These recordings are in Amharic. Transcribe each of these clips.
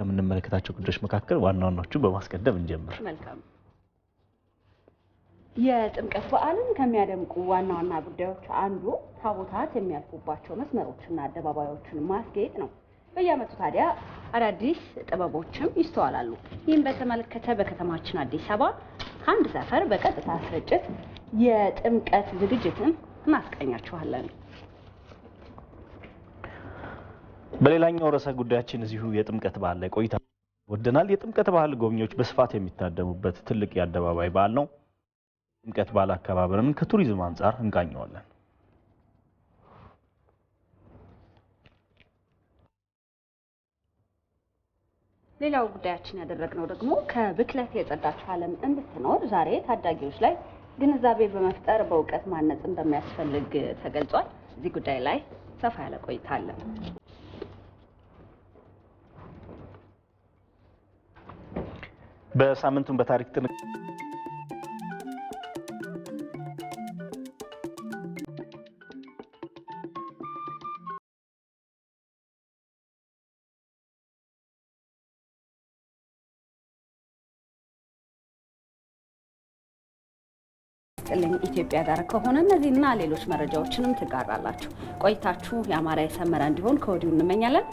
ከምንመለከታቸው ጉዳዮች መካከል ዋናዎቹ በማስቀደም እንጀምር። መልካም። የጥምቀት በዓልን ከሚያደምቁ ዋና ጉዳዮች አንዱ ታቦታት የሚያልፉባቸው መስመሮችና አደባባዮችን ማስጌጥ ነው። በየዓመቱ ታዲያ አዳዲስ ጥበቦችም ይስተዋላሉ። ይህም በተመለከተ በከተማችን አዲስ አበባ አንድ ሰፈር በቀጥታ ስርጭት የጥምቀት ዝግጅትን እናስቃኛችኋለን። በሌላኛው ርዕሰ ጉዳያችን እዚሁ የጥምቀት በዓል ላይ ቆይታ ወደናል። የጥምቀት በዓል ጎብኚዎች በስፋት የሚታደሙበት ትልቅ የአደባባይ በዓል ነው። ጥምቀት በዓል አከባበርን ከቱሪዝም አንጻር እንቃኘዋለን። ሌላው ጉዳያችን ያደረግነው ደግሞ ከብክለት የጸዳች ዓለም እንድትኖር ዛሬ ታዳጊዎች ላይ ግንዛቤ በመፍጠር በእውቀት ማነጽ እንደሚያስፈልግ ተገልጿል። እዚህ ጉዳይ ላይ ሰፋ ያለ ቆይታ አለን። በሳምንቱን በታሪክ ኢትዮጵያ ጋር ከሆነ እነዚህና ሌሎች መረጃዎችንም ትጋራላችሁ። ቆይታችሁ ያማረ የሰመረ እንዲሆን ከወዲሁ እንመኛለን።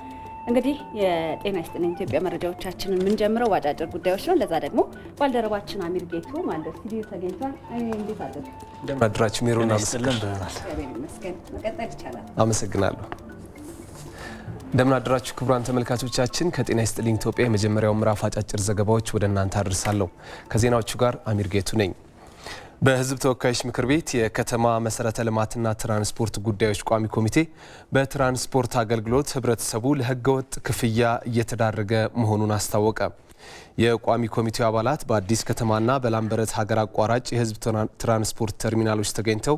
እንግዲህ የጤና ይስጥልኝ ኢትዮጵያ መረጃዎቻችንን የምንጀምረው ባጫጭር ጉዳዮች ነው። ለዛ ደግሞ ባልደረባችን አሚር ጌቱ ማለት ስቱዲዮ ተገኝቷል። እንዴት አደረክ? እንደምን አደራችሁ? ሜሮና መቀጠል ይቻላል። አመሰግናለሁ። እንደምን አደራችሁ ክቡራን ተመልካቾቻችን። ከጤና ይስጥልኝ ኢትዮጵያ የመጀመሪያው ምዕራፍ አጫጭር ዘገባዎች ወደ እናንተ አድርሳለሁ። ከዜናዎቹ ጋር አሚር ጌቱ ነኝ። በሕዝብ ተወካዮች ምክር ቤት የከተማ መሰረተ ልማትና ትራንስፖርት ጉዳዮች ቋሚ ኮሚቴ በትራንስፖርት አገልግሎት ህብረተሰቡ ለህገወጥ ክፍያ እየተዳረገ መሆኑን አስታወቀ። የቋሚ ኮሚቴው አባላት በአዲስ ከተማና በላምበረት ሀገር አቋራጭ የህዝብ ትራንስፖርት ተርሚናሎች ተገኝተው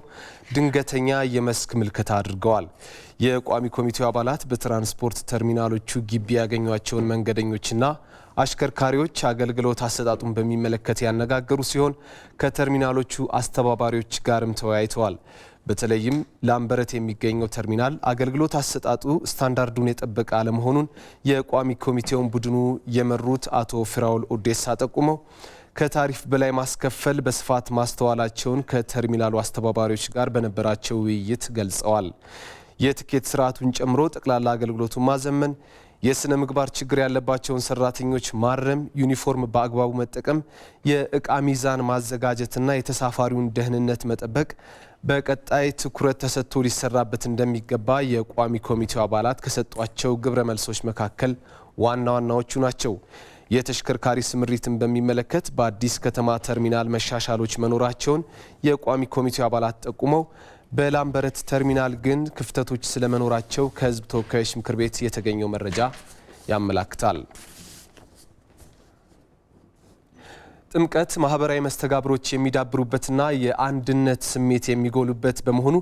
ድንገተኛ የመስክ ምልከታ አድርገዋል። የቋሚ ኮሚቴው አባላት በትራንስፖርት ተርሚናሎቹ ግቢ ያገኟቸውን መንገደኞችና አሽከርካሪዎች አገልግሎት አሰጣጡን በሚመለከት ያነጋገሩ ሲሆን ከተርሚናሎቹ አስተባባሪዎች ጋርም ተወያይተዋል። በተለይም ላምበረት የሚገኘው ተርሚናል አገልግሎት አሰጣጡ ስታንዳርዱን የጠበቀ አለመሆኑን የቋሚ ኮሚቴውን ቡድኑ የመሩት አቶ ፍራውል ኦዴሳ ጠቁመው ከታሪፍ በላይ ማስከፈል በስፋት ማስተዋላቸውን ከተርሚናሉ አስተባባሪዎች ጋር በነበራቸው ውይይት ገልጸዋል። የትኬት ስርዓቱን ጨምሮ ጠቅላላ አገልግሎቱን ማዘመን፣ የስነ ምግባር ችግር ያለባቸውን ሰራተኞች ማረም፣ ዩኒፎርም በአግባቡ መጠቀም፣ የእቃ ሚዛን ማዘጋጀትና የተሳፋሪውን ደህንነት መጠበቅ በቀጣይ ትኩረት ተሰጥቶ ሊሰራበት እንደሚገባ የቋሚ ኮሚቴው አባላት ከሰጧቸው ግብረ መልሶች መካከል ዋናዎቹ ናቸው። የተሽከርካሪ ስምሪትን በሚመለከት በአዲስ ከተማ ተርሚናል መሻሻሎች መኖራቸውን የቋሚ ኮሚቴው አባላት ጠቁመው በላምበረት ተርሚናል ግን ክፍተቶች ስለመኖራቸው ከሕዝብ ተወካዮች ምክር ቤት የተገኘው መረጃ ያመላክታል። ጥምቀት ማህበራዊ መስተጋብሮች የሚዳብሩበትና የአንድነት ስሜት የሚጎሉበት በመሆኑ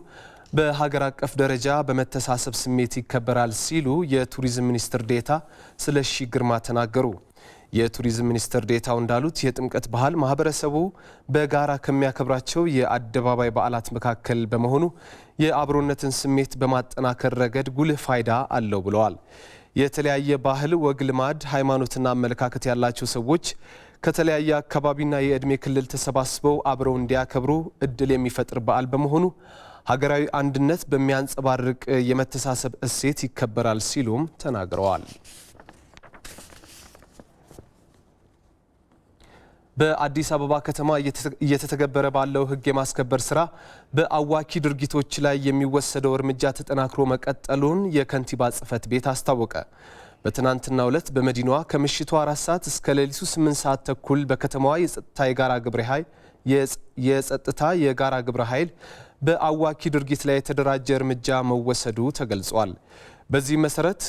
በሀገር አቀፍ ደረጃ በመተሳሰብ ስሜት ይከበራል ሲሉ የቱሪዝም ሚኒስትር ዴኤታ ስለሺ ግርማ ተናገሩ። የቱሪዝም ሚኒስትር ዴኤታው እንዳሉት የጥምቀት ባህል ማህበረሰቡ በጋራ ከሚያከብራቸው የአደባባይ በዓላት መካከል በመሆኑ የአብሮነትን ስሜት በማጠናከር ረገድ ጉልህ ፋይዳ አለው ብለዋል። የተለያየ ባህል፣ ወግ፣ ልማድ፣ ሃይማኖትና አመለካከት ያላቸው ሰዎች ከተለያየ አካባቢና የዕድሜ ክልል ተሰባስበው አብረው እንዲያከብሩ እድል የሚፈጥር በዓል በመሆኑ ሀገራዊ አንድነት በሚያንጸባርቅ የመተሳሰብ እሴት ይከበራል ሲሉም ተናግረዋል። በአዲስ አበባ ከተማ እየተተገበረ ባለው ሕግ የማስከበር ስራ በአዋኪ ድርጊቶች ላይ የሚወሰደው እርምጃ ተጠናክሮ መቀጠሉን የከንቲባ ጽሕፈት ቤት አስታወቀ። በትናንትናው ዕለት በመዲናዋ ከምሽቱ 4 ሰዓት እስከ ሌሊቱ 8 ሰዓት ተኩል በከተማዋ የጸጥታ የጋራ ግብረ ኃይል በአዋኪ ድርጊት ላይ የተደራጀ እርምጃ መወሰዱ ተገልጿል። በዚህ መሰረት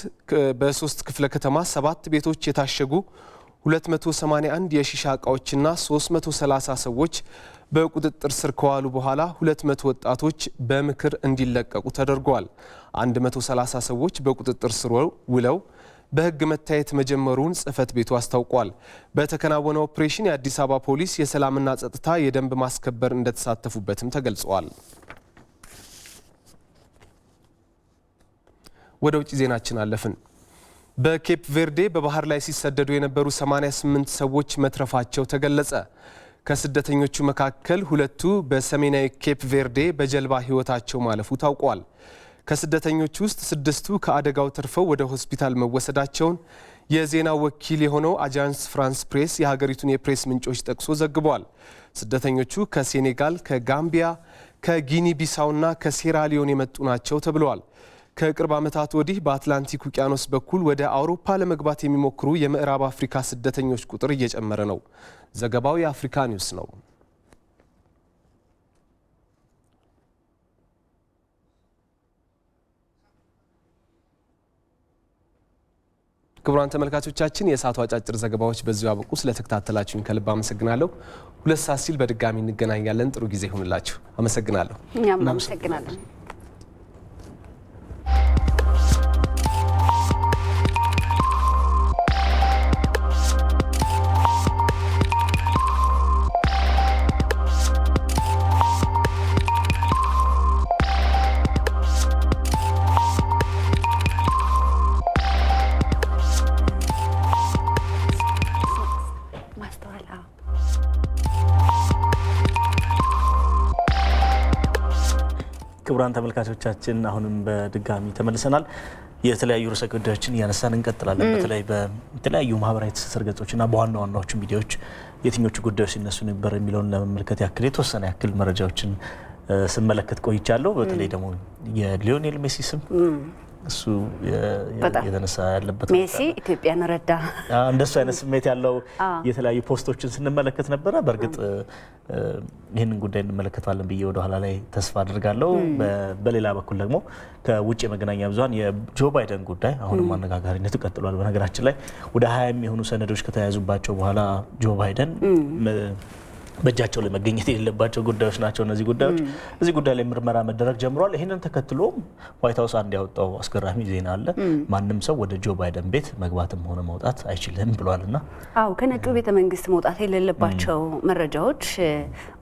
በ3 ክፍለ ከተማ 7 ቤቶች የታሸጉ 281 የሺሻ እቃዎችና 330 ሰዎች በቁጥጥር ስር ከዋሉ በኋላ 200 ወጣቶች በምክር እንዲለቀቁ ተደርጓል። 130 ሰዎች በቁጥጥር ስር ውለው በሕግ መታየት መጀመሩን ጽሕፈት ቤቱ አስታውቋል። በተከናወነው ኦፕሬሽን የአዲስ አበባ ፖሊስ፣ የሰላምና ጸጥታ፣ የደንብ ማስከበር እንደተሳተፉበትም ተገልጿል። ወደ ውጭ ዜናችን አለፍን። በኬፕ ቬርዴ በባህር ላይ ሲሰደዱ የነበሩ 88 ሰዎች መትረፋቸው ተገለጸ። ከስደተኞቹ መካከል 2ቱ በሰሜናዊ ኬፕ ቬርዴ በጀልባ ሕይወታቸው ማለፉ ታውቋል። ከስደተኞቹ ውስጥ 6ቱ ከአደጋው ተርፈው ወደ ሆስፒታል መወሰዳቸውን የዜና ወኪል የሆነው አጃንስ ፍራንስ ፕሬስ የሀገሪቱን የፕሬስ ምንጮች ጠቅሶ ዘግቧል። ስደተኞቹ ከሴኔጋል፣ ከጋምቢያ፣ ከጊኒ ቢሳውና ከሴራሊዮን የመጡ ናቸው ተብለዋል። ከቅርብ ዓመታት ወዲህ በአትላንቲክ ውቅያኖስ በኩል ወደ አውሮፓ ለመግባት የሚሞክሩ የምዕራብ አፍሪካ ስደተኞች ቁጥር እየጨመረ ነው። ዘገባው የአፍሪካ ኒውስ ነው። ክቡራን ተመልካቾቻችን የሰዓቱ አጫጭር ዘገባዎች በዚሁ አበቁ። ስለተከታተላችሁን ከልብ አመሰግናለሁ። 2 ሰዓት ሲል በድጋሚ እንገናኛለን። ጥሩ ጊዜ ይሁንላችሁ። አመሰግናለሁ። እኛም አመሰግናለን። ክቡራን ተመልካቾቻችን አሁንም በድጋሚ ተመልሰናል። የተለያዩ ርዕሰ ጉዳዮችን እያነሳን እንቀጥላለን። በተለይ በተለያዩ ማህበራዊ ትስስር ገጾችና በዋና ዋናዎቹ ሚዲያዎች የትኞቹ ጉዳዮች ሲነሱ ነበር የሚለውን ለመመልከት ያክል የተወሰነ ያክል መረጃዎችን ስመለከት ቆይቻለሁ። በተለይ ደግሞ የሊዮኔል ሜሲ ስም እሱ የተነሳ ያለበት ሜሲ ኢትዮጵያን ረዳ እንደሱ አይነት ስሜት ያለው የተለያዩ ፖስቶችን ስንመለከት ነበረ። በእርግጥ ይህንን ጉዳይ እንመለከታለን ብዬ ወደ ኋላ ላይ ተስፋ አድርጋለሁ። በሌላ በኩል ደግሞ ከውጭ የመገናኛ ብዙኃን የጆ ባይደን ጉዳይ አሁንም አነጋጋሪነቱ ቀጥሏል። በነገራችን ላይ ወደ 20 የሚሆኑ ሰነዶች ከተያዙባቸው በኋላ ጆ ባይደን በእጃቸው ላይ መገኘት የሌለባቸው ጉዳዮች ናቸው እነዚህ ጉዳዮች። እዚህ ጉዳይ ላይ ምርመራ መደረግ ጀምሯል። ይህንን ተከትሎ ዋይት ሀውስ አንድ ያወጣው አስገራሚ ዜና አለ። ማንም ሰው ወደ ጆ ባይደን ቤት መግባትም ሆነ መውጣት አይችልም ብሏልና አዎ ከነጩ ቤተ መንግስት መውጣት የሌለባቸው መረጃዎች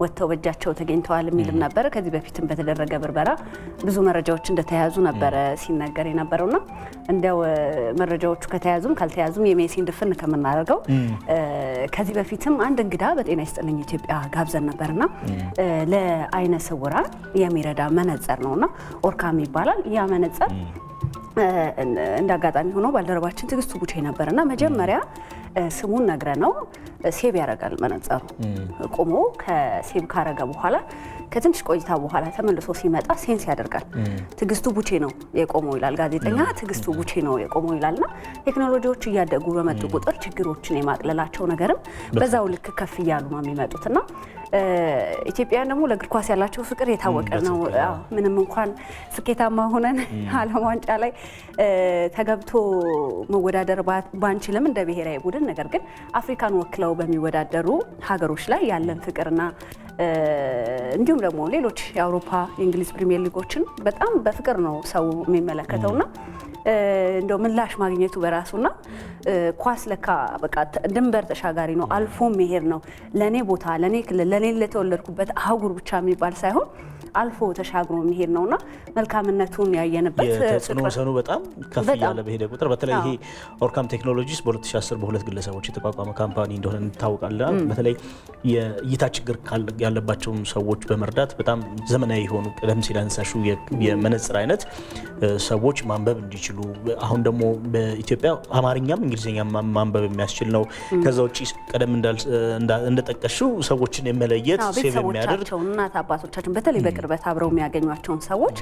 ወጥተው በእጃቸው ተገኝተዋል የሚልም ነበር። ከዚህ በፊትም በተደረገ ብርበራ ብዙ መረጃዎች እንደተያዙ ነበረ ሲነገር የነበረውና እንደው መረጃዎቹ ከተያዙም ካልተያዙም የሜሲን ድፍን ከምናደርገው ከዚህ በፊትም አንድ እንግዳ በጤና ይስጥልኝ ኢትዮጵያ ጋብዘን ነበርና ለአይነ ስውራን የሚረዳ መነጽር ነውና ኦርካም ይባላል። ያ መነጽር እንዳጋጣሚ ሆኖ ባልደረባችን ትግስቱ ቡቼ ነበርና መጀመሪያ ስሙን ነግረ ነው ሴቭ ያደርጋል መነጽሩ ቆሞ ከሴቭ ካረገ በኋላ ከትንሽ ቆይታ በኋላ ተመልሶ ሲመጣ ሴንስ ያደርጋል። ትግስቱ ቡቼ ነው የቆመው ይላል ጋዜጠኛ። ትግስቱ ቡቼ ነው የቆመው ይላልና ቴክኖሎጂዎች እያደጉ በመጡ ቁጥር ችግሮችን የማቅለላቸው ነገርም በዛው ልክ ከፍ እያሉ ነው የሚመጡትና ኢትዮጵያን ደግሞ ለእግር ኳስ ያላቸው ፍቅር የታወቀ ነው። ምንም እንኳን ስኬታማ ሆነን ዓለም ዋንጫ ላይ ተገብቶ መወዳደር ባንችልም እንደ ብሔራዊ ቡድን ነገር ግን አፍሪካን ወክለው በሚወዳደሩ ሀገሮች ላይ ያለን ፍቅርና እንዲሁም ደግሞ ሌሎች የአውሮፓ የእንግሊዝ ፕሪሚየር ሊጎችን በጣም በፍቅር ነው ሰው የሚመለከተውና እንደው ምላሽ ማግኘቱ በራሱና ኳስ ለካ በቃ ድንበር ተሻጋሪ ነው፣ አልፎ መሄድ ነው። ለኔ ቦታ ለኔ ክልል ለኔ ለተወለድኩበት አህጉር ብቻ የሚባል ሳይሆን አልፎ ተሻግሮ መሄድ ነውና መልካምነቱን ያየንበት የተጽዕኖ ወሰኑ በጣም ከፍ ያለ በሄደ ቁጥር በተለይ ይሄ ኦርካም ቴክኖሎጂስ በ2010 በሁለት ግለሰቦች የተቋቋመ ካምፓኒ እንደሆነ እንታወቃለን። በተለይ የእይታ ችግር ያለባቸውን ሰዎች በመርዳት በጣም ዘመናዊ የሆኑ ቀደም ሲል አንሳሹ የመነጽር አይነት ሰዎች ማንበብ እንዲችሉ አሁን ደግሞ በኢትዮጵያ አማርኛም እንግሊዝኛም ማንበብ የሚያስችል ነው። ከዛ ውጪ ቀደም እንደጠቀሽው ሰዎችን የመለየት ሴቭ የሚያደርግ እናት አባቶቻችን በተለይ በቅርበት አብረው የሚያገኟቸውን ሰዎች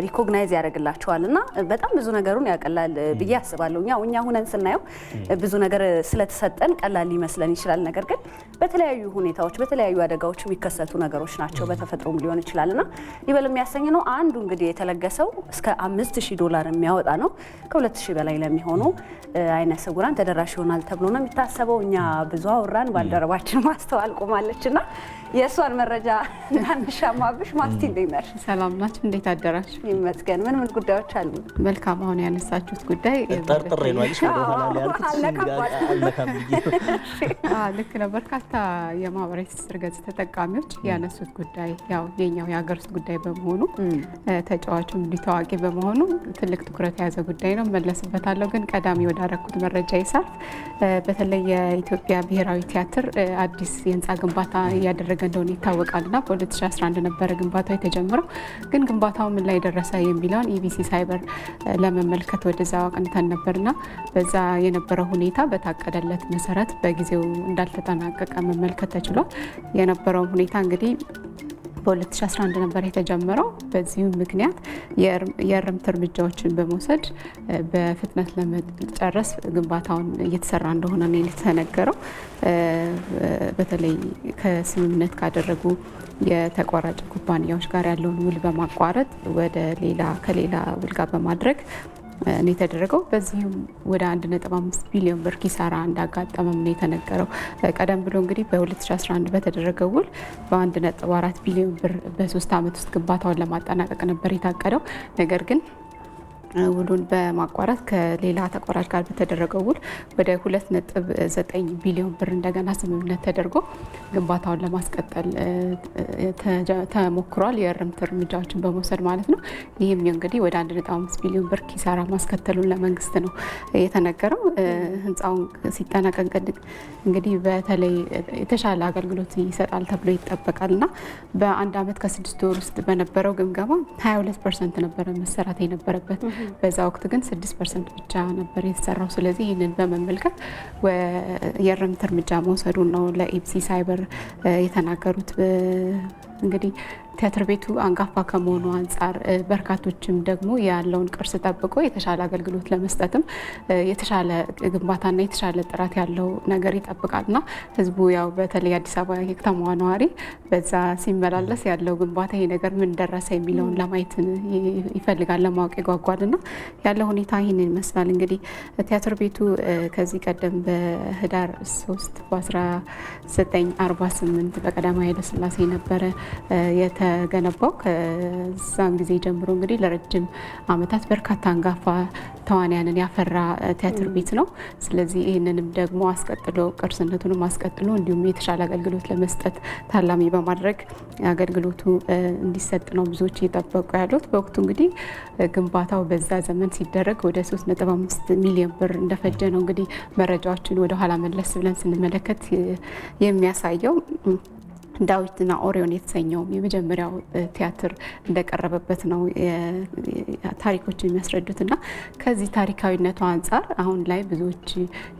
ሪኮግናይዝ ያደርግላቸዋልና በጣም ብዙ ነገሩን ያቀላል ብዬ አስባለሁ። እኛ ሁነን ስናየው ብዙ ነገር ስለተሰጠን ቀላል ሊመስለን ይችላል። ነገር ግን በተለያዩ ሁኔታዎች በተለያዩ አደጋዎች የሚከሰቱ ነገሮች ናቸው። በተፈጥሮም ሊሆን ይችላልና ይበል የሚያሰኝ ነው። አንዱ እንግዲህ የተለገሰው እስከ $5000 የሚያወጣ ነው። ከ2000 በላይ ለሚሆኑ አይነ ስውራን ተደራሽ ይሆናል ተብሎ ነው የሚታሰበው። እኛ ብዙ አወራን፣ ባልደረባችን ማስተዋል ቆማለችና የእሷን መረጃ እንዳንሻማብሽ ነሽ? ማስቲ እንዴት ነሽ? ሰላም ናችሁ? እንዴት አደራችሁ? ይመስገን። ምን ጉዳዮች አሉ? መልካም። አሁን ያነሳችሁት ጉዳይ ጠርጥሬ ነው አይደል? ወደ ኋላ ላይ አልነካም ብዬ ልክ ነው። በርካታ የማህበራዊ ትስስር ገጽ ተጠቃሚዎች ያነሱት ጉዳይ ያው የኛው የሀገር ውስጥ ጉዳይ በመሆኑ ተጫዋቹም ታዋቂ በመሆኑ ትልቅ ትኩረት የያዘ ጉዳይ ነው። መለስበታለሁ። ግን ቀዳሚ ወዳረኩት መረጃ ይሳልፍ። በተለይ የኢትዮጵያ ብሔራዊ ቲያትር አዲስ የህንፃ ግንባታ እያደረገ እንደሆነ ይታወቃልና በ2011 ነበረ ግንባታው የተጀመረው። ግን ግንባታው ምን ላይ ደረሰ የሚለውን ኢቢሲ ሳይበር ለመመልከት ወደዛ አቅንተን ነበርና በዛ የነበረው ሁኔታ በታቀደለት መሰረት በጊዜው እንዳልተጠናቀቀ መመልከት ተችሏል። የነበረው ሁኔታ እንግዲህ በ2011 ነበር የተጀመረው። በዚህም ምክንያት የእርምት እርምጃዎችን በመውሰድ በፍጥነት ለመጨረስ ግንባታውን እየተሰራ እንደሆነ ነው የተነገረው። በተለይ ከስምምነት ካደረጉ የተቋራጭ ኩባንያዎች ጋር ያለውን ውል በማቋረጥ ወደ ከሌላ ውል ጋር በማድረግ ነው የተደረገው። በዚህም ወደ 1.5 ቢሊዮን ብር ኪሳራ እንዳጋጠመም ነው የተነገረው። ቀደም ብሎ እንግዲህ በ2011 በተደረገው ውል በ1.4 ቢሊዮን ብር በ3 ዓመት ውስጥ ግንባታውን ለማጠናቀቅ ነበር የታቀደው። ነገር ግን ውሉን በማቋረጥ ከሌላ ተቋራጭ ጋር በተደረገው ውል ወደ 2.9 ቢሊዮን ብር እንደገና ስምምነት ተደርጎ ግንባታውን ለማስቀጠል ተሞክሯል። የእርምት እርምጃዎችን በመውሰድ ማለት ነው። ይህም እንግዲህ ወደ 1.5 ቢሊዮን ብር ኪሳራ ማስከተሉን ለመንግስት ነው የተነገረው። ህንፃውን ሲጠናቀቅ እንግዲህ በተለይ የተሻለ አገልግሎት ይሰጣል ተብሎ ይጠበቃል እና በአንድ ዓመት ከ6 ወር ውስጥ በነበረው ግምገማ 22% ነበረ መሰራት የነበረበት። በዛ ወቅት ግን 6% ብቻ ነበር የተሰራው። ስለዚህ ይህንን በመመልከት የእርምት እርምጃ መውሰዱን ነው ለኢቢሲ ሳይበር የተናገሩት። እንግዲህ ቲያትር ቤቱ አንጋፋ ከመሆኑ አንጻር በርካቶችም ደግሞ ያለውን ቅርስ ጠብቆ የተሻለ አገልግሎት ለመስጠትም የተሻለ ግንባታና የተሻለ ጥራት ያለው ነገር ይጠብቃልና ህዝቡ ያው በተለይ አዲስ አበባ የከተማዋ ነዋሪ በዛ ሲመላለስ ያለው ግንባታ ይሄ ነገር ምን ደረሰ የሚለውን ለማየት ይፈልጋል፣ ለማወቅ ይጓጓልና ያለው ሁኔታ ይህንን ይመስላል። እንግዲህ ቲያትር ቤቱ ከዚህ ቀደም በህዳር 3 በ1948 በቀዳማዊ ኃይለ ሥላሴ ነበረ የተገነባው። ከዛን ጊዜ ጀምሮ እንግዲህ ለረጅም ዓመታት በርካታ አንጋፋ ተዋንያንን ያፈራ ቲያትር ቤት ነው። ስለዚህ ይህንንም ደግሞ አስቀጥሎ ቅርስነቱንም አስቀጥሎ እንዲሁም የተሻለ አገልግሎት ለመስጠት ታላሚ በማድረግ አገልግሎቱ እንዲሰጥ ነው ብዙዎች እየጠበቁ ያሉት። በወቅቱ እንግዲህ ግንባታው በዛ ዘመን ሲደረግ ወደ 3.5 ሚሊዮን ብር እንደፈጀ ነው እንግዲህ መረጃዎችን ወደ ኋላ መለስ ብለን ስንመለከት የሚያሳየው። ዳዊትና ኦሪዮን የተሰኘውም የመጀመሪያው ቲያትር እንደቀረበበት ነው ታሪኮች የሚያስረዱትና ከዚህ ታሪካዊነቱ አንጻር አሁን ላይ ብዙዎች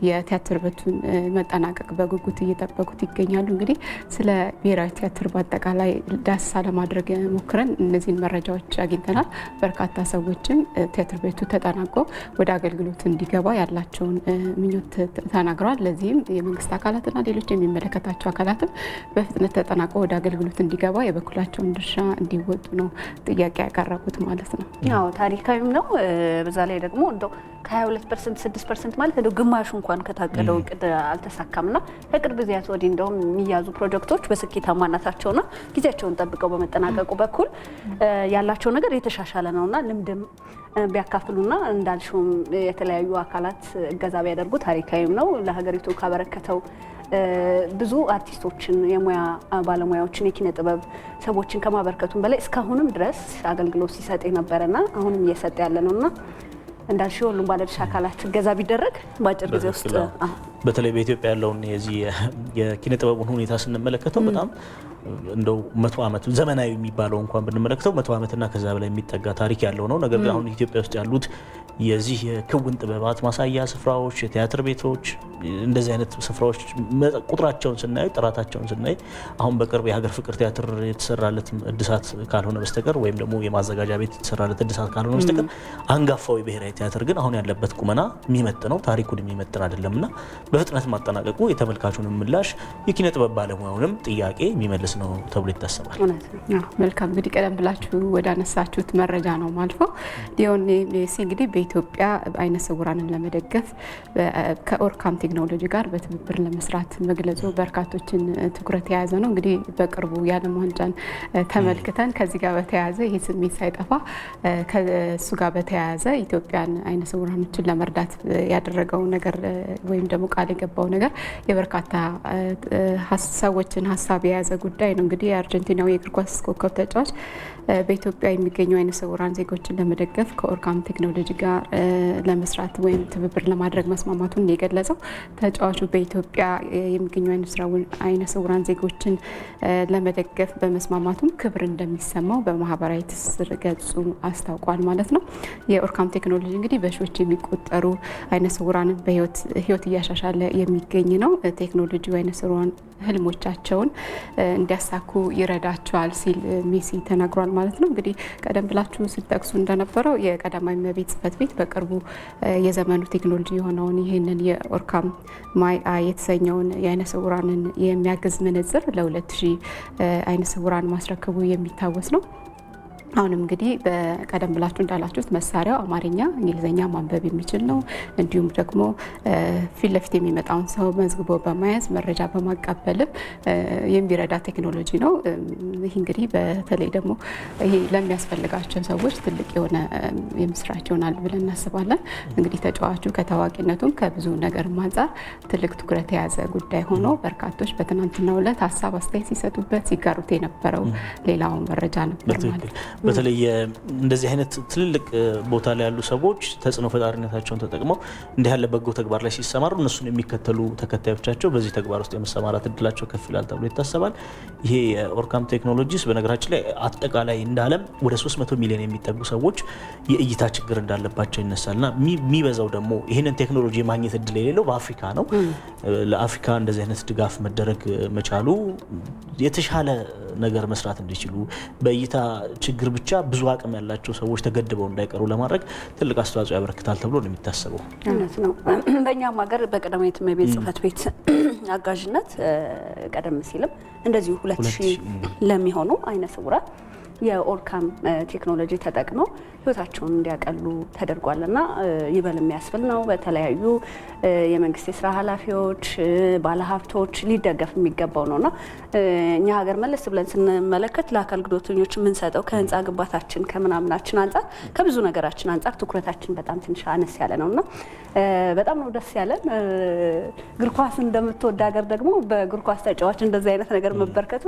የቲያትር ቤቱን መጠናቀቅ በጉጉት እየጠበቁት ይገኛሉ። እንግዲህ ስለ ብሔራዊ ቲያትር በአጠቃላይ ዳሰሳ ለማድረግ ሞክረን እነዚህን መረጃዎች አግኝተናል። በርካታ ሰዎችም ቲያትር ቤቱ ተጠናቆ ወደ አገልግሎት እንዲገባ ያላቸውን ምኞት ተናግረዋል። ለዚህም የመንግስት አካላትና ሌሎች የሚመለከታቸው አካላትም በፍጥነት ተጠናቆ ወደ አገልግሎት እንዲገባ የበኩላቸውን ድርሻ እንዲወጡ ነው ጥያቄ ያቀረቡት ማለት ነው። አዎ ታሪካዊም ነው። በዛ ላይ ደግሞ እንደው ከ22% 6% ማለት እንደው ግማሹ እንኳን ከታቀደው እቅድ አልተሳካምና ከቅርብ ጊዜያት ወዲህ እንደውም የሚያዙ ፕሮጀክቶች በስኬታማነታቸውና ጊዜያቸውን ጠብቀው በመጠናቀቁ በኩል ያላቸው ነገር የተሻሻለ ነውና ልምድም ቢያካፍሉና እንዳልሽውም የተለያዩ አካላት እገዛ ቢያደርጉ ታሪካዊም ነው። ለሀገሪቱ ካበረከተው ብዙ አርቲስቶችን፣ የሙያ ባለሙያዎችን፣ የኪነ ጥበብ ሰዎችን ከማበርከቱም በላይ እስካሁንም ድረስ አገልግሎት ሲሰጥ የነበረና አሁንም እየሰጠ ያለ ነውና እንዳልሽው ሁሉም ባለድርሻ አካላት እገዛ ቢደረግ በአጭር ጊዜ ውስጥ በተለይ በኢትዮጵያ ያለውን የዚህ የኪነ ጥበቡን ሁኔታ ስንመለከተው በጣም እንደው 100 ዓመት ዘመናዊ የሚባለው እንኳን ብንመለከተው 100 ዓመትና ከዛ በላይ የሚጠጋ ታሪክ ያለው ነው። ነገር ግን አሁን ኢትዮጵያ ውስጥ ያሉት የዚህ የክውን ጥበባት ማሳያ ስፍራዎች፣ የቲያትር ቤቶች እንደዚህ አይነት ስፍራዎች ቁጥራቸውን ስናይ ጥራታቸውን ስናይ አሁን በቅርብ የሀገር ፍቅር ቲያትር የተሰራለት እድሳት ካልሆነ በስተቀር ወይም ደግሞ የማዘጋጃ ቤት የተሰራለት እድሳት ካልሆነ በስተቀር አንጋፋው ብሔራዊ ቲያትር ግን አሁን ያለበት ቁመና የሚመጥነው ታሪኩን የሚመጥን አይደለምና በፍጥነት ማጠናቀቁ የተመልካቹንም ምላሽ የኪነ ጥበብ ባለሙያውንም ጥያቄ የሚመልስ ነው ተብሎ ይታሰባል። መልካም እንግዲህ ቀደም ብላችሁ ወደ አነሳችሁት መረጃ ነው ማልፈው። ሊዮኔል ሜሲ እንግዲህ በኢትዮጵያ አይነ ስውራንን ለመደገፍ ከኦርካም ቴክኖሎጂ ጋር በትብብር ለመስራት መግለጹ በርካቶችን ትኩረት የያዘ ነው። እንግዲህ በቅርቡ የዓለም ዋንጫን ተመልክተን ከዚህ ጋር በተያያዘ ይህ ስሜት ሳይጠፋ ከእሱ ጋር በተያያዘ ኢትዮጵያን አይነ ስውራኖችን ለመርዳት ያደረገው ነገር ወይም ደግሞ ቃል የገባው ነገር የበርካታ ሰዎችን ሀሳብ የያዘ ጉዳይ ነው። እንግዲህ የአርጀንቲናው የእግር ኳስ ኮከብ ተጫዋች በኢትዮጵያ የሚገኙ አይነ ስውራን ዜጎችን ለመደገፍ ከኦርካም ቴክኖሎጂ ጋር ለመስራት ወይም ትብብር ለማድረግ መስማማቱን የገለጸው ተጫዋቹ በኢትዮጵያ የሚገኙ አይነ ስውራን ዜጎችን ለመደገፍ በመስማማቱም ክብር እንደሚሰማው በማህበራዊ ትስስር ገጹ አስታውቋል ማለት ነው። የኦርካም ቴክኖሎጂ እንግዲህ በሺዎች የሚቆጠሩ አይነ ስውራንን በህይወት እያሻሻለ የሚገኝ ነው። ቴክኖሎጂው አይነ ስውራን ህልሞቻቸውን እንዲያሳኩ ይረዳቸዋል ሲል ሜሲ ተናግሯል ማለት ነው። እንግዲህ ቀደም ብላችሁ ስትጠቅሱ እንደነበረው የቀዳማዊ እመቤት ጽሕፈት ቤት በቅርቡ የዘመኑ ቴክኖሎጂ የሆነውን ይህንን የኦርካም ማይ አይ የተሰኘውን የአይነ ስውራንን የሚያግዝ መነጽር ለ2000 አይነ ስውራን ማስረከቡ የሚታወስ ነው። አሁንም እንግዲህ በቀደም ብላችሁ እንዳላችሁት መሳሪያው አማርኛ፣ እንግሊዝኛ ማንበብ የሚችል ነው። እንዲሁም ደግሞ ፊት ለፊት የሚመጣውን ሰው መዝግቦ በመያዝ መረጃ በማቀበልም የሚረዳ ቴክኖሎጂ ነው። ይህ እንግዲህ በተለይ ደግሞ ይሄ ለሚያስፈልጋቸው ሰዎች ትልቅ የሆነ የምስራች ይሆናል ብለን እናስባለን። እንግዲህ ተጫዋቹ ከታዋቂነቱም ከብዙ ነገር አንጻር ትልቅ ትኩረት የያዘ ጉዳይ ሆኖ በርካቶች በትናንትናው ዕለት ሀሳብ አስተያየት ሲሰጡበት ሲጋሩት የነበረው ሌላው መረጃ ነበር ማለት ነው። በተለይ እንደዚህ አይነት ትልልቅ ቦታ ላይ ያሉ ሰዎች ተጽዕኖ ፈጣሪነታቸውን ተጠቅመው እንዲህ ያለ በጎ ተግባር ላይ ሲሰማሩ እነሱን የሚከተሉ ተከታዮቻቸው በዚህ ተግባር ውስጥ የመሰማራት እድላቸው ከፍ ይላል ተብሎ ይታሰባል። ይሄ የኦርካም ቴክኖሎጂስ በነገራችን ላይ አጠቃላይ እንደ ዓለም ወደ 300 ሚሊዮን የሚጠጉ ሰዎች የእይታ ችግር እንዳለባቸው ይነሳልና የሚበዛው ደግሞ ይህንን ቴክኖሎጂ የማግኘት እድል የሌለው በአፍሪካ ነው። ለአፍሪካ እንደዚህ አይነት ድጋፍ መደረግ መቻሉ የተሻለ ነገር መስራት እንዲችሉ በእይታ ችግር ብቻ ብዙ አቅም ያላቸው ሰዎች ተገድበው እንዳይቀሩ ለማድረግ ትልቅ አስተዋጽኦ ያበረክታል ተብሎ ነው የሚታሰበው። እውነት ነው። በእኛም ሀገር በቀዳማዊት እመቤት ጽሕፈት ቤት አጋዥነት ቀደም ሲልም እንደዚሁ 2000 ለሚሆኑ አይነ ስውራን የኦርካም ቴክኖሎጂ ተጠቅመው ህይወታቸውን እንዲያቀሉ ተደርጓልና ይበል የሚያስብል ነው። በተለያዩ የመንግስት የስራ ኃላፊዎች፣ ባለሀብቶች ሊደገፍ የሚገባው ነውና እኛ ሀገር መለስ ብለን ስንመለከት ለአካል ጉዳተኞች የምንሰጠው ከህንፃ ግንባታችን ከምናምናችን አንጻር ከብዙ ነገራችን አንጻር ትኩረታችን በጣም ትንሽ አነስ ያለ ነውና በጣም ነው ደስ ያለን። እግር ኳስ እንደምትወድ ሀገር ደግሞ በእግር ኳስ ተጫዋች እንደዚህ አይነት ነገር መበርከቱ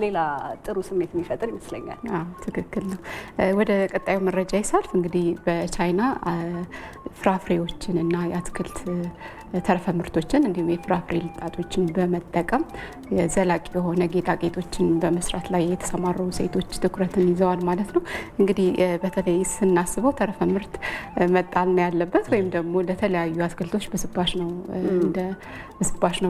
ሌላ ጥሩ ስሜት የሚፈጥር ይመስለኛል። ትክክል ነው። ወደ ቀጣዩ መረጃ ይሳልፍ። እንግዲህ በቻይና ፍራፍሬዎችን እና የአትክልት ተረፈ ምርቶችን እንዲሁም የፍራፍሬ ልጣጮችን በመጠቀም ዘላቂ የሆነ ጌጣጌጦችን በመስራት ላይ የተሰማሩ ሴቶች ትኩረትን ይዘዋል ማለት ነው። እንግዲህ በተለይ ስናስበው ተረፈ ምርት መጣል ነው ያለበት ወይም ደግሞ ለተለያዩ አትክልቶች በስባሽ ነው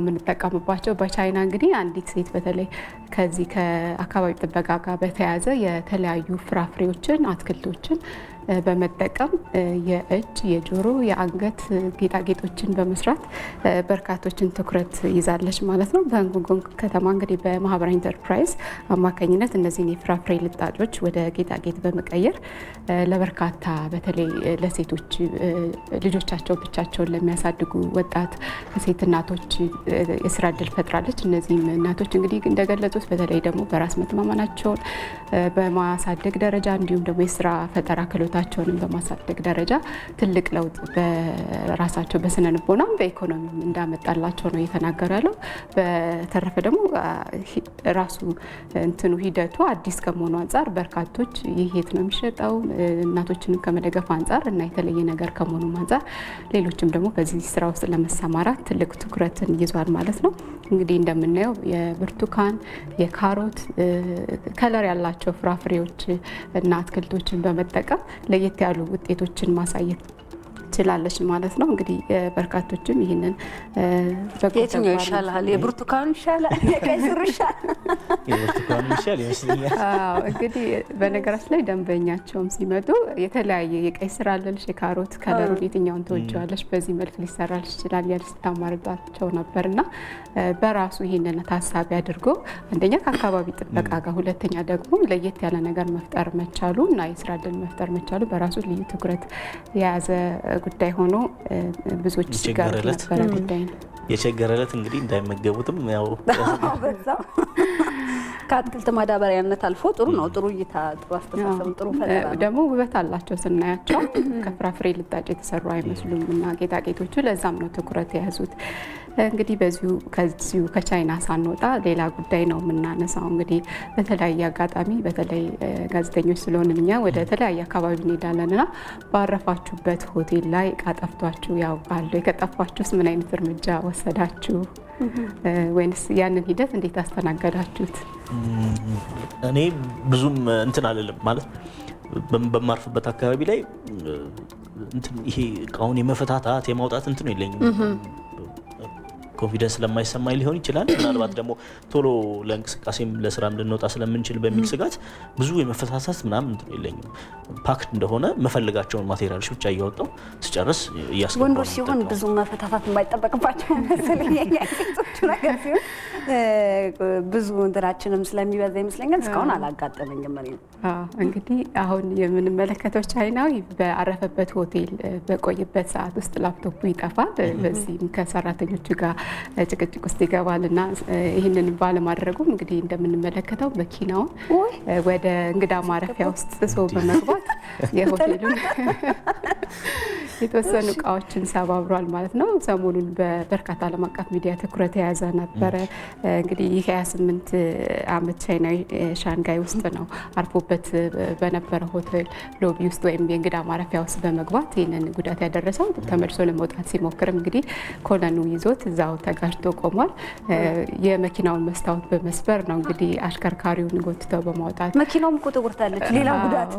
የምንጠቀምባቸው። በቻይና እንግዲህ አንዲት ሴት በተለይ ከዚህ ከአካባቢ ጥበቃ ጋር በተያያዘ የተለያዩ ፍራፍሬዎችን፣ አትክልቶችን በመጠቀም የእጅ፣ የጆሮ፣ የአንገት ጌጣጌጦችን በመስራት በርካቶችን ትኩረት ይዛለች ማለት ነው። በሆንግ ከተማ እንግዲህ በማህበራዊ ኢንተርፕራይዝ አማካኝነት እነዚህን የፍራፍሬ ልጣጮች ወደ ጌጣጌጥ በመቀየር ለበርካታ በተለይ ለሴቶች ልጆቻቸው ብቻቸውን ለሚያሳድጉ ወጣት ሴት እናቶች የስራ እድል ፈጥራለች። እነዚህም እናቶች እንግዲህ እንደገለጹት በተለይ ደግሞ በራስ መተማመናቸውን በማሳደግ ደረጃ እንዲሁም ደግሞ የስራ ፈጠራ ክህሎታቸውንም በማሳደግ ደረጃ ትልቅ ለውጥ በራሳቸው በስነ ልቦናም በኢኮኖሚም እንዳመጣላቸው ነው እየተናገሩ ያለው። በተረፈ ደግሞ ራሱ እንትኑ ሂደቱ አዲስ ከመሆኑ አንጻር በርካቶች ይህ የት ነው የሚሸጠው እናቶችንም ከመደገፍ አንጻር እና የተለየ ነገር ከመሆኑ አንጻር ሌሎችም ደግሞ በዚህ ስራ ውስጥ ለመሰማራት ትልቅ ትኩረትን ይዟል ማለት ነው። እንግዲህ እንደምናየው የብርቱካን፣ የካሮት ከለር ያላቸው ፍራፍሬዎች እና አትክልቶችን በመጠቀም ለየት ያሉ ውጤቶችን ማሳየት ችላለች ማለት ነው። እንግዲህ በርካቶችም ይህንን የትኛው ይሻላል? የብርቱካኑ ይሻላል? የቀይ ስሩ ይሻላል? የብርቱካኑ ይሻል ይመስለኛል። እንግዲህ በነገራችን ላይ ደንበኛቸውም ሲመጡ የተለያየ የቀይ ስር አለልሽ፣ የካሮት ከለሩን የትኛውን ተወጂዋለሽ፣ በዚህ መልክ ሊሰራልሽ ይችላል ያል ስታማርጣቸው ነበርና በራሱ ይህንን ታሳቢ አድርጎ አንደኛ ከአካባቢ ጥበቃ ጋር፣ ሁለተኛ ደግሞ ለየት ያለ ነገር መፍጠር መቻሉ እና የስራ እድል መፍጠር መቻሉ በራሱ ልዩ ትኩረት የያዘ ጉዳይ ሆኖ ብዙዎች ሲጋሩ የነበረ ጉዳይ ነው። የቸገረለት እንግዲህ እንዳይመገቡትም ያው በዛው ከአትክልት ማዳበሪያነት አልፎ ጥሩ ነው። ጥሩ እይታ፣ ጥሩ አስተሳሰብ፣ ጥሩ ፈጠራ ደግሞ ውበት አላቸው ስናያቸው። ከፍራፍሬ ልጣጭ የተሰሩ አይመስሉም እና ጌጣጌጦቹ ለዛም ነው ትኩረት የያዙት። እንግዲህ ከዚሁ ከቻይና ሳንወጣ ሌላ ጉዳይ ነው የምናነሳው። እንግዲህ በተለያየ አጋጣሚ በተለይ ጋዜጠኞች ስለሆንን እኛ ወደ ተለያየ አካባቢ እንሄዳለን እና ባረፋችሁበት ሆቴል ላይ እቃ ጠፍቷችሁ ያውቃሉ? ከጠፋችሁስ ምን አይነት እርምጃ ወሰዳችሁ? ወይንስ ያንን ሂደት እንዴት አስተናገዳችሁት? እኔ ብዙም እንትን አልልም ማለት በማርፍበት አካባቢ ላይ እንትን ይሄ እቃውን የመፈታታት የማውጣት እንትን የለኝም። ኮንፊደንስ ስለማይሰማኝ ሊሆን ይችላል። ምናልባት ደግሞ ቶሎ ለእንቅስቃሴም ለስራም ልንወጣ ስለምንችል በሚል ስጋት ብዙ የመፈታታት ምናምን እንትን የለኝም። ፓክድ እንደሆነ መፈልጋቸውን ማቴሪያሎች ብቻ እያወጣው ስጨርስ እያስገባው። ወንዶች ሲሆን ብዙ መፈታታት የማይጠበቅባቸው መሰለኝ የሴቶቹ ነገር ሲሆን ብዙ እንትናችንም ስለሚበዛ ይመስለኛል። እስካሁን አላጋጠመኝም። እንግዲህ አሁን የምንመለከተው ቻይናዊ በአረፈበት ሆቴል በቆይበት ሰዓት ውስጥ ላፕቶፑ ይጠፋል። በዚህም ከሰራተኞቹ ጋር ጭቅጭቅ ውስጥ ይገባልና ይህንን ባለማድረጉም እንግዲህ እንደምንመለከተው መኪናውን ወደ እንግዳ ማረፊያ ውስጥ ጥሶ በመግባት የሆቴሉን የተወሰኑ እቃዎችን ሰባብሯል ማለት ነው። ሰሞኑን በበርካታ ዓለም አቀፍ ሚዲያ ትኩረት የያዘ ነበረ። እንግዲህ ይህ 28 ዓመት ቻይናዊ ሻንጋይ ውስጥ ነው አርፎበት በነበረ ሆቴል ሎቢ ውስጥ ወይም የእንግዳ ማረፊያ ውስጥ በመግባት ይህንን ጉዳት ያደረሰው። ተመልሶ ለመውጣት ሲሞክርም እንግዲህ ኮለኑ ይዞት እዛው ተጋጭቶ ቆሟል። የመኪናውን መስታወት በመስበር ነው እንግዲህ አሽከርካሪውን ጎትተው በማውጣት መኪናውም እኮ ተጎድታለች። ሌላ ጉዳት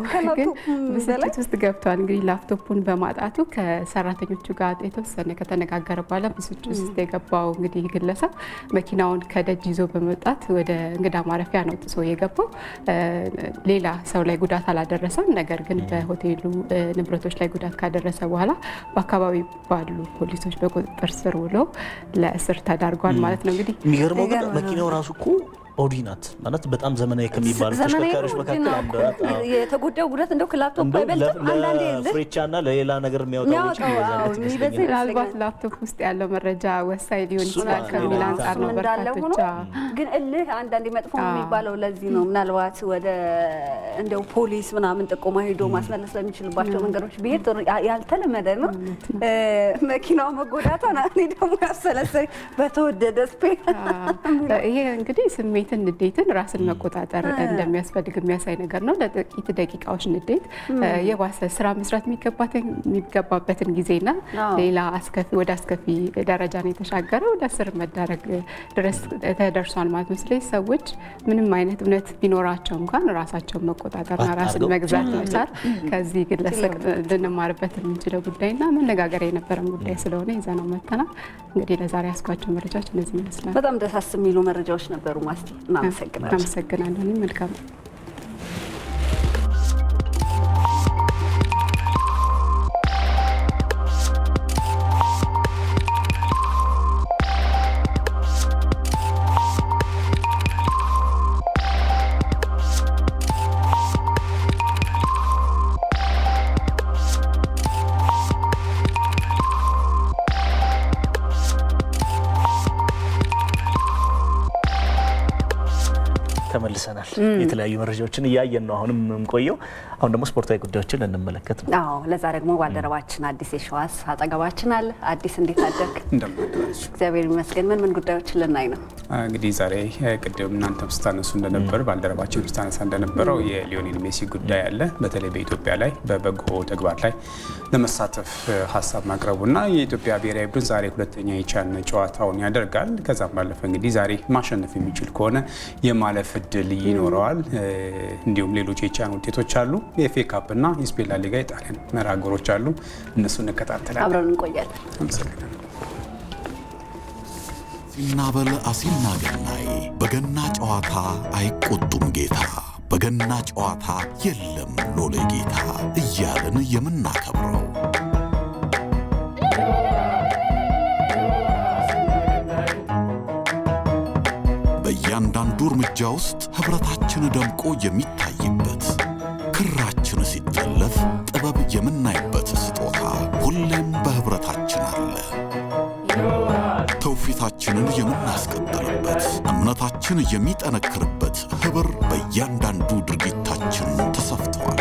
ብስጭት ውስጥ ገብቷል። እንግዲህ ላፕቶፑን በማጣቱ ከሰራተኞቹ ጋር የተወሰነ ከተነጋገረ በኋላ ብስጭት ውስጥ የገባው እንግዲህ ግለሰብ መኪናውን ከደጅ ይዞ በመውጣት ወደ እንግዳ ማረፊያ ነው ጥሶ የገባው። ሌላ ሰው ላይ ጉዳት አላደረሰም። ነገር ግን በሆቴሉ ንብረቶች ላይ ጉዳት ካደረሰ በኋላ በአካባቢ ባሉ ፖሊሶች በቁጥጥር ስር ውሎ ለእስር ተዳርጓል ማለት ነው። እንግዲህ የሚገርመው ግን መኪናው ራሱ እኮ ኦዲ ናት ማለት በጣም ዘመናዊ ከሚባሉ ተሽከርካሪዎች መካከል አንዷ ናት። የተጎዳው ጉዳት እንደው ከላፕቶፕ አይበልጥም። አንዳንዴ ለፍሬቻና ለሌላ ነገር የሚያወጣው ምናልባት ላፕቶፕ ውስጥ ያለው መረጃ ወሳኝ ሊሆን ይችላል ከሚል አንጻር ነው። በርካቶች ግን እልህ አንዳንዴ መጥፎ የሚባለው ለዚህ ነው። ምናልባት ወደ እንደው ፖሊስ ምናምን ጥቆማ ሄዶ ማስመለስ በሚችልባቸው መንገዶች ቢሄድ ያልተለመደ ነው። መኪናው መጎዳቷን እኔ ደግሞ ያሰለሰኝ በተወደደ ስፔን ይሄ እንግዲህ ስሜትን ንዴትን ራስን መቆጣጠር እንደሚያስፈልግ የሚያሳይ ነገር ነው። ለጥቂት ደቂቃዎች ንዴት የባሰ ስራ መስራት የሚገባበትን ጊዜና ሌላ ወደ አስከፊ ደረጃ ነው የተሻገረው። ወደ እስር መዳረግ ድረስ ተደርሷል ማለት ነው። ስለዚህ ሰዎች ምንም አይነት እውነት ቢኖራቸው እንኳን ራሳቸውን መቆጣጠርና ራስን መግዛት መቻል ከዚህ ግለሰብ ልንማርበት የምንችለው ጉዳይና መነጋገሪያ የነበረን ጉዳይ ስለሆነ ይዘነው መጥተናል። እንግዲህ ለዛሬ ያስኳቸው መረጃዎች እነዚህ ይመስላል። በጣም ደሳስ የሚሉ መረጃዎች ነበሩ። ማስቲ እናመሰግናለን። መልካም ተመልሰናል። የተለያዩ መረጃዎችን እያየን ነው አሁንም የምንቆየው። አሁን ደግሞ ስፖርታዊ ጉዳዮችን እንመለከት ነው። አዎ፣ ለዛ ደግሞ ባልደረባችን አዲስ የሸዋስ አጠገባችን አለ። አዲስ እንዴት አደርክ? እንደምትደርሽ እግዚአብሔር ይመስገን። ምን ጉዳዮችን ልናይ ነው? እንግዲህ ዛሬ ቅድም እናንተም ስታነሱ እንደነበር ባልደረባችን ስታነሳ እንደነበረው የሊዮኔል ሜሲ ጉዳይ አለ። በተለይ በኢትዮጵያ ላይ በበጎ ተግባር ላይ ለመሳተፍ ሀሳብ ማቅረቡና የኢትዮጵያ ብሔራዊ ቡድን ዛሬ ሁለተኛ የቻን ጨዋታውን ያደርጋል። ከዛም ባለፈ እንግዲህ ዛሬ ማሸነፍ የሚችል ከሆነ የማለፍ እድል ይኖረዋል። እንዲሁም ሌሎች የቻን ውጤቶች አሉ። የኤፍኤ ካፕ እና የስፔን ላ ሊጋ የጣሊያን መርሃ ግብሮች አሉ። እነሱ እንከታተላለን። አብረን እንቆያለን። አመሰግናለሁ። ሲናበል አሲና ገናይ በገና ጨዋታ አይቆጡም ጌታ፣ በገና ጨዋታ የለም ሎሌ ጌታ እያልን የምናከብረው በእያንዳንዱ እርምጃ ውስጥ ኅብረታችን ደምቆ የሚታይበት፣ ክራችን ሲጠለፍ ጥበብ የምናይበት ስጦታ፣ ሁሌም አንድነታችንን የምናስቀጥልበት፣ እምነታችን የሚጠነክርበት ኅብር በእያንዳንዱ ድርጊታችን ተሰፍቷል።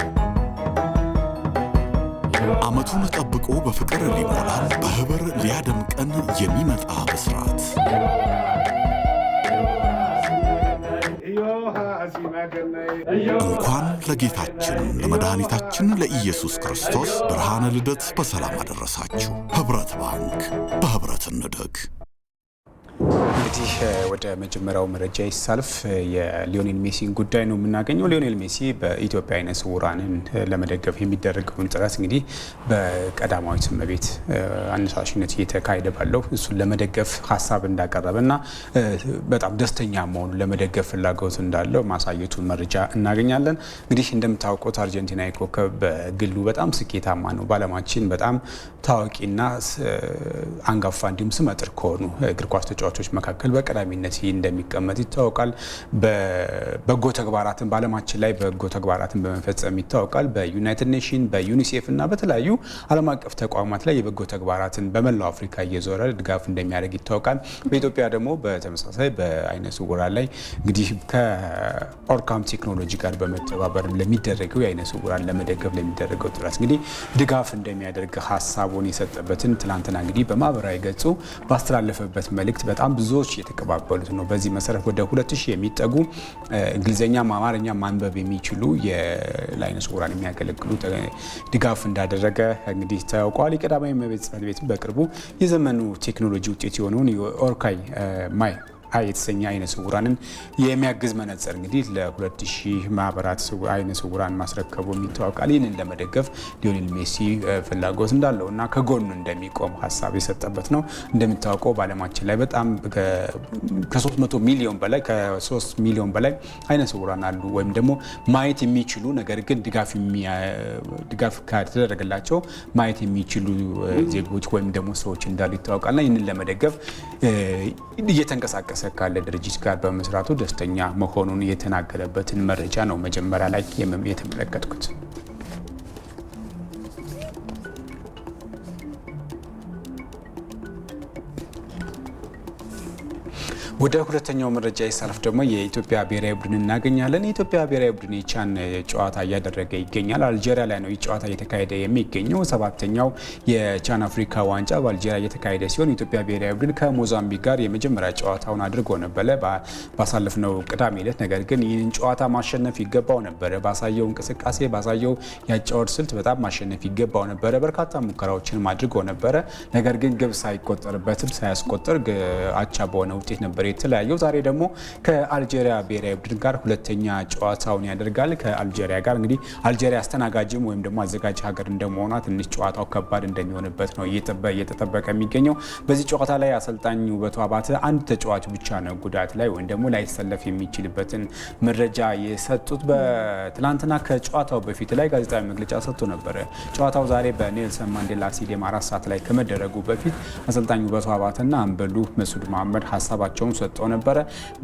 ዓመቱን ጠብቆ በፍቅር ሊሞላን በኅብር ሊያደምቀን የሚመጣ ብስራት እንኳን ለጌታችን ለመድኃኒታችን ለኢየሱስ ክርስቶስ ብርሃነ ልደት በሰላም አደረሳችሁ። ኅብረት ባንክ፣ በኅብረት እንደግ። እንግዲህ ወደ መጀመሪያው መረጃ ይሳልፍ የሊዮኔል ሜሲን ጉዳይ ነው የምናገኘው። ሊዮኔል ሜሲ በኢትዮጵያ ዓይነ ስውራንን ለመደገፍ የሚደረገውን ጥረት እንግዲህ በቀዳማዊት እመቤት አነሳሽነት እየተካሄደ ባለው እሱን ለመደገፍ ሀሳብ እንዳቀረበና በጣም ደስተኛ መሆኑን ለመደገፍ ፍላጎት እንዳለው ማሳየቱን መረጃ እናገኛለን። እንግዲህ እንደምታውቁት አርጀንቲናዊ ኮከብ በግሉ በጣም ስኬታማ ነው። በዓለማችን በጣም ታዋቂና አንጋፋ እንዲሁም ስመጥር ከሆኑ እግር ኳስ ተጫዋቾች መካከል በቀዳሚነት እንደሚቀመጥ ይታወቃል። በበጎ ተግባራትን በዓለማችን ላይ በጎ ተግባራትን በመፈጸም ይታወቃል። በዩናይትድ ኔሽን በዩኒሴፍ እና በተለያዩ ዓለም አቀፍ ተቋማት ላይ የበጎ ተግባራትን በመላው አፍሪካ እየዞረ ድጋፍ እንደሚያደርግ ይታወቃል። በኢትዮጵያ ደግሞ በተመሳሳይ በዓይነ ስውራን ላይ እንግዲህ ከኦርካም ቴክኖሎጂ ጋር በመተባበር ለሚደረገው የዓይነ ስውራን ለመደገፍ ለሚደረገው ጥረት እንግዲህ ድጋፍ እንደሚያደርግ ሀሳቡን የሰጠበትን ትላንትና እንግዲህ በማህበራዊ ገጹ ባስተላለፈበት መልእክት በጣም ብዙዎች የተቀባበሉት ነው። በዚህ መሰረት ወደ 2000 የሚጠጉ እንግሊዝኛ አማርኛ ማንበብ የሚችሉ የዓይነ ስውራን የሚያገለግሉ ድጋፍ እንዳደረገ እንግዲህ ታውቋል። የቀዳማዊ እመቤት ጽሕፈት ቤት በቅርቡ የዘመኑ ቴክኖሎጂ ውጤት የሆነውን የኦርካይ ማይ የተሰኘ ዓይነ ስውራንን የሚያግዝ መነጽር እንግዲህ ለ2000 ማህበራት ዓይነ ስውራን ማስረከቡ ይታወቃል። ይህንን ለመደገፍ ሊዮኔል ሜሲ ፍላጎት እንዳለው እና ከጎኑ እንደሚቆም ሀሳብ የሰጠበት ነው። እንደሚታወቀው በዓለማችን ላይ በጣም ከ300 ሚሊዮን በላይ ከ3 ሚሊዮን በላይ ዓይነ ስውራን አሉ፣ ወይም ደግሞ ማየት የሚችሉ ነገር ግን ድጋፍ ከተደረገላቸው ማየት የሚችሉ ዜጎች ወይም ደግሞ ሰዎች እንዳሉ ይታወቃልና ይህንን ለመደገፍ እየተንቀሳቀሰ ካለ ድርጅት ጋር በመስራቱ ደስተኛ መሆኑን የተናገረበትን መረጃ ነው መጀመሪያ ላይ የተመለከትኩት። ወደ ሁለተኛው መረጃ ይሳልፍ ደግሞ የኢትዮጵያ ብሔራዊ ቡድን እናገኛለን። የኢትዮጵያ ብሔራዊ ቡድን የቻን ጨዋታ እያደረገ ይገኛል። አልጄሪያ ላይ ነው ጨዋታ እየተካሄደ የሚገኘው። 7ኛው የቻን አፍሪካ ዋንጫ በአልጄሪያ እየተካሄደ ሲሆን የኢትዮጵያ ብሔራዊ ቡድን ከሞዛምቢክ ጋር የመጀመሪያ ጨዋታውን አድርጎ ነበረ ባሳለፍነው ቅዳሜ ዕለት። ነገር ግን ይህንን ጨዋታ ማሸነፍ ይገባው ነበረ። ባሳየው እንቅስቃሴ ባሳየው ያጫወት ስልት በጣም ማሸነፍ ይገባው ነበረ። በርካታ ሙከራዎችን አድርጎ ነበረ። ነገር ግን ግብ ሳይቆጠርበትም ሳያስቆጥር አቻ በሆነ ውጤት ነበር የተለያየው። ዛሬ ደግሞ ከአልጄሪያ ብሔራዊ ቡድን ጋር ሁለተኛ ጨዋታውን ያደርጋል። ከአልጄሪያ ጋር እንግዲህ አልጄሪያ አስተናጋጅም ወይም ደግሞ አዘጋጅ ሀገር እንደመሆኗ ትንሽ ጨዋታው ከባድ እንደሚሆንበት ነው እየተጠበቀ የሚገኘው። በዚህ ጨዋታ ላይ አሰልጣኝ ውበቱ አባተ አንድ ተጫዋች ብቻ ነው ጉዳት ላይ ወይም ደግሞ ላይሰለፍ የሚችልበትን መረጃ የሰጡት። በትላንትና ከጨዋታው በፊት ላይ ጋዜጣዊ መግለጫ ሰጥቶ ነበረ። ጨዋታው ዛሬ በኔልሰን ማንዴላ ስቴዲየም 4 ሰዓት ላይ ከመደረጉ በፊት አሰልጣኝ ውበቱ አባተና አምበሉ መስዑድ መሐመድ ሀሳባቸውን ሰጥተው ነበረ።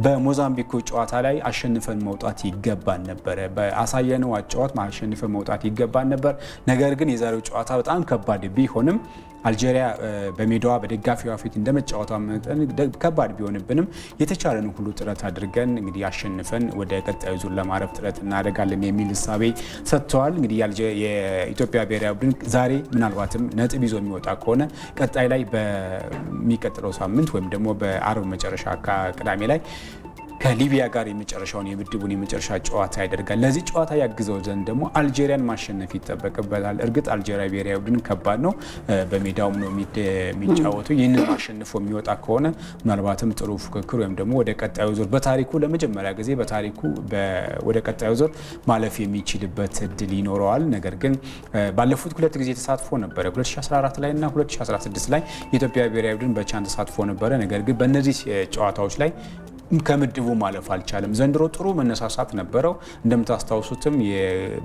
በሞዛምቢኩ ጨዋታ ላይ አሸንፈን መውጣት ይገባን ነበረ፣ በአሳየነው አጨዋወት አሸንፈን መውጣት ይገባን ነበር። ነገር ግን የዛሬው ጨዋታ በጣም ከባድ ቢሆንም አልጄሪያ በሜዳዋ በደጋፊዋ ፊት እንደመጫወቷ መጠን ከባድ ቢሆንብንም የተቻለን ሁሉ ጥረት አድርገን እንግዲህ አሸንፈን ወደ ቀጣዩ ዙር ለማረፍ ጥረት እናደርጋለን የሚል እሳቤ ሰጥተዋል። እንግዲህ የኢትዮጵያ ብሔራዊ ቡድን ዛሬ ምናልባትም ነጥብ ይዞ የሚወጣ ከሆነ ቀጣይ ላይ በሚቀጥለው ሳምንት ወይም ደግሞ በአርብ መጨረሻ ቅዳሜ ላይ ከሊቢያ ጋር የመጨረሻውን የምድቡን የመጨረሻ ጨዋታ ያደርጋል። ለዚህ ጨዋታ ያግዘው ዘንድ ደግሞ አልጄሪያን ማሸነፍ ይጠበቅበታል። እርግጥ አልጄሪያ ብሔራዊ ቡድን ከባድ ነው፣ በሜዳውም ነው የሚጫወተው። ይህንን ማሸንፎ የሚወጣ ከሆነ ምናልባትም ጥሩ ፉክክር ወይም ደግሞ ወደ ቀጣዩ ዙር በታሪኩ ለመጀመሪያ ጊዜ በታሪኩ ወደ ቀጣዩ ዙር ማለፍ የሚችልበት እድል ይኖረዋል። ነገር ግን ባለፉት 2 ጊዜ ተሳትፎ ነበረ፣ 2014 ላይ እና 2016 ላይ የኢትዮጵያ ብሔራዊ ቡድን በቻን ተሳትፎ ነበረ። ነገር ግን በእነዚህ ጨዋታዎች ላይ ከምድቡ ማለፍ አልቻለም። ዘንድሮ ጥሩ መነሳሳት ነበረው። እንደምታስታውሱትም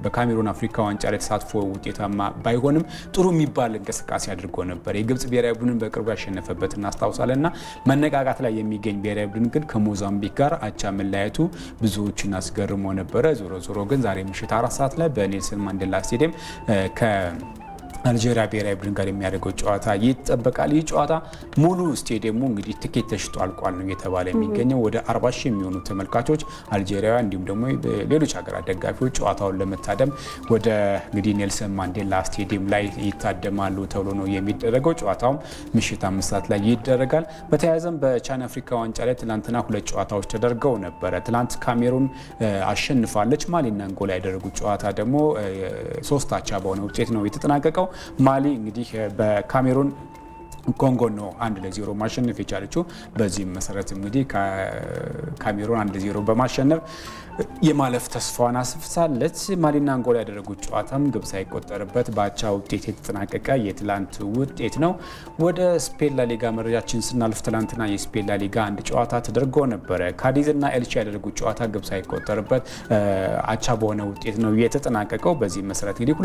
በካሜሩን አፍሪካ ዋንጫ ላይ ተሳትፎ ውጤታማ ባይሆንም ጥሩ የሚባል እንቅስቃሴ አድርጎ ነበር። የግብጽ ብሔራዊ ቡድን በቅርቡ ያሸነፈበት እናስታውሳለን እና መነቃቃት ላይ የሚገኝ ብሔራዊ ቡድን ግን ከሞዛምቢክ ጋር አቻ መለያየቱ ብዙዎችን አስገርሞ ነበረ። ዞሮ ዞሮ ግን ዛሬ ምሽት 4 ሰዓት ላይ በኔልሰን ማንዴላ ስቴዲየም አልጄሪያ ብሔራዊ ቡድን ጋር የሚያደርገው ጨዋታ ይጠበቃል። ይህ ጨዋታ ሙሉ ስቴዲየሙ እንግዲህ ትኬት ተሽጦ አልቋል ነው እየተባለ የሚገኘው። ወደ 40 ሺህ የሚሆኑ ተመልካቾች አልጄሪያውያን እንዲሁም ደግሞ ሌሎች ሀገራት ደጋፊዎች ጨዋታውን ለመታደም ወደ እንግዲህ ኔልሰን ማንዴላ ስቴዲየም ላይ ይታደማሉ ተብሎ ነው የሚደረገው። ጨዋታውም ምሽት 5 ሰዓት ላይ ይደረጋል። በተያያዘም በቻን አፍሪካ ዋንጫ ላይ ትናንትና 2 ጨዋታዎች ተደርገው ነበረ። ትናንት ካሜሩን አሸንፋለች። ማሊና አንጎላ ያደረጉት ጨዋታ ደግሞ 3 አቻ በሆነ ውጤት ነው የተጠናቀቀው። ማሊ እንግዲህ በካሜሩን ኮንጎ ነው 1-0 ማሸነፍ የቻለችው። በዚህም መሰረት እንግዲህ ካሜሩን 1-0 በማሸነፍ የማለፍ ተስፋዋን አስፍሳለች። ማሊና አንጎላ ያደረጉት ጨዋታም ግብ ሳይቆጠርበት በአቻ ውጤት የተጠናቀቀ የትላንት ውጤት ነው። ወደ ስፔን ላሊጋ መረጃችን ስናልፍ ትላንትና የስፔን ላሊጋ አንድ ጨዋታ ተደርጎ ነበረ። ካዲዝና ኤልቼ ያደረጉት ጨዋታ ግብ ሳይቆጠርበት አቻ በሆነ ውጤት ነው የተጠናቀቀው። በዚህ መሰረት እንግዲህ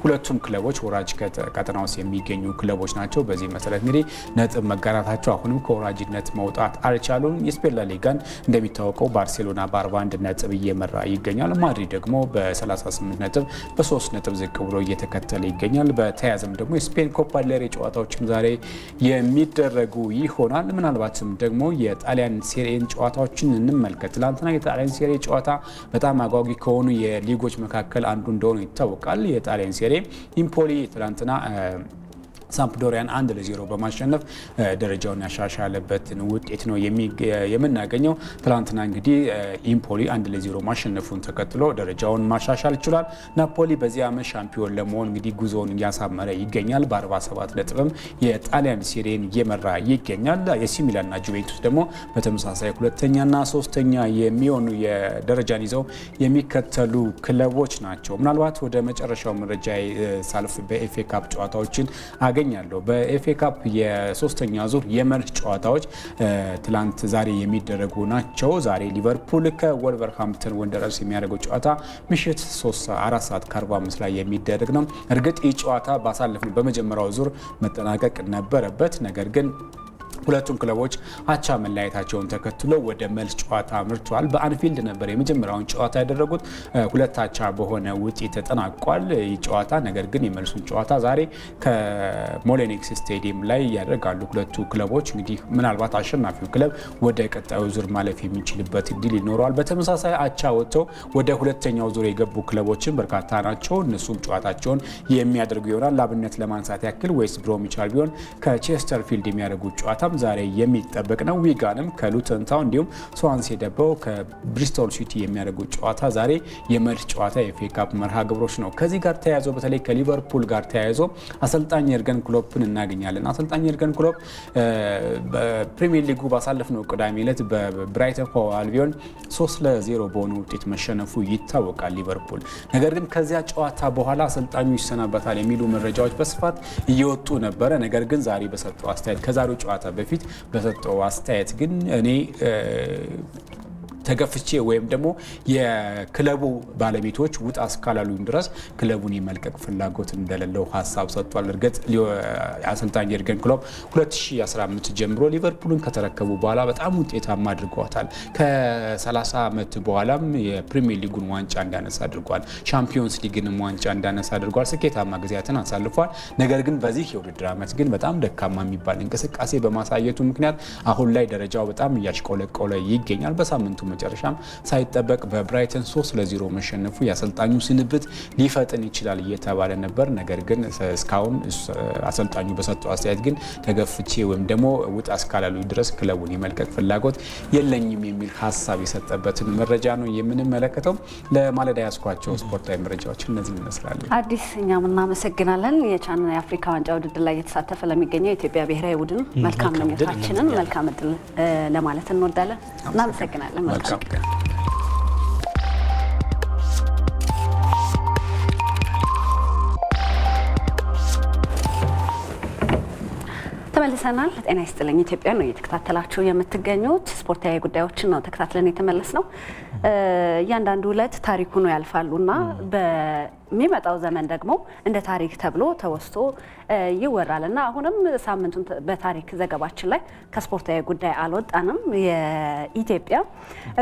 ሁለቱም ክለቦች ወራጅ ቀጠና ውስጥ የሚገኙ ክለቦች ናቸው። በዚህ መሰረት እንግዲህ ነጥብ መጋራታቸው አሁንም ከወራጅነት መውጣት አልቻሉም። የስፔን ላሊጋን እንደሚታወቀው ባርሴሎና በ41 ነጥብ እየመራ ይገኛል። ማድሪድ ደግሞ በ38 ነጥብ በ3 ነጥብ ዝቅ ብሎ እየተከተለ ይገኛል። በተያያዘም ደግሞ የስፔን ኮፓ ዴል ሬይ ጨዋታዎችም ዛሬ የሚደረጉ ይሆናል። ምናልባትም ደግሞ የጣሊያን ሴሪኤን ጨዋታዎችን እንመልከት። ትላንትና የጣሊያን ሴሪ ጨዋታ በጣም አጓጊ ከሆኑ የሊጎች መካከል አንዱ እንደሆነ ይታወቃል። የጣሊያን ሴሪ ኢምፖሊ ትላንትና ሳምፕዶሪያን 1-0 በማሸነፍ ደረጃውን ያሻሻለበትን ውጤት ነው የምናገኘው። ትላንትና እንግዲህ ኢምፖሊ 1-0 ማሸነፉን ተከትሎ ደረጃውን ማሻሻል ይችላል። ናፖሊ በዚህ ዓመት ሻምፒዮን ለመሆን እንግዲህ ጉዞውን እያሳመረ ይገኛል። በ47 ነጥብም የጣሊያን ሴሪን እየመራ ይገኛል። ኤሲ ሚላንና ጁቬንቱስ ደግሞ በተመሳሳይ ሁለተኛና ሶስተኛ የሚሆኑ የደረጃን ይዘው የሚከተሉ ክለቦች ናቸው። ምናልባት ወደ መጨረሻው መረጃ ሳልፍ በኤፍኤ ካፕ ጨዋታዎችን አገኛለሁ። በኤፍኤ ካፕ የሶስተኛ ዙር የመልስ ጨዋታዎች ትላንት ዛሬ የሚደረጉ ናቸው። ዛሬ ሊቨርፑል ከወልቨርሃምፕተን ወንደረርስ የሚያደርገው ጨዋታ ምሽት 4 ሰዓት ከ45 ላይ የሚደረግ ነው። እርግጥ ይህ ጨዋታ ባሳለፍነው በመጀመሪያው ዙር መጠናቀቅ ነበረበት። ነገር ግን ሁለቱም ክለቦች አቻ መለያየታቸውን ተከትሎ ወደ መልስ ጨዋታ አምርተዋል። በአንፊልድ ነበር የመጀመሪያውን ጨዋታ ያደረጉት። 2 አቻ በሆነ ውጤት ተጠናቋል ይህ ጨዋታ። ነገር ግን የመልሱን ጨዋታ ዛሬ ከሞሊኒክስ ስቴዲየም ላይ ያደርጋሉ ሁለቱ ክለቦች። እንግዲህ ምናልባት አሸናፊው ክለብ ወደ ቀጣዩ ዙር ማለፍ የሚችልበት እድል ይኖረዋል። በተመሳሳይ አቻ ወጥተው ወደ ሁለተኛው ዙር የገቡ ክለቦችን በርካታ ናቸው። እነሱም ጨዋታቸውን የሚያደርጉ ይሆናል። ላብነት ለማንሳት ያክል ዌስት ብሮሚች አልቢዮን ከቼስተርፊልድ የሚያደርጉት ጨዋታ ዛሬ የሚጠበቅ ነው። ዊጋንም ከሉተን ታውን እንዲሁም ስዋንሴ ደቦ ከብሪስቶል ሲቲ የሚያደርጉት ጨዋታ ዛሬ የመልስ ጨዋታ የኤፍኤ ካፕ መርሃ ግብሮች ነው። ከዚህ ጋር ተያይዞ በተለይ ከሊቨርፑል ጋር ተያይዞ አሰልጣኝ የርገን ክሎፕን እናገኛለን። አሰልጣኝ የርገን ክሎፕ በፕሪሚየር ሊጉ ባሳለፍነው ቅዳሜ ዕለት በብራይተን ሆቭ አልቢዮን 3-0 በሆነ ውጤት መሸነፉ ይታወቃል ሊቨርፑል። ነገር ግን ከዚያ ጨዋታ በኋላ አሰልጣኙ ይሰናበታል የሚሉ መረጃዎች በስፋት እየወጡ ነበረ። ነገር ግን ዛሬ በሰጠው አስተያየት ከዛሬው ጨዋታ በፊት በሰጠው አስተያየት ግን እኔ ተገፍቼ ወይም ደግሞ የክለቡ ባለቤቶች ውጣ እስካላሉኝ ድረስ ክለቡን የመልቀቅ ፍላጎት እንደሌለው ሀሳብ ሰጥቷል። እርግጥ አሰልጣኝ የርገን ክሎፕ 2015 ጀምሮ ሊቨርፑልን ከተረከቡ በኋላ በጣም ውጤታማ አድርገዋታል። ከ30 ዓመት በኋላም የፕሪሚየር ሊጉን ዋንጫ እንዳነሳ አድርጓል። ሻምፒዮንስ ሊግንም ዋንጫ እንዳነሳ አድርጓል። ስኬታማ ጊዜያትን አሳልፏል። ነገር ግን በዚህ የውድድር ዓመት ግን በጣም ደካማ የሚባል እንቅስቃሴ በማሳየቱ ምክንያት አሁን ላይ ደረጃው በጣም እያሽቆለቆለ ይገኛል። በሳምንቱ መጨረሻም ሳይጠበቅ በብራይተን 3-0 መሸነፉ የአሰልጣኙ ስንብት ሊፈጥን ይችላል እየተባለ ነበር። ነገር ግን እስካሁን አሰልጣኙ በሰጠው አስተያየት ግን ተገፍቼ ወይም ደግሞ ውጣ እስካላሉ ድረስ ክለቡን የመልቀቅ ፍላጎት የለኝም የሚል ሀሳብ የሰጠበትን መረጃ ነው የምንመለከተው። ለማለዳ ያስኳቸው ስፖርታዊ መረጃዎች እነዚህ ይመስላሉ። አዲስ እኛም እናመሰግናለን። የቻን የአፍሪካ ዋንጫ ውድድር ላይ የተሳተፈ ለሚገኘው የኢትዮጵያ ብሔራዊ ቡድን መልካም ምኞታችንን መልካም እድል ለማለት እንወዳለን። እናመሰግናለን። መልካም ተመልሰናል። ጤና ይስጥልኝ ኢትዮጵያ ነው እየተከታተላችሁ የምትገኙት። ስፖርታዊ ጉዳዮችን ነው ተከታትለን የተመለስ ነው። እያንዳንዱ ዕለት ታሪኩ ነው ያልፋሉና በሚመጣው ዘመን ደግሞ እንደ ታሪክ ተብሎ ተወስቶ ይወራልና አሁንም ሳምንቱን በታሪክ ዘገባችን ላይ ከስፖርታዊ ጉዳይ አልወጣንም። የኢትዮጵያ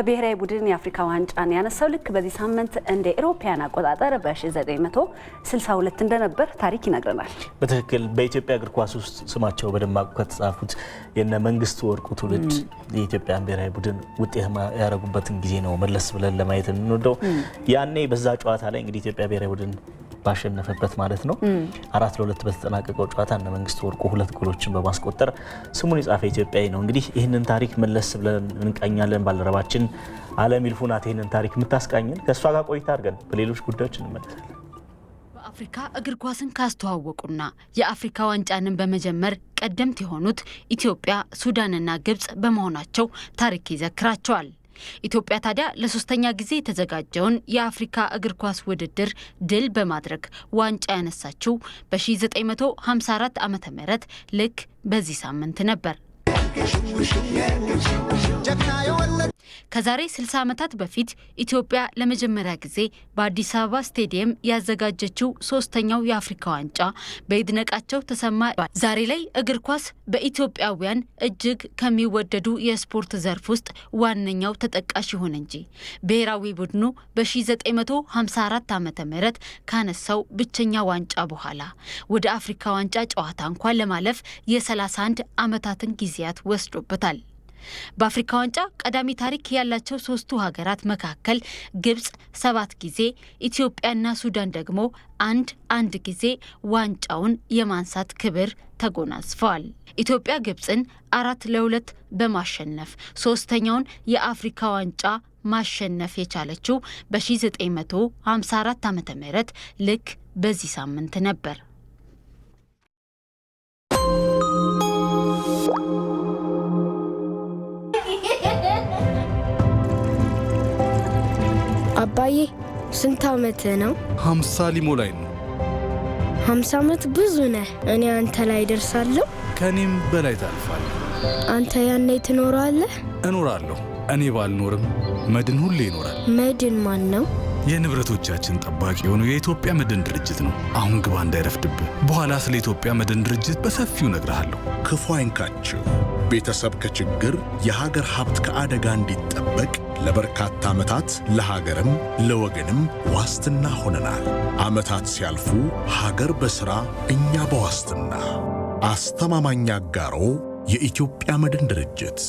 ብሔራዊ ቡድን የአፍሪካ ዋንጫን ያነሳው ልክ በዚህ ሳምንት እንደ ኢሮፓያን አቆጣጠር በ1962 እንደነበር ታሪክ ይነግረናል። በትክክል በኢትዮጵያ እግር ኳስ ውስጥ ስማቸው በደማቁ ከተጻፉት የነ መንግስቱ ወርቁ ትውልድ የኢትዮጵያን ብሔራዊ ቡድን ውጤት ያደረጉበትን ጊዜ ነው መለስ ብለን ለማየት እንወደው። ያኔ በዛ ጨዋታ ላይ እንግዲህ ኢትዮጵያ ብሔራዊ ቡድን ባሸነፈበት ማለት ነው 4-2 በተጠናቀቀው ጨዋታ እነ መንግስቱ ወርቁ 2 ጎሎችን በማስቆጠር ስሙን የጻፈ ኢትዮጵያዊ ነው። እንግዲህ ይህንን ታሪክ መለስ ብለን እንቃኛለን። ባልደረባችን አለም ይልፉ ናት ይህንን ታሪክ የምታስቃኝን። ከእሷ ጋር ቆይታ አድርገን በሌሎች ጉዳዮች እንመለሳለን። በአፍሪካ እግር ኳስን ካስተዋወቁና የአፍሪካ ዋንጫንን በመጀመር ቀደምት የሆኑት ኢትዮጵያ፣ ሱዳንና ግብጽ በመሆናቸው ታሪክ ይዘክራቸዋል። ኢትዮጵያ ታዲያ ለሶስተኛ ጊዜ የተዘጋጀውን የአፍሪካ እግር ኳስ ውድድር ድል በማድረግ ዋንጫ ያነሳችው በ1954 ዓመተ ምህረት ልክ በዚህ ሳምንት ነበር። ከዛሬ 60 ዓመታት በፊት ኢትዮጵያ ለመጀመሪያ ጊዜ በአዲስ አበባ ስቴዲየም ያዘጋጀችው ሶስተኛው የአፍሪካ ዋንጫ በይድነቃቸው ተሰማ ዛሬ ላይ እግር ኳስ በኢትዮጵያውያን እጅግ ከሚወደዱ የስፖርት ዘርፍ ውስጥ ዋነኛው ተጠቃሽ ይሁን እንጂ ብሔራዊ ቡድኑ በ1954 ዓመተ ምህረት ካነሳው ብቸኛ ዋንጫ በኋላ ወደ አፍሪካ ዋንጫ ጨዋታ እንኳን ለማለፍ የ31 ዓመታትን ጊዜያት ወስዶበታል። በአፍሪካ ዋንጫ ቀዳሚ ታሪክ ያላቸው ሶስቱ ሀገራት መካከል ግብጽ 7 ጊዜ፣ ኢትዮጵያና ሱዳን ደግሞ አንድ ጊዜ ዋንጫውን የማንሳት ክብር ተጎናጽፈዋል። ኢትዮጵያ ግብጽን 4-2 በማሸነፍ ሶስተኛውን የአፍሪካ ዋንጫ ማሸነፍ የቻለችው በ1954 ዓመተ ምህረት ልክ በዚህ ሳምንት ነበር። አባዬ ስንት ዓመት ነው? 50 ሊሞላኝ ነው። 50 ዓመት ብዙ ነህ። እኔ አንተ ላይ ደርሳለሁ። ከኔም በላይ ታልፋለህ። አንተ ያኔ ትኖራለህ? እኖራለሁ። እኔ ባልኖርም መድን ሁሌ ይኖራል። መድን ማን ነው? የንብረቶቻችን ጠባቂ የሆነው የኢትዮጵያ መድን ድርጅት ነው። አሁን ግባ እንዳይረፍድብህ። በኋላ ስለ ኢትዮጵያ መድን ድርጅት በሰፊው እነግርሃለሁ። ክፉ አይንካችሁ። ቤተሰብ ከችግር የሀገር ሀብት ከአደጋ እንዲጠበቅ ለበርካታ ዓመታት ለሀገርም ለወገንም ዋስትና ሆነናል። ዓመታት ሲያልፉ ሀገር በሥራ እኛ በዋስትና። አስተማማኝ አጋሮ የኢትዮጵያ መድን ድርጅት።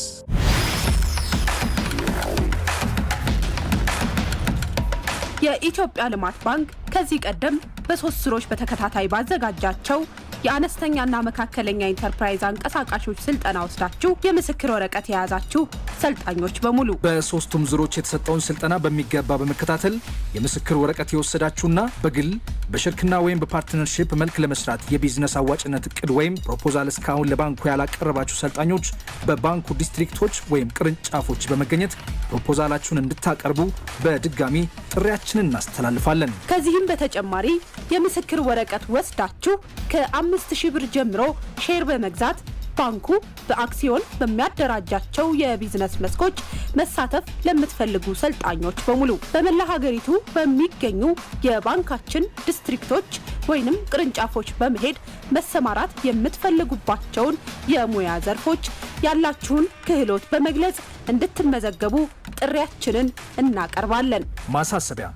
የኢትዮጵያ ልማት ባንክ ከዚህ ቀደም በ3 ዙሮች በተከታታይ ባዘጋጃቸው የአነስተኛና መካከለኛ ኢንተርፕራይዝ አንቀሳቃሾች ስልጠና ወስዳችሁ የምስክር ወረቀት የያዛችሁ ሰልጣኞች በሙሉ በ3ቱም ዙሮች የተሰጠውን ስልጠና በሚገባ በመከታተል የምስክር ወረቀት የወሰዳችሁና በግል በሽርክና ወይም በፓርትነርሺፕ መልክ ለመስራት የቢዝነስ አዋጭነት እቅድ ወይም ፕሮፖዛል እስካሁን ለባንኩ ያላቀረባችሁ ሰልጣኞች በባንኩ ዲስትሪክቶች ወይም ቅርንጫፎች በመገኘት ፕሮፖዛላችሁን እንድታቀርቡ በድጋሚ ጥሪያችንን እናስተላልፋለን። ከዚህም በተጨማሪ የምስክር ወረቀት ወስዳችሁ ከ5000 ብር ጀምሮ ሼር በመግዛት ባንኩ በአክሲዮን በሚያደራጃቸው የቢዝነስ መስኮች መሳተፍ ለምትፈልጉ ሰልጣኞች በሙሉ በመላ ሀገሪቱ በሚገኙ የባንካችን ዲስትሪክቶች ወይንም ቅርንጫፎች በመሄድ መሰማራት የምትፈልጉባቸውን የሙያ ዘርፎች ያላችሁን ክህሎት በመግለጽ እንድትመዘገቡ ጥሪያችንን እናቀርባለን። ማሳሰቢያ፣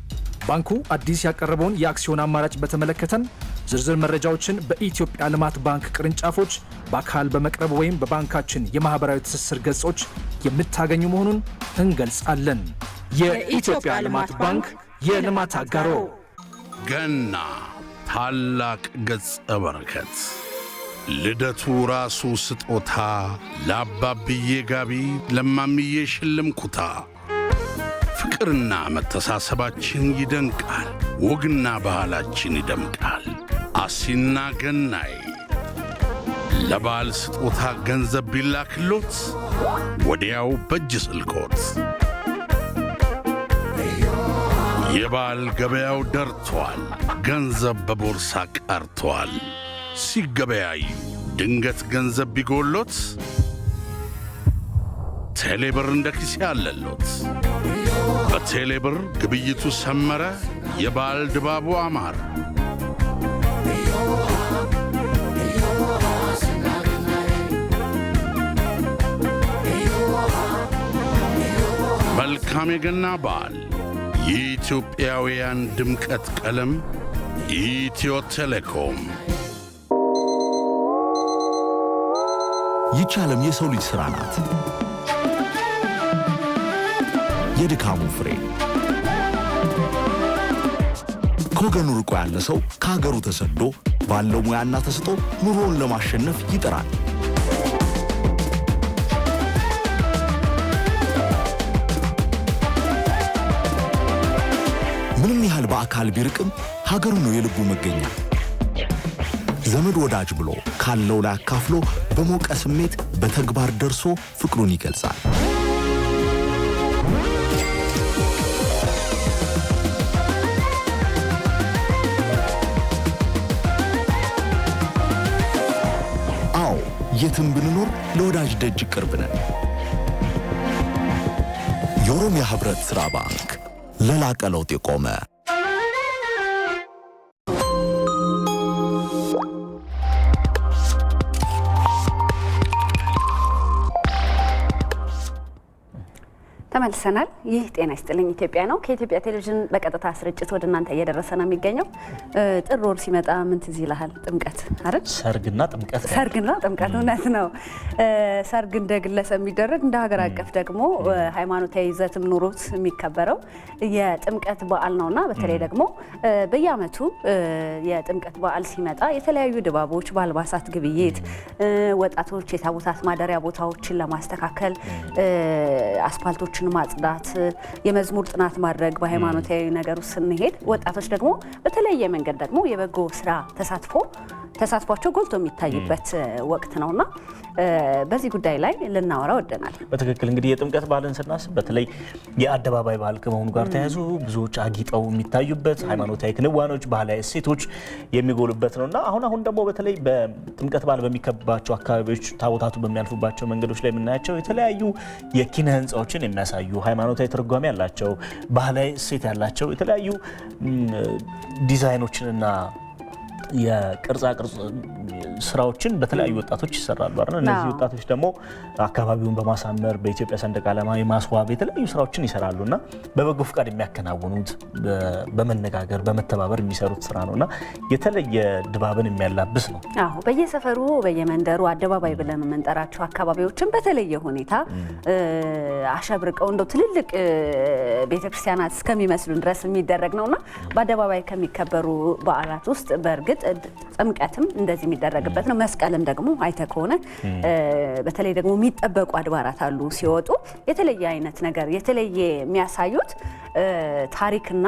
ባንኩ አዲስ ያቀረበውን የአክሲዮን አማራጭ በተመለከተን ዝርዝር መረጃዎችን በኢትዮጵያ ልማት ባንክ ቅርንጫፎች በአካል በመቅረብ ወይም በባንካችን የማህበራዊ ትስስር ገጾች የምታገኙ መሆኑን እንገልጻለን። የኢትዮጵያ ልማት ባንክ የልማት አጋሮ። ገና ታላቅ ገጸ በረከት፣ ልደቱ ራሱ ስጦታ፣ ለአባብዬ ጋቢ ለማምዬ ሽልም ኩታ። ፍቅርና መተሳሰባችን ይደንቃል፣ ወግና ባህላችን ይደምቃል። አሲና ገናይ ለባል ስጦታ ገንዘብ ቢላክሎት ወዲያው በእጅ ስልኮት። የባል ገበያው ደርቷል፣ ገንዘብ በቦርሳ ቀርቷል። ሲገበያዩ ድንገት ገንዘብ ቢጎሎት ቴሌብር እንደ ኪሴ አለሎት። በቴሌብር ግብይቱ ሰመረ፣ የባል ድባቡ አማረ። መልካም የገና በዓል። የኢትዮጵያውያን ድምቀት ቀለም ኢትዮ ቴሌኮም። ይህች ዓለም የሰው ልጅ ሥራ ናት። የድካሙ ፍሬ ከወገኑ ርቆ ያለ ሰው ከሀገሩ ተሰዶ ባለው ሙያና ተስጦ ኑሮውን ለማሸነፍ ይጥራል። ምንም ያህል በአካል ቢርቅም ሀገሩ ነው የልቡ መገኛ። ዘመድ ወዳጅ ብሎ ካለው ላይ አካፍሎ በሞቀ ስሜት በተግባር ደርሶ ፍቅሩን ይገልጻል። አዎ የትም ብንኖር ለወዳጅ ደጅ ቅርብ ነን። የኦሮሚያ ህብረት ሥራ ባንክ ለላቀ ለውጥ የቆመ። ተመልሰናል። ይህ ጤና ይስጥልኝ ኢትዮጵያ ነው። ከኢትዮጵያ ቴሌቪዥን በቀጥታ ስርጭት ወደ እናንተ እየደረሰ ነው የሚገኘው። ጥር ወር ሲመጣ ምን ትዝ ይልሃል? ጥምቀት አይደል? ሰርግና ጥምቀት። ሰርግና ጥምቀት እውነት ነው። ሰርግ እንደ ግለሰብ የሚደረግ እንደ ሀገር አቀፍ ደግሞ ሃይማኖታዊ ይዘትም ኑሮት የሚከበረው የጥምቀት በዓል ነውና በተለይ ደግሞ በየዓመቱ የጥምቀት በዓል ሲመጣ የተለያዩ ድባቦች፣ በአልባሳት ግብይት፣ ወጣቶች የታቦታት ማደሪያ ቦታዎችን ለማስተካከል አስፓልቶች ማጽዳት፣ የመዝሙር ጥናት ማድረግ፣ በሃይማኖታዊ ነገር ውስጥ ስንሄድ ወጣቶች ደግሞ በተለየ መንገድ ደግሞ የበጎ ስራ ተሳትፏቸው ጎልቶ የሚታይበት ወቅት ነውና በዚህ ጉዳይ ላይ ልናወራ ወደናል። በትክክል እንግዲህ የጥምቀት በዓልን ስናስብ በተለይ የአደባባይ በዓል ከመሆኑ ጋር ተያይዞ ብዙዎች አጊጠው የሚታዩበት ሃይማኖታዊ ክንዋኔዎች፣ ባህላዊ እሴቶች የሚጎሉበት ነውና አሁን ደግሞ በተለይ በጥምቀት በዓል በሚከበባቸው አካባቢዎች ታቦታቱ በሚያልፉባቸው መንገዶች ላይ የምናያቸው የተለያዩ የኪነ ህንፃዎችን የሚያሳዩ ሃይማኖታዊ ትርጓሜ ያላቸው ባህላዊ እሴት ያላቸው የተለያዩ ዲዛይኖችንና የቅርጻ ቅርጽ ስራዎችን በተለያዩ ወጣቶች ይሰራሉ አይደል? እነዚህ ወጣቶች ደግሞ አካባቢውን በማሳመር በኢትዮጵያ ሰንደቅ ዓላማ የማስዋብ የተለያዩ ስራዎችን ይሰራሉና በበጎ ፍቃድ የሚያከናውኑት በመነጋገር በመተባበር የሚሰሩት ስራ ነውና የተለየ ድባብን የሚያላብስ ነው። አዎ፣ በየሰፈሩ በየመንደሩ አደባባይ ብለን የምንጠራቸው አካባቢዎችን በተለየ ሁኔታ አሸብርቀው እንደው ትልልቅ ቤተክርስቲያናት እስከሚመስሉ ድረስ የሚደረግ ነውና በአደባባይ ከሚከበሩ በዓላት ውስጥ በእርግጥ ጥምቀትም እንደዚህ የሚደረግበት ነው። መስቀልም ደግሞ አይተ ከሆነ በተለይ ደግሞ የሚጠበቁ አድባራት አሉ። ሲወጡ የተለየ አይነት ነገር የተለየ የሚያሳዩት ታሪክና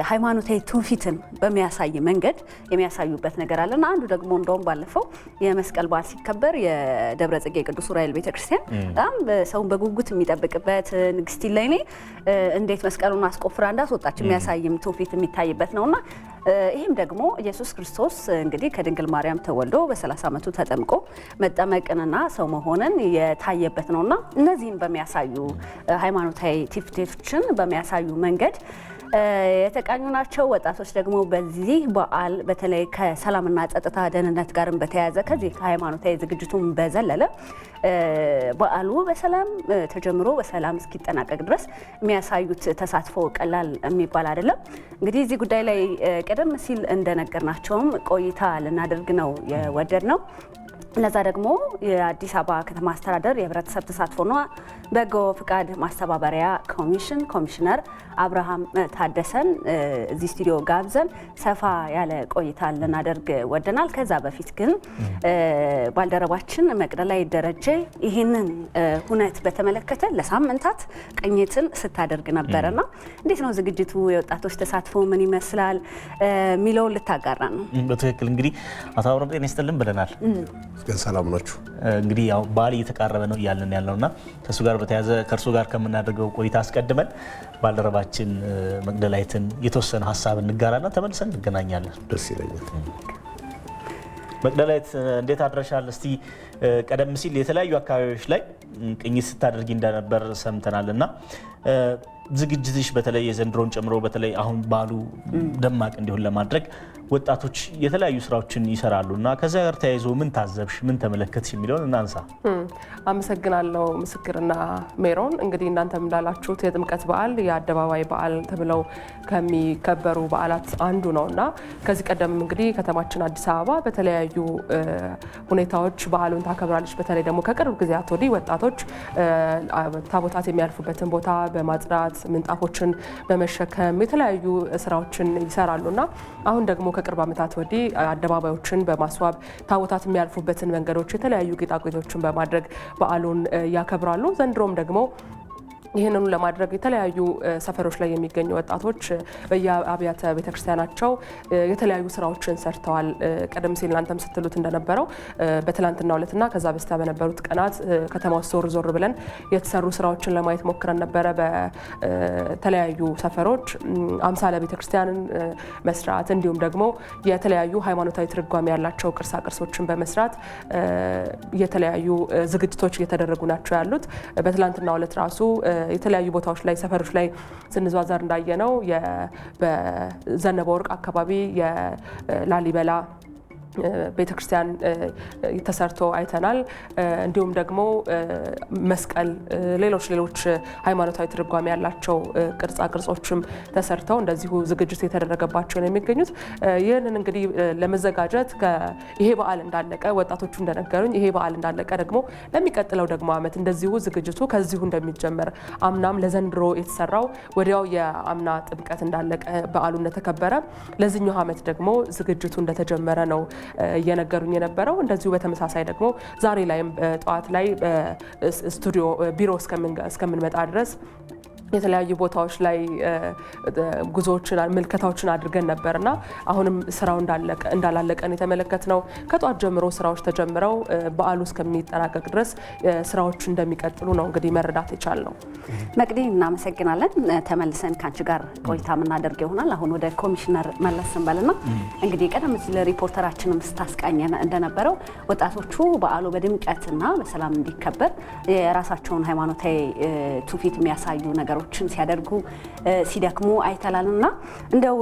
ሃይማኖታዊ ትውፊትን በሚያሳይ መንገድ የሚያሳዩበት ነገር አለና አንዱ ደግሞ እንደውም ባለፈው የመስቀል በዓል ሲከበር የደብረ ጽጌ ቅዱስ ዑራኤል ቤተክርስቲያን በጣም ሰውን በጉጉት የሚጠብቅበት ንግስት ኢሌኒ እንዴት መስቀሉን አስቆፍራ እንዳስወጣች የሚያሳይም ትውፊት የሚታይበት ነውና ይህም ደግሞ ኢየሱስ ክርስቶስ እንግዲህ ከድንግል ማርያም ተወልዶ በ30 ዓመቱ ተጠምቆ መጠመቅንና ሰው መሆንን የታየበት ነውና እነዚህን በሚያሳዩ ሃይማኖታዊ ትውፊቶችን በሚያሳዩ መንገድ የተቃኙ ናቸው። ወጣቶች ደግሞ በዚህ በዓል በተለይ ከሰላምና ጸጥታ ደህንነት ጋርም በተያያዘ ከዚህ ከሃይማኖታዊ ዝግጅቱን በዘለለ በዓሉ በሰላም ተጀምሮ በሰላም እስኪጠናቀቅ ድረስ የሚያሳዩት ተሳትፎ ቀላል የሚባል አይደለም። እንግዲህ እዚህ ጉዳይ ላይ ቀደም ሲል እንደነገርናቸውም ቆይታ ልናደርግ ነው የወደድ ነው። ለዛ ደግሞ የአዲስ አበባ ከተማ አስተዳደር የህብረተሰብ ተሳትፎና በጎ ፍቃድ ማስተባበሪያ ኮሚሽን ኮሚሽነር አብርሃም ታደሰን እዚህ ስቱዲዮ ጋብዘን ሰፋ ያለ ቆይታ ልናደርግ ወደናል። ከዛ በፊት ግን ባልደረባችን መቅደላይ ደረጀ ይህንን ሁነት በተመለከተ ለሳምንታት ቅኝትን ስታደርግ ነበረና እንዴት ነው ዝግጅቱ፣ የወጣቶች ተሳትፎ ምን ይመስላል ሚለውን ልታጋራ ነው። በትክክል እንግዲህ አቶ አብርሃም ጤና ይስጥልን ብለናል። ግን ሰላም ናችሁ? እንግዲህ ያው በዓል እየተቃረበ ነው እያለን ያለውና ከእሱ ጋር በተያያዘ ከእርሱ ጋር ከምናደርገው ቆይታ አስቀድመን ባልደረባችን መቅደላይትን የተወሰነ ሀሳብ እንጋራና ተመልሰን እንገናኛለን። ደስ ይለኛል። መቅደላይት እንዴት አድረሻል? እስቲ ቀደም ሲል የተለያዩ አካባቢዎች ላይ ቅኝት ስታደርጊ እንደነበር ሰምተናልና ዝግጅትሽ በተለይ የዘንድሮን ጨምሮ በተለይ አሁን ባሉ ደማቅ እንዲሆን ለማድረግ ወጣቶች የተለያዩ ስራዎችን ይሰራሉና ከዛ ጋር ተያይዞ ምን ታዘብሽ ምን ተመለከትሽ የሚለውን እናንሳ። አመሰግናለሁ ምስክርና ሜሮን። እንግዲህ እናንተም እንዳላችሁት የጥምቀት በዓል የአደባባይ በዓል ተብለው ከሚከበሩ በዓላት አንዱ ነውና ከዚህ ቀደም እንግዲህ ከተማችን አዲስ አበባ በተለያዩ ሁኔታዎች በዓሉን ታከብራለች። በተለይ ደግሞ ከቅርብ ጊዜያት ወዲህ ወጣቶች ታቦታት የሚያልፉበትን ቦታ በማጽዳት ምንጣፎችን በመሸከም የተለያዩ ስራዎችን ይሰራሉና አሁን ደግሞ ከቅርብ ዓመታት ወዲህ አደባባዮችን በማስዋብ ታቦታት የሚያልፉበትን መንገዶች የተለያዩ ጌጣጌጦችን በማድረግ በዓሉን ያከብራሉ። ዘንድሮም ደግሞ ይህንኑ ለማድረግ የተለያዩ ሰፈሮች ላይ የሚገኙ ወጣቶች በየአብያተ ቤተክርስቲያናቸው የተለያዩ ስራዎችን ሰርተዋል። ቀደም ሲል እናንተም ስትሉት እንደነበረው በትላንትናው ዕለትና ከዛ በስቲያ በነበሩት ቀናት ከተማ ውስጥ ዞር ብለን የተሰሩ ስራዎችን ለማየት ሞክረን ነበረ። በተለያዩ ሰፈሮች አምሳለ ቤተክርስቲያንን መስራት እንዲሁም ደግሞ የተለያዩ ሃይማኖታዊ ትርጓሜ ያላቸው ቅርሳ ቅርሶችን በመስራት የተለያዩ ዝግጅቶች እየተደረጉ ናቸው ያሉት። በትላንትናው ዕለት ራሱ የተለያዩ ቦታዎች ላይ ሰፈሮች ላይ ስንዟዘር እንዳየነው በዘነበ ወርቅ አካባቢ የላሊበላ ቤተክርስቲያን ተሰርቶ አይተናል። እንዲሁም ደግሞ መስቀል፣ ሌሎች ሃይማኖታዊ ትርጓሜ ያላቸው ቅርጻ ቅርጾችም ተሰርተው እንደዚሁ ዝግጅት የተደረገባቸው ነው የሚገኙት። ይህንን እንግዲህ ለመዘጋጀት ይሄ በዓል እንዳለቀ ወጣቶቹ እንደነገሩኝ ይሄ በዓል እንዳለቀ ደግሞ ለሚቀጥለው ደግሞ ዓመት እንደዚሁ ዝግጅቱ ከዚሁ እንደሚጀመር አምናም ለዘንድሮ የተሰራው ወዲያው የአምና ጥምቀት እንዳለቀ በዓሉ እንደተከበረ ለዚህኛው ዓመት ደግሞ ዝግጅቱ እንደተጀመረ ነው እየነገሩኝ የነበረው። እንደዚሁ በተመሳሳይ ደግሞ ዛሬ ላይም ጠዋት ላይ ስቱዲዮ ቢሮ እስከምንመጣ ድረስ የተለያዩ ቦታዎች ላይ ጉዞዎችን ምልከታዎችን አድርገን ነበርና አሁንም ስራው እንዳላለቀን የተመለከትነው ከጧት ጀምሮ ስራዎች ተጀምረው በዓሉ እስከሚጠናቀቅ ድረስ ስራዎች እንደሚቀጥሉ ነው እንግዲህ መረዳት የቻልነው። መቅዲ እናመሰግናለን። ተመልሰን ካንቺ ጋር ቆይታ የምናደርግ ይሆናል። አሁን ወደ ኮሚሽነር መለስ እንበልና እንግዲህ ቀደም ሲል ሪፖርተራችንም ስታስቃኘን እንደነበረው ወጣቶቹ በዓሉ በድምቀትና በሰላም እንዲከበር የራሳቸውን ሃይማኖታዊ ትውፊት የሚያሳዩ ነገሮችን ሲያደርጉ ሲደክሙ አይተላልና እንደው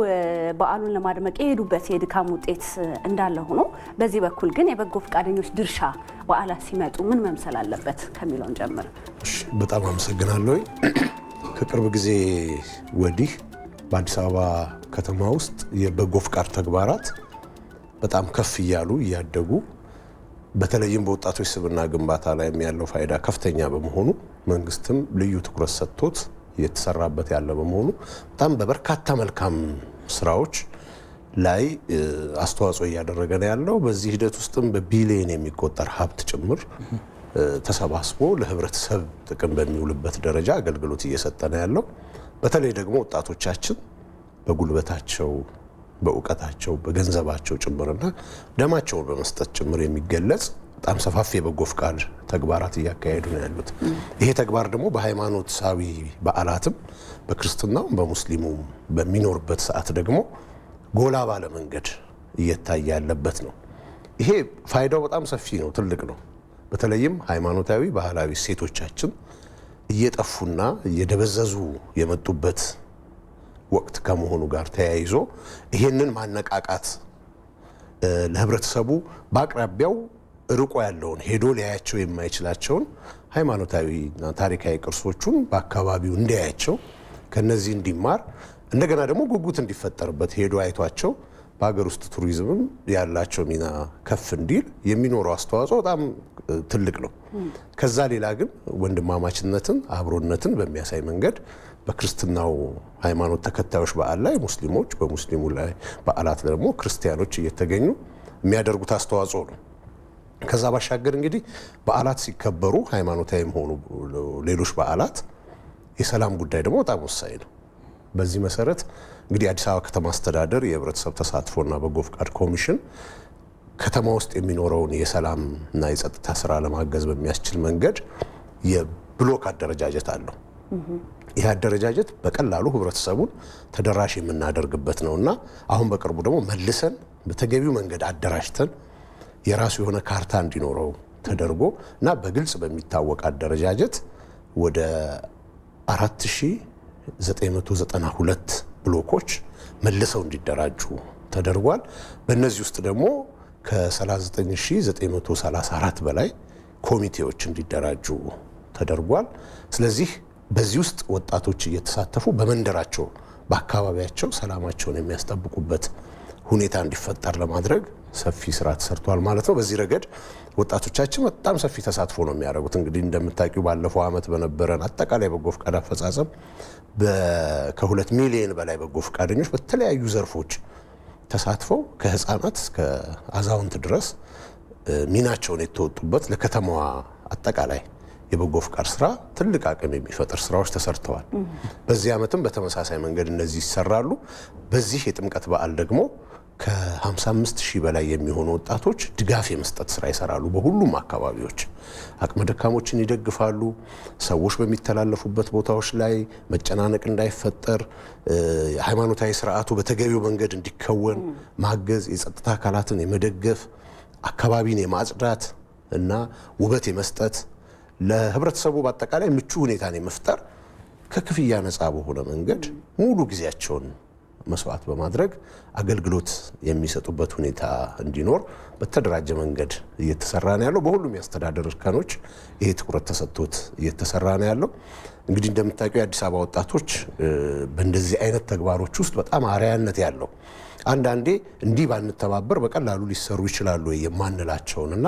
በዓሉን ለማድመቅ የሄዱበት የድካም ውጤት እንዳለ ሆኖ በዚህ በኩል ግን የበጎ ፈቃደኞች ድርሻ በዓላት ሲመጡ ምን መምሰል አለበት ከሚለውን ጀምር። በጣም አመሰግናለሁ። ከቅርብ ጊዜ ወዲህ በአዲስ አበባ ከተማ ውስጥ የበጎ ፈቃድ ተግባራት በጣም ከፍ እያሉ እያደጉ በተለይም በወጣቶች ስብዕና ግንባታ ላይ ያለው ፋይዳ ከፍተኛ በመሆኑ መንግስትም ልዩ ትኩረት ሰጥቶት እየተሰራበት ያለ በመሆኑ በጣም በበርካታ መልካም ስራዎች ላይ አስተዋጽኦ እያደረገ ነው ያለው። በዚህ ሂደት ውስጥም በቢሊየን የሚቆጠር ሀብት ጭምር ተሰባስቦ ለህብረተሰብ ጥቅም በሚውልበት ደረጃ አገልግሎት እየሰጠ ነው ያለው። በተለይ ደግሞ ወጣቶቻችን በጉልበታቸው፣ በእውቀታቸው፣ በገንዘባቸው ጭምርና ደማቸውን በመስጠት ጭምር የሚገለጽ በጣም ሰፋፊ የበጎ ፈቃድ ተግባራት እያካሄዱ ነው ያሉት። ይሄ ተግባር ደግሞ በሃይማኖታዊ በዓላትም በክርስትናው በሙስሊሙ በሚኖርበት ሰዓት ደግሞ ጎላ ባለ መንገድ እየታየ ያለበት ነው። ይሄ ፋይዳው በጣም ሰፊ ነው፣ ትልቅ ነው። በተለይም ሃይማኖታዊ ባህላዊ እሴቶቻችን እየጠፉና እየደበዘዙ የመጡበት ወቅት ከመሆኑ ጋር ተያይዞ ይሄንን ማነቃቃት ለህብረተሰቡ በአቅራቢያው ርቆ ያለውን ሄዶ ሊያያቸው የማይችላቸውን ሃይማኖታዊና ታሪካዊ ቅርሶቹን በአካባቢው እንዲያያቸው ከነዚህ እንዲማር እንደገና ደግሞ ጉጉት እንዲፈጠርበት ሄዶ አይቷቸው በሀገር ውስጥ ቱሪዝምም ያላቸው ሚና ከፍ እንዲል የሚኖረው አስተዋጽኦ በጣም ትልቅ ነው። ከዛ ሌላ ግን ወንድማማችነትን አብሮነትን በሚያሳይ መንገድ በክርስትናው ሃይማኖት ተከታዮች በዓል ላይ ሙስሊሞች፣ በሙስሊሙ ላይ በዓላት ደግሞ ክርስቲያኖች እየተገኙ የሚያደርጉት አስተዋጽኦ ነው። ከዛ ባሻገር እንግዲህ በዓላት ሲከበሩ ሃይማኖታዊም ሆኑ ሌሎች በዓላት የሰላም ጉዳይ ደግሞ በጣም ወሳኝ ነው። በዚህ መሰረት እንግዲህ አዲስ አበባ ከተማ አስተዳደር የህብረተሰብ ተሳትፎና በጎ ፈቃድ ኮሚሽን ከተማ ውስጥ የሚኖረውን የሰላምና የጸጥታ ስራ ለማገዝ በሚያስችል መንገድ የብሎክ አደረጃጀት አለው። ይህ አደረጃጀት በቀላሉ ህብረተሰቡን ተደራሽ የምናደርግበት ነውና አሁን በቅርቡ ደግሞ መልሰን በተገቢው መንገድ አደራጅተን የራሱ የሆነ ካርታ እንዲኖረው ተደርጎ እና በግልጽ በሚታወቅ አደረጃጀት ወደ 4992 ብሎኮች መልሰው እንዲደራጁ ተደርጓል። በእነዚህ ውስጥ ደግሞ ከ39934 በላይ ኮሚቴዎች እንዲደራጁ ተደርጓል። ስለዚህ በዚህ ውስጥ ወጣቶች እየተሳተፉ በመንደራቸው በአካባቢያቸው ሰላማቸውን የሚያስጠብቁበት ሁኔታ እንዲፈጠር ለማድረግ ሰፊ ስራ ተሰርቷል ማለት ነው። በዚህ ረገድ ወጣቶቻችን በጣም ሰፊ ተሳትፎ ነው የሚያደርጉት። እንግዲህ እንደምታውቂው ባለፈው ዓመት በነበረን አጠቃላይ በጎ ፈቃድ አፈጻጸም ከ2 ሚሊዮን በላይ በጎ ፈቃደኞች በተለያዩ ዘርፎች ተሳትፈው ከህፃናት እስከ አዛውንት ድረስ ሚናቸውን የተወጡበት ለከተማዋ አጠቃላይ የበጎ ፈቃድ ስራ ትልቅ አቅም የሚፈጥር ስራዎች ተሰርተዋል። በዚህ ዓመትም በተመሳሳይ መንገድ እነዚህ ይሰራሉ። በዚህ የጥምቀት በዓል ደግሞ ከ55,000 በላይ የሚሆኑ ወጣቶች ድጋፍ የመስጠት ስራ ይሰራሉ። በሁሉም አካባቢዎች አቅመ ደካሞችን ይደግፋሉ። ሰዎች በሚተላለፉበት ቦታዎች ላይ መጨናነቅ እንዳይፈጠር ሃይማኖታዊ ስርዓቱ በተገቢው መንገድ እንዲከወን ማገዝ፣ የጸጥታ አካላትን የመደገፍ፣ አካባቢን የማጽዳት እና ውበት የመስጠት ለህብረተሰቡ በአጠቃላይ ምቹ ሁኔታን የመፍጠር ከክፍያ ነፃ በሆነ መንገድ ሙሉ ጊዜያቸውን መስዋዕት በማድረግ አገልግሎት የሚሰጡበት ሁኔታ እንዲኖር በተደራጀ መንገድ እየተሰራ ነው ያለው። በሁሉም የአስተዳደር እርከኖች ይሄ ትኩረት ተሰጥቶት እየተሰራ ነው ያለው። እንግዲህ እንደምታውቁ የአዲስ አበባ ወጣቶች በእንደዚህ አይነት ተግባሮች ውስጥ በጣም አርአያነት ያለው አንዳንዴ እንዲህ ባንተባበር በቀላሉ ሊሰሩ ይችላሉ የማንላቸውን እና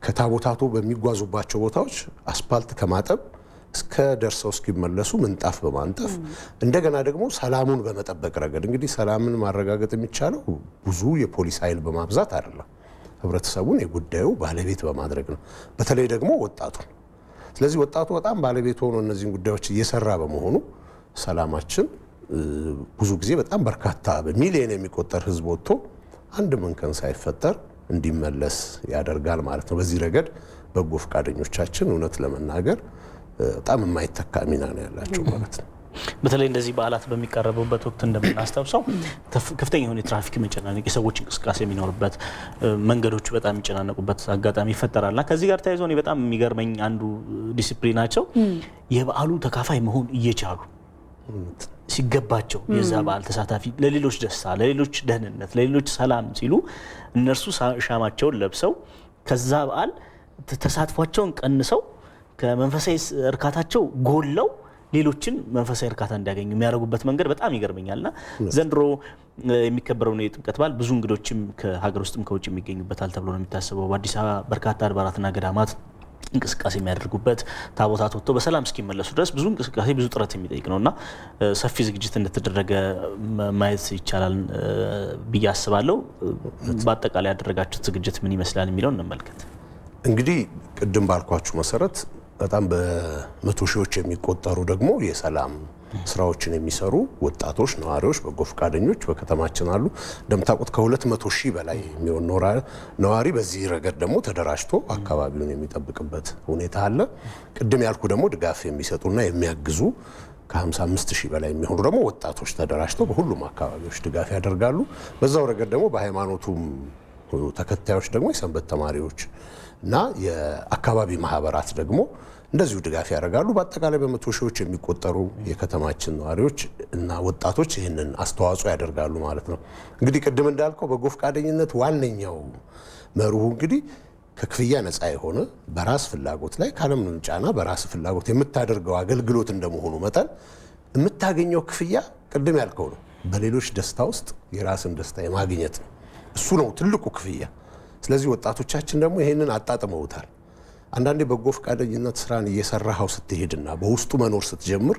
ከታቦታቱ በሚጓዙባቸው ቦታዎች አስፓልት ከማጠብ እስከ ደርሰው እስኪመለሱ ምንጣፍ በማንጠፍ እንደገና ደግሞ ሰላሙን በመጠበቅ ረገድ እንግዲህ ሰላምን ማረጋገጥ የሚቻለው ብዙ የፖሊስ ኃይል በማብዛት አይደለም፣ ህብረተሰቡን የጉዳዩ ባለቤት በማድረግ ነው። በተለይ ደግሞ ወጣቱን። ስለዚህ ወጣቱ በጣም ባለቤት ሆኖ እነዚህን ጉዳዮች እየሰራ በመሆኑ ሰላማችን ብዙ ጊዜ በጣም በርካታ በሚሊዮን የሚቆጠር ህዝብ ወጥቶ አንድ መንከን ሳይፈጠር እንዲመለስ ያደርጋል ማለት ነው። በዚህ ረገድ በጎ ፈቃደኞቻችን እውነት ለመናገር በጣም የማይተካ ሚና ነው ያላቸው ማለት ነው። በተለይ እንደዚህ በዓላት በሚቀርቡበት ወቅት እንደምናስታውሰው ከፍተኛ የሆነ የትራፊክ መጨናነቅ፣ የሰዎች እንቅስቃሴ የሚኖርበት፣ መንገዶቹ በጣም የሚጨናነቁበት አጋጣሚ ይፈጠራልና ከዚህ ጋር ተያይዞ እኔ በጣም የሚገርመኝ አንዱ ዲሲፕሊናቸው የበዓሉ ተካፋይ መሆን እየቻሉ ሲገባቸው የዛ በዓል ተሳታፊ ለሌሎች ደስታ፣ ለሌሎች ደህንነት፣ ለሌሎች ሰላም ሲሉ እነርሱ ሻማቸውን ለብሰው ከዛ በዓል ተሳትፏቸውን ቀንሰው ከመንፈሳዊ እርካታቸው ጎለው ሌሎችን መንፈሳዊ እርካታ እንዲያገኙ የሚያደርጉበት መንገድ በጣም ይገርመኛልና ዘንድሮ የሚከበረው የጥምቀት በዓል ብዙ እንግዶችም ከሀገር ውስጥም ከውጭ የሚገኙበታል ተብሎ ነው የሚታሰበው። በአዲስ አበባ በርካታ አድባራትና ገዳማት እንቅስቃሴ የሚያደርጉበት ታቦታት ወጥተው በሰላም እስኪመለሱ ድረስ ብዙ እንቅስቃሴ ብዙ ጥረት የሚጠይቅ ነውና ሰፊ ዝግጅት እንደተደረገ ማየት ይቻላል ብዬ አስባለሁ። በአጠቃላይ ያደረጋችሁት ዝግጅት ምን ይመስላል የሚለውን እንመልከት። እንግዲህ ቅድም ባልኳችሁ መሰረት በጣም በመቶ ሺዎች የሚቆጠሩ ደግሞ የሰላም ስራዎችን የሚሰሩ ወጣቶች፣ ነዋሪዎች፣ በጎ ፈቃደኞች በከተማችን አሉ። እንደምታውቁት ከ200 ሺህ በላይ የሚሆን ነዋሪ በዚህ ረገድ ደግሞ ተደራጅቶ አካባቢውን የሚጠብቅበት ሁኔታ አለ። ቅድም ያልኩ ደግሞ ድጋፍ የሚሰጡና የሚያግዙ ከ55 ሺህ በላይ የሚሆኑ ደግሞ ወጣቶች ተደራጅተው በሁሉም አካባቢዎች ድጋፍ ያደርጋሉ። በዛው ረገድ ደግሞ በሃይማኖቱም ተከታዮች ደግሞ የሰንበት ተማሪዎች እና የአካባቢ ማህበራት ደግሞ እንደዚሁ ድጋፍ ያደርጋሉ። በአጠቃላይ በመቶ ሺዎች የሚቆጠሩ የከተማችን ነዋሪዎች እና ወጣቶች ይህንን አስተዋጽኦ ያደርጋሉ ማለት ነው። እንግዲህ ቅድም እንዳልከው በጎ ፈቃደኝነት ዋነኛው መርሁ እንግዲህ ከክፍያ ነፃ የሆነ በራስ ፍላጎት ላይ ካለምንም ጫና በራስ ፍላጎት የምታደርገው አገልግሎት እንደመሆኑ መጠን የምታገኘው ክፍያ ቅድም ያልከው ነው። በሌሎች ደስታ ውስጥ የራስን ደስታ የማግኘት ነው። እሱ ነው ትልቁ ክፍያ። ስለዚህ ወጣቶቻችን ደግሞ ይህንን አጣጥመውታል። አንዳንዴ በጎ ፈቃደኝነት ስራን እየሰራኸው ስትሄድና በውስጡ መኖር ስትጀምር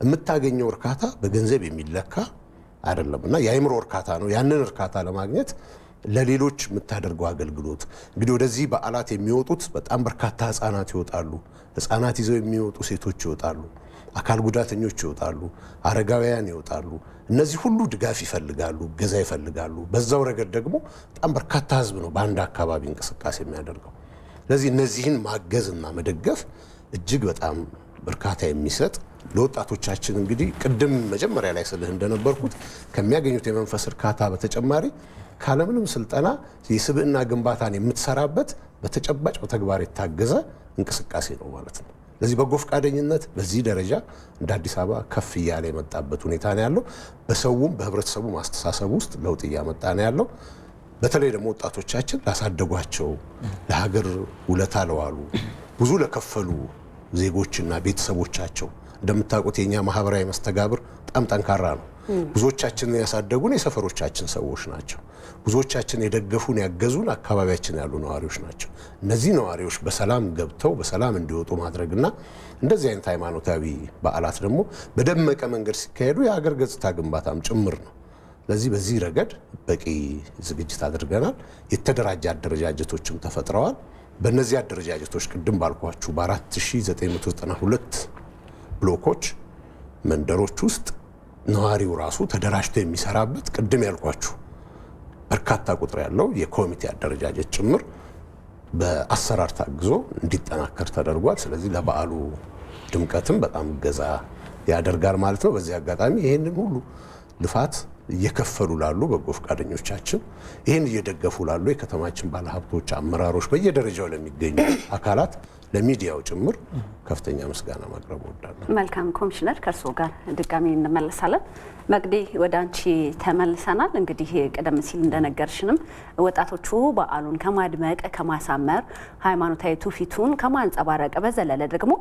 የምታገኘው እርካታ በገንዘብ የሚለካ አይደለም እና የአእምሮ እርካታ ነው። ያንን እርካታ ለማግኘት ለሌሎች የምታደርገው አገልግሎት እንግዲህ ወደዚህ በዓላት የሚወጡት በጣም በርካታ ህፃናት ይወጣሉ። ህፃናት ይዘው የሚወጡ ሴቶች ይወጣሉ። አካል ጉዳተኞች ይወጣሉ። አረጋውያን ይወጣሉ። እነዚህ ሁሉ ድጋፍ ይፈልጋሉ፣ ገዛ ይፈልጋሉ። በዛው ረገድ ደግሞ በጣም በርካታ ህዝብ ነው በአንድ አካባቢ እንቅስቃሴ የሚያደርገው። ስለዚህ እነዚህን ማገዝና መደገፍ እጅግ በጣም በርካታ የሚሰጥ ለወጣቶቻችን እንግዲህ ቅድም መጀመሪያ ላይ ስልህ እንደነበርኩት ከሚያገኙት የመንፈስ እርካታ በተጨማሪ ካለምንም ስልጠና የስብዕና ግንባታን የምትሰራበት በተጨባጭ በተግባር የታገዘ እንቅስቃሴ ነው ማለት ነው። ለዚህ በጎ ፈቃደኝነት በዚህ ደረጃ እንደ አዲስ አበባ ከፍ እያለ የመጣበት ሁኔታ ነው ያለው። በሰውም በህብረተሰቡ ማስተሳሰብ ውስጥ ለውጥ እያመጣ ነው ያለው። በተለይ ደግሞ ወጣቶቻችን ላሳደጓቸው ለሀገር ውለታ ለዋሉ ብዙ ለከፈሉ ዜጎችና ቤተሰቦቻቸው እንደምታውቁት የኛ ማህበራዊ መስተጋብር በጣም ጠንካራ ነው። ብዙዎቻችንን ያሳደጉን የሰፈሮቻችን ሰዎች ናቸው። ብዙዎቻችን የደገፉን ያገዙን አካባቢያችን ያሉ ነዋሪዎች ናቸው። እነዚህ ነዋሪዎች በሰላም ገብተው በሰላም እንዲወጡ ማድረግና እንደዚህ አይነት ሃይማኖታዊ በዓላት ደግሞ በደመቀ መንገድ ሲካሄዱ የሀገር ገጽታ ግንባታም ጭምር ነው። ለዚህ በዚህ ረገድ በቂ ዝግጅት አድርገናል። የተደራጀ አደረጃጀቶችም ተፈጥረዋል። በእነዚህ አደረጃጀቶች ቅድም ባልኳችሁ በ4992 ብሎኮች መንደሮች ውስጥ ነዋሪው ራሱ ተደራጅቶ የሚሰራበት ቅድም ያልኳችሁ በርካታ ቁጥር ያለው የኮሚቴ አደረጃጀት ጭምር በአሰራር ታግዞ እንዲጠናከር ተደርጓል። ስለዚህ ለበዓሉ ድምቀትም በጣም እገዛ ያደርጋል ማለት ነው። በዚህ አጋጣሚ ይህንን ሁሉ ልፋት እየከፈሉ ላሉ በጎ ፈቃደኞቻችን፣ ይህን እየደገፉ ላሉ የከተማችን ባለሀብቶች፣ አመራሮች፣ በየደረጃው ለሚገኙ አካላት፣ ለሚዲያው ጭምር ከፍተኛ ምስጋና ማቅረብ እወዳለሁ። መልካም ኮሚሽነር፣ ከእርስዎ ጋር ድጋሚ እንመለሳለን። መቅዲ ወደ አንቺ ተመልሰናል። እንግዲህ ቀደም ሲል እንደነገርሽንም ወጣቶቹ በዓሉን ከማድመቅ ከማሳመር ሃይማኖታዊ ትውፊቱን ከማንጸባረቅ በዘለለ ደግሞ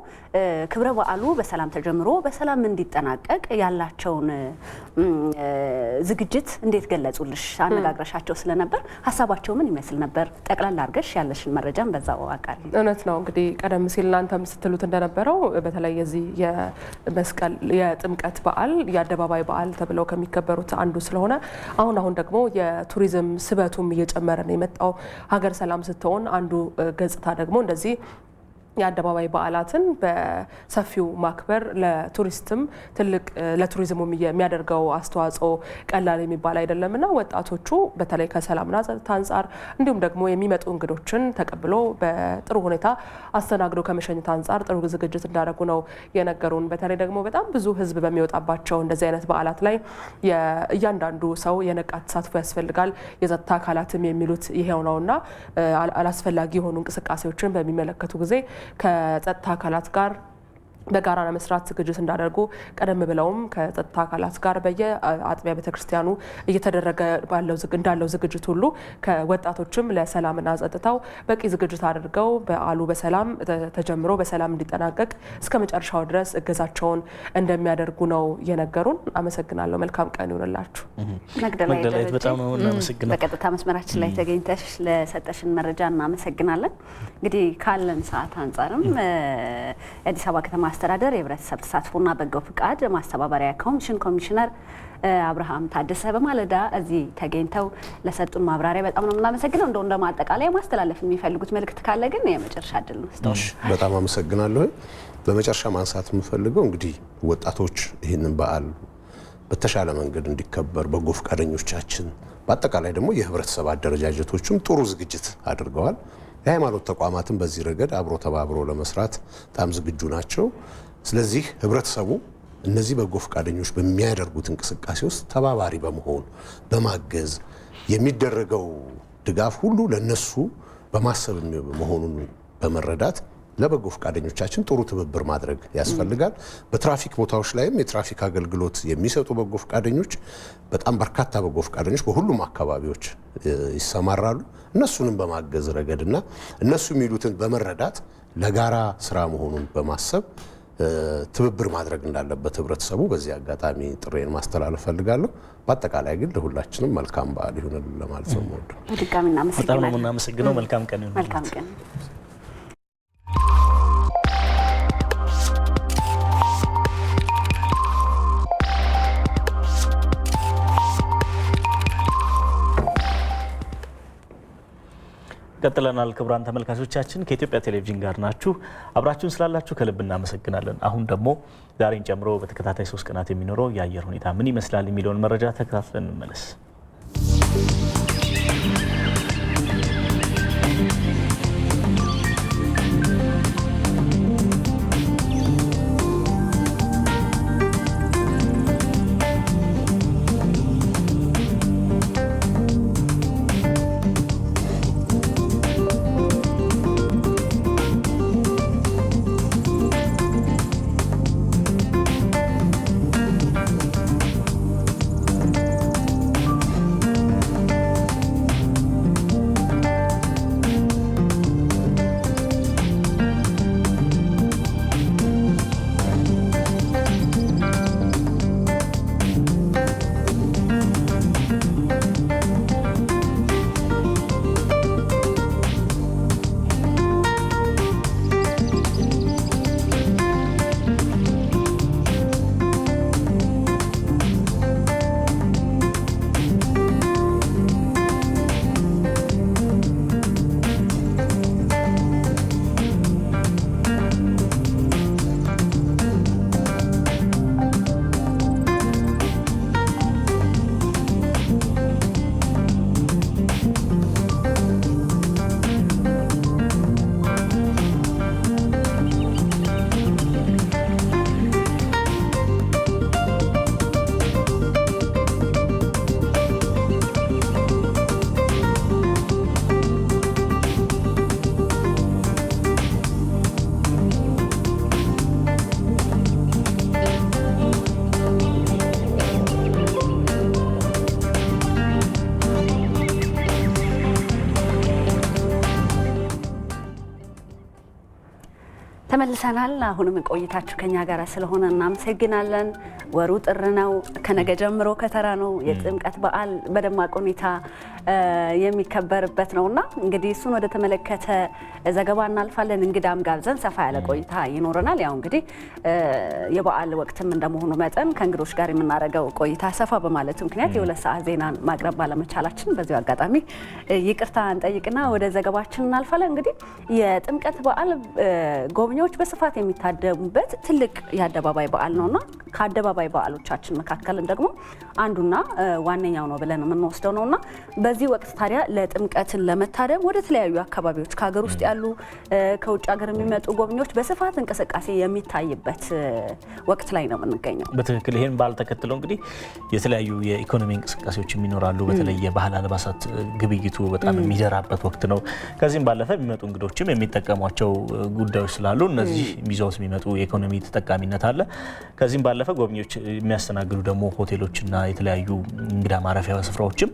ክብረ በዓሉ በሰላም ተጀምሮ በሰላም እንዲጠናቀቅ ያላቸውን ዝግጅት እንዴት ገለጹልሽ? አነጋግረሻቸው ስለነበር ሀሳባቸው ምን ይመስል ነበር? ጠቅላላ አድርገሽ ያለሽን መረጃም በዛው አቃል። እውነት ነው እንግዲህ ቀደም ሲል እናንተም ስትሉት እንደነበረው በተለይ የዚህ የመስቀል የጥምቀት በዓል የአደባባይ በዓል ተብለው ከሚከበሩት አንዱ ስለሆነ አሁን ደግሞ የቱሪዝም ስበቱም እየጨመረ ነው የመጣው። ሀገር ሰላም ስትሆን አንዱ ገጽታ ደግሞ እንደዚህ የአደባባይ በዓላትን በሰፊው ማክበር ለቱሪስትም ትልቅ ለቱሪዝሙም የሚያደርገው አስተዋጽኦ ቀላል የሚባል አይደለምና ወጣቶቹ በተለይ ከሰላምና ጸጥታ አንጻር እንዲሁም ደግሞ የሚመጡ እንግዶችን ተቀብሎ በጥሩ ሁኔታ አስተናግዶ ከመሸኘት አንጻር ጥሩ ዝግጅት እንዳደረጉ ነው የነገሩን። በተለይ ደግሞ በጣም ብዙ ሕዝብ በሚወጣባቸው እንደዚህ አይነት በዓላት ላይ እያንዳንዱ ሰው የነቃ ተሳትፎ ያስፈልጋል። የጸጥታ አካላትም የሚሉት ይሄው ነውና አላስፈላጊ የሆኑ እንቅስቃሴዎችን በሚመለከቱ ጊዜ ከጸጥታ አካላት ጋር በጋራ ለመስራት ዝግጅት እንዳደርጉ ቀደም ብለውም ከጸጥታ አካላት ጋር በየአጥቢያ ቤተክርስቲያኑ እየተደረገ እንዳለው ዝግጅት ሁሉ ከወጣቶችም ለሰላምና ጸጥታው በቂ ዝግጅት አድርገው በዓሉ በሰላም ተጀምሮ በሰላም እንዲጠናቀቅ እስከ መጨረሻው ድረስ እገዛቸውን እንደሚያደርጉ ነው የነገሩን። አመሰግናለሁ። መልካም ቀን ይሁንላችሁ። መግደላዊት በጣም ነው እናመሰግናለን። በቀጥታ መስመራችን ላይ ተገኝተሽ ለሰጠሽን መረጃ እናመሰግናለን። እንግዲህ ካለን ሰዓት አንጻርም የአዲስ አበባ ከተማ አስተዳደር የህብረተሰብ ተሳትፎና በጎ ፍቃድ ማስተባበሪያ ኮሚሽን ኮሚሽነር አብርሃም ታደሰ በማለዳ እዚህ ተገኝተው ለሰጡን ማብራሪያ በጣም ነው የምናመሰግነው። እንደው እንደማጠቃለያ ማስተላለፍ የሚፈልጉት መልእክት ካለ ግን የመጨረሻ እድል ነው። በጣም አመሰግናለሁ። በመጨረሻ ማንሳት የምፈልገው እንግዲህ ወጣቶች ይህንን በዓል በተሻለ መንገድ እንዲከበር በጎ ፈቃደኞቻችን፣ በአጠቃላይ ደግሞ የህብረተሰብ አደረጃጀቶችም ጥሩ ዝግጅት አድርገዋል። የሃይማኖት ተቋማትን በዚህ ረገድ አብሮ ተባብሮ ለመስራት በጣም ዝግጁ ናቸው። ስለዚህ ህብረተሰቡ እነዚህ በጎ ፈቃደኞች በሚያደርጉት እንቅስቃሴ ውስጥ ተባባሪ በመሆን በማገዝ የሚደረገው ድጋፍ ሁሉ ለነሱ በማሰብ መሆኑን በመረዳት ለበጎ ፈቃደኞቻችን ጥሩ ትብብር ማድረግ ያስፈልጋል። በትራፊክ ቦታዎች ላይም የትራፊክ አገልግሎት የሚሰጡ በጎ ፈቃደኞች በጣም በርካታ በጎ ፈቃደኞች በሁሉም አካባቢዎች ይሰማራሉ። እነሱንም በማገዝ ረገድና እነሱ የሚሉትን በመረዳት ለጋራ ስራ መሆኑን በማሰብ ትብብር ማድረግ እንዳለበት ህብረተሰቡ በዚህ አጋጣሚ ጥሬን ማስተላለፍ ፈልጋለሁ። በአጠቃላይ ግን ለሁላችንም መልካም በዓል ይሁንልን ለማለት ነው የምወደው። በድጋሚ እናመሰግናለን። በጣም ነው የምናመሰግነው። መልካም ቀን ይሁን። መልካም ቀን። ቀጥለናል። ክቡራን ተመልካቾቻችን ከኢትዮጵያ ቴሌቪዥን ጋር ናችሁ። አብራችሁን ስላላችሁ ከልብ እናመሰግናለን። አሁን ደግሞ ዛሬን ጨምሮ በተከታታይ 3 ቀናት የሚኖረው የአየር ሁኔታ ምን ይመስላል የሚለውን መረጃ ተከታትለን እንመለስ። ተመልሰናል። አሁንም ቆይታችሁ ከኛ ጋር ስለሆነ እናመሰግናለን። ወሩ ጥር ነው። ከነገ ጀምሮ ከተራ ነው። የጥምቀት በዓል በደማቅ ሁኔታ የሚከበርበት ነውና እንግዲህ እሱን ወደ ተመለከተ ዘገባ እናልፋለን። እንግዳም ጋብዘን ሰፋ ያለ ቆይታ ይኖረናል። ያው እንግዲህ የበዓል ወቅትም እንደመሆኑ መጠን ከእንግዶች ጋር የምናደርገው ቆይታ ሰፋ በማለት ምክንያት የሁለት ሰዓት ዜናን ማቅረብ ባለመቻላችን በዚሁ አጋጣሚ ይቅርታ እንጠይቅና ወደ ዘገባችን እናልፋለን። እንግዲህ የጥምቀት በዓል ጎብኚዎች በስፋት የሚታደሙበት ትልቅ የአደባባይ በዓል ነውና ከአደባባይ በዓሎቻችን መካከል ደግሞ አንዱና ዋነኛው ነው ብለን የምንወስደው ነውና በዚህ ወቅት ታዲያ ለጥምቀትን ለመታደም ወደ ተለያዩ አካባቢዎች ከሀገር ውስጥ ያሉ ከውጭ ሀገር የሚመጡ ጎብኚዎች በስፋት እንቅስቃሴ የሚታይበት ወቅት ላይ ነው የምንገኘው። በትክክል ይሄን በዓል ተከትሎ እንግዲህ የተለያዩ የኢኮኖሚ እንቅስቃሴዎች ይኖራሉ። በተለይ የባህል አልባሳት ግብይቱ በጣም የሚደራበት ወቅት ነው። ከዚህም ባለፈ የሚመጡ እንግዶችም የሚጠቀሟቸው ጉዳዮች ስላሉ እነዚህ ይዘውት የሚመጡ የኢኮኖሚ ተጠቃሚነት አለ። ከዚህም ባለፈ ጎብኚዎች የሚያስተናግዱ ደግሞ ሆቴሎችና የተለያዩ እንግዳ ማረፊያ ስፍራዎችም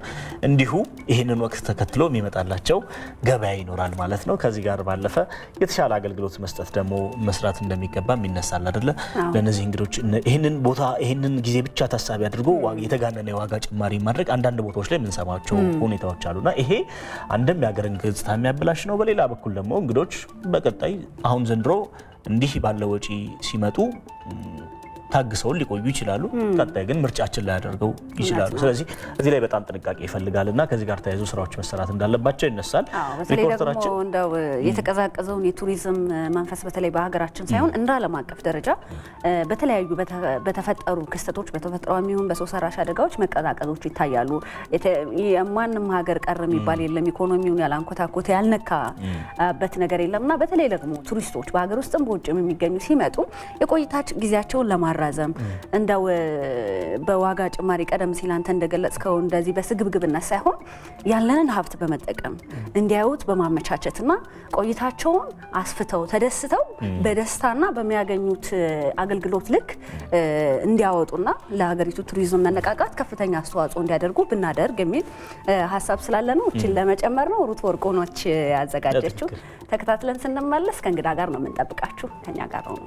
እንዲሁ ይህንን ወቅት ተከትሎ የሚመጣላቸው ገበያ ይኖራል ማለት ነው። ከዚህ ጋር ባለፈ የተሻለ አገልግሎት መስጠት ደግሞ መስራት እንደሚገባ ይነሳል አይደለ? ለነዚህ እንግዶች ይህንን ቦታ ይህንን ጊዜ ብቻ ታሳቢ አድርጎ የተጋነነ የዋጋ ጭማሪ ማድረግ አንዳንድ ቦታዎች ላይ የምንሰማቸው ሁኔታዎች አሉና ይሄ አንድም የሀገርን ገጽታ የሚያበላሽ ነው። በሌላ በኩል ደግሞ እንግዶች በቀጣይ አሁን ዘንድሮ እንዲህ ባለ ወጪ ሲመጡ ታግሰው ሊቆዩ ይችላሉ። ቀጣይ ግን ምርጫችን ላይ ያደርገው ይችላሉ። ስለዚህ እዚህ ላይ በጣም ጥንቃቄ ይፈልጋልና ከዚህ ጋር ተያይዞ ስራዎች መሰራት እንዳለባቸው ይነሳል። በተለይ ደግሞ እንደው የተቀዛቀዘውን የቱሪዝም መንፈስ በተለይ በሀገራችን ሳይሆን እንደ ዓለም አቀፍ ደረጃ በተለያዩ በተፈጠሩ ክስተቶች በተፈጥሯዊ ይሁን በሰው ሰራሽ አደጋዎች መቀዛቀዞች ይታያሉ። የማንም ሀገር ቀር የሚባል የለም። ኢኮኖሚውን ያላንኮታኮተ ያልነካበት ነገር የለምና በተለይ ደግሞ ቱሪስቶች በሀገር ውስጥም በውጭም የሚገኙ ሲመጡ የቆይታ ጊዜያቸውን ለማራዘም እንደው በዋጋ ጭማሪ ቀደም ሲል አንተ እንደገለጽከው እንደዚህ በስግብግብነት ሳይሆን ያለንን ሀብት በመጠቀም እንዲያዩት በማመቻቸትና ቆይታቸውን አስፍተው ተደስተው በደስታና በሚያገኙት አገልግሎት ልክ እንዲያወጡና ለሀገሪቱ ቱሪዝም መነቃቃት ከፍተኛ አስተዋጽኦ እንዲያደርጉ ብናደርግ የሚል ሀሳብ ስላለ ነው። እቺን ለመጨመር ነው ሩት ወርቆኖች ያዘጋጀችው። ተከታትለን ስንመለስ ከእንግዳ ጋር ነው የምንጠብቃችሁ። ከኛ ጋር ነው።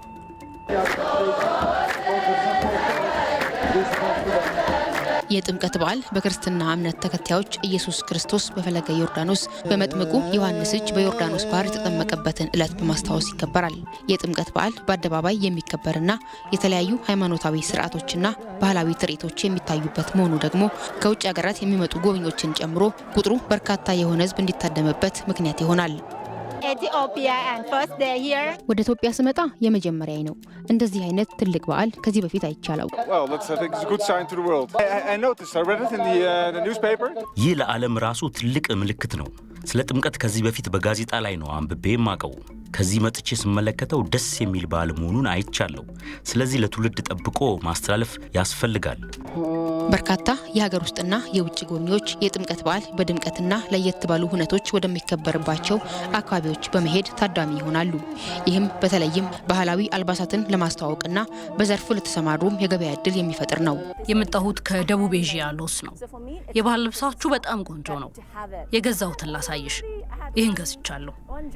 የጥምቀት በዓል በክርስትና እምነት ተከታዮች ኢየሱስ ክርስቶስ በፈለገ ዮርዳኖስ በመጥምቁ ዮሐንስ እጅ በዮርዳኖስ ባህር የተጠመቀበትን ዕለት በማስታወስ ይከበራል። የጥምቀት በዓል በአደባባይ የሚከበርና የተለያዩ ሃይማኖታዊ ስርዓቶችና ባህላዊ ትርኢቶች የሚታዩበት መሆኑ ደግሞ ከውጭ ሀገራት የሚመጡ ጎብኚዎችን ጨምሮ ቁጥሩ በርካታ የሆነ ሕዝብ እንዲታደምበት ምክንያት ይሆናል። ወደ ኢትዮጵያ ስመጣ የመጀመሪያዬ ነው። እንደዚህ አይነት ትልቅ በዓል ከዚህ በፊት አይቻለው። ይህ ለዓለም ራሱ ትልቅ ምልክት ነው። ስለ ጥምቀት ከዚህ በፊት በጋዜጣ ላይ ነው አንብቤ የማቀው። ከዚህ መጥቼ ስመለከተው ደስ የሚል በዓል መሆኑን አይቻለሁ። ስለዚህ ለትውልድ ጠብቆ ማስተላለፍ ያስፈልጋል። በርካታ የሀገር ውስጥና የውጭ ጎብኚዎች የጥምቀት በዓል በድምቀትና ለየት ባሉ ሁነቶች ወደሚከበርባቸው አካባቢዎች በመሄድ ታዳሚ ይሆናሉ። ይህም በተለይም ባህላዊ አልባሳትን ለማስተዋወቅና በዘርፉ ለተሰማሩም የገበያ እድል የሚፈጥር ነው። የመጣሁት ከደቡብ ኤዥያ ሎስ ነው። የባህል ልብሳችሁ በጣም ቆንጆ ነው። የገዛሁትን ላሳይሽ። ይህን ገዝቻለሁ።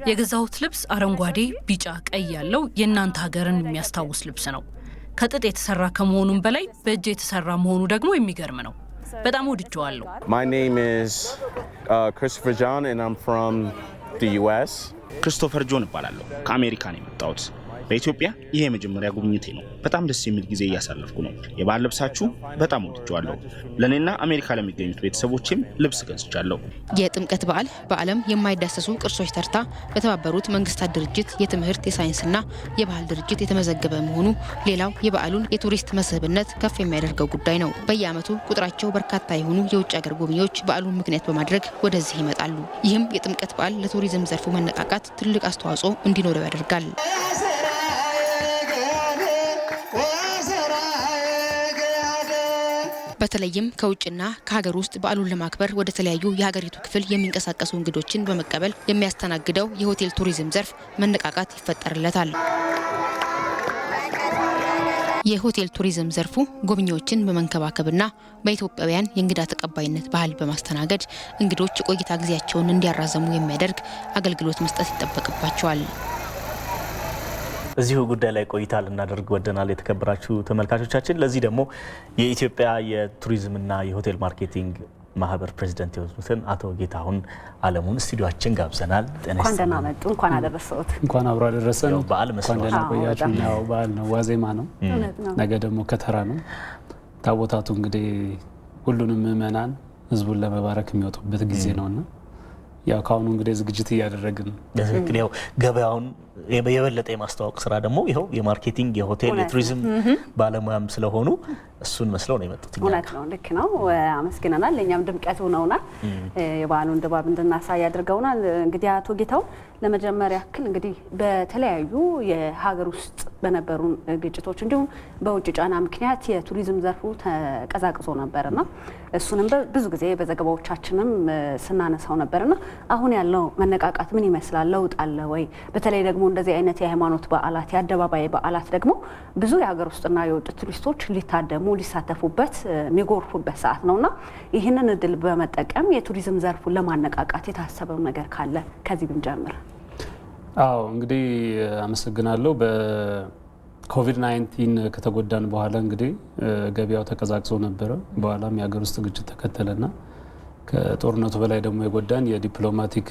የገዛሁት ልብስ አረንጓዴ፣ ቢጫ፣ ቀይ ያለው የእናንተ ሀገርን የሚያስታውስ ልብስ ነው። ከጥጥ የተሰራ ከመሆኑም በላይ በእጅ የተሰራ መሆኑ ደግሞ የሚገርም ነው። በጣም ወድጀዋለሁ። My name is Christopher John and I'm from the US. ክሪስቶፈር ጆን እባላለሁ። ከአሜሪካ ነው የመጣሁት። በኢትዮጵያ ይሄ የመጀመሪያ ጉብኝቴ ነው። በጣም ደስ የሚል ጊዜ እያሳለፍኩ ነው። የባህል ልብሳችሁ በጣም ወድጀዋለሁ። ለእኔና አሜሪካ ለሚገኙት ቤተሰቦችም ልብስ ገዝቻለሁ። የጥምቀት በዓል በዓለም የማይዳሰሱ ቅርሶች ተርታ በተባበሩት መንግስታት ድርጅት የትምህርት የሳይንስና የባህል ድርጅት የተመዘገበ መሆኑ ሌላው የበዓሉን የቱሪስት መስህብነት ከፍ የሚያደርገው ጉዳይ ነው። በየዓመቱ ቁጥራቸው በርካታ የሆኑ የውጭ ሀገር ጎብኚዎች በዓሉን ምክንያት በማድረግ ወደዚህ ይመጣሉ። ይህም የጥምቀት በዓል ለቱሪዝም ዘርፉ መነቃቃት ትልቅ አስተዋጽኦ እንዲኖረው ያደርጋል። በተለይም ከውጭና ከሀገር ውስጥ በዓሉን ለማክበር ወደ ተለያዩ የሀገሪቱ ክፍል የሚንቀሳቀሱ እንግዶችን በመቀበል የሚያስተናግደው የሆቴል ቱሪዝም ዘርፍ መነቃቃት ይፈጠርለታል። የሆቴል ቱሪዝም ዘርፉ ጎብኚዎችን በመንከባከብና በኢትዮጵያውያን የእንግዳ ተቀባይነት ባህል በማስተናገድ እንግዶች የቆይታ ጊዜያቸውን እንዲያራዘሙ የሚያደርግ አገልግሎት መስጠት ይጠበቅባቸዋል። እዚሁ ጉዳይ ላይ ቆይታ ልናደርግ ወደናል። የተከበራችሁ ተመልካቾቻችን፣ ለዚህ ደግሞ የኢትዮጵያ የቱሪዝምና የሆቴል ማርኬቲንግ ማህበር ፕሬዚደንት የሆኑትን አቶ ጌታሁን አለሙን ስቱዲዮአችን ጋብዘናል። እንኳን ደህና መጡ። እንኳን አደረሰዎት። እንኳን አብሮ አደረሰን። በዓል እንኳን ደህና ቆያችሁ። ያው በዓል ነው፣ ዋዜማ ነው። ነገ ደግሞ ከተራ ነው። ታቦታቱ እንግዲህ ሁሉንም ምእመናን ህዝቡን ለመባረክ የሚወጡበት ጊዜ ነውና ያው ካሁኑ እንግዲህ ዝግጅት እያደረግን ትክክል። ያው ገበያውን የበለጠ የማስተዋወቅ ስራ ደግሞ ይኸው የማርኬቲንግ የሆቴል የቱሪዝም ባለሙያም ስለሆኑ እሱን መስለው ነው የመጡት። እውነት ነው፣ ልክ ነው። አመስግነናል። ለእኛም ድምቀት ሆነውናል። የበዓሉን ድባብ እንድናሳይ አድርገውናል። እንግዲህ አቶ ጌታሁን ለመጀመሪያ ያክል እንግዲህ በተለያዩ የሀገር ውስጥ በነበሩ ግጭቶች እንዲሁም በውጭ ጫና ምክንያት የቱሪዝም ዘርፉ ተቀዛቅዞ ነበርና እሱንም ብዙ ጊዜ በዘገባዎቻችንም ስናነሳው ነበርና አሁን ያለው መነቃቃት ምን ይመስላል? ለውጥ አለ ወይ? በተለይ ደግሞ እንደዚህ አይነት የሃይማኖት በዓላት፣ የአደባባይ በዓላት ደግሞ ብዙ የሀገር ውስጥና የውጭ ቱሪስቶች ሊታደሙ ሊሳተፉበት የሚጎርፉበት ሰዓት ነውና ይህንን እድል በመጠቀም የቱሪዝም ዘርፉን ለማነቃቃት የታሰበው ነገር ካለ ከዚህ ብንጀምር። አዎ እንግዲህ አመሰግናለሁ። በኮቪድ-19 ከተጎዳን በኋላ እንግዲህ ገበያው ተቀዛቅዞ ነበረ። በኋላም የሀገር ውስጥ ግጭት ተከተለና ከጦርነቱ በላይ ደግሞ የጎዳን የዲፕሎማቲክ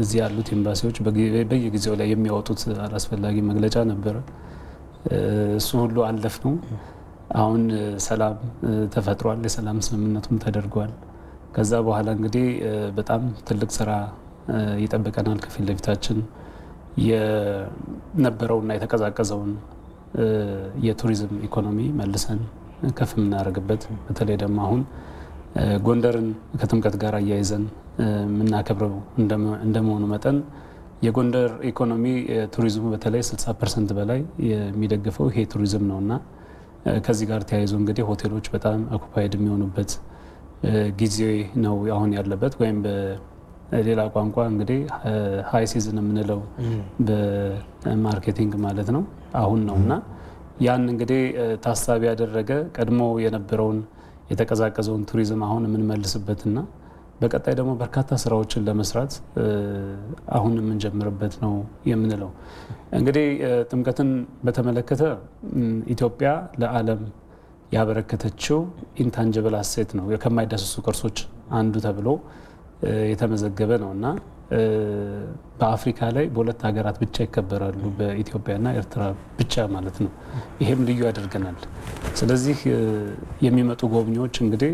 እዚህ ያሉት ኤምባሲዎች በየጊዜው ላይ የሚያወጡት አላስፈላጊ መግለጫ ነበረ። እሱ ሁሉ አለፍ ነው። አሁን ሰላም ተፈጥሯል። የሰላም ስምምነቱም ተደርጓል። ከዛ በኋላ እንግዲህ በጣም ትልቅ ስራ ይጠብቀናል ከፊት ለፊታችን። የነበረውና የተቀዛቀዘውን የቱሪዝም ኢኮኖሚ መልሰን ከፍ የምናደርግበት በተለይ ደግሞ አሁን ጎንደርን ከጥምቀት ጋር አያይዘን የምናከብረው እንደመሆኑ መጠን የጎንደር ኢኮኖሚ ቱሪዝሙ በተለይ 60% በላይ የሚደግፈው ይሄ ቱሪዝም ነውና ከዚህ ጋር ተያይዞ እንግዲህ ሆቴሎች በጣም ኦኩፓይድ የሚሆኑበት ጊዜ ነው አሁን ያለበት። ወይም በሌላ ቋንቋ እንግዲህ ሃይ ሲዝን የምንለው በማርኬቲንግ ማለት ነው አሁን ነውና ያን እንግዲህ ታሳቢ ያደረገ ቀድሞ የነበረውን የተቀዛቀዘውን ቱሪዝም አሁን የምንመልስበትና በቀጣይ ደግሞ በርካታ ስራዎችን ለመስራት አሁን የምንጀምርበት ነው የምንለው። እንግዲህ ጥምቀትን በተመለከተ ኢትዮጵያ ለዓለም ያበረከተችው ኢንታንጅብል አሴት ነው፣ ከማይዳሰሱ ቅርሶች አንዱ ተብሎ የተመዘገበ ነው እና በአፍሪካ ላይ በሁለት ሀገራት ብቻ ይከበራሉ፣ በኢትዮጵያና ኤርትራ ብቻ ማለት ነው። ይሄም ልዩ ያደርገናል። ስለዚህ የሚመጡ ጎብኚዎች እንግዲህ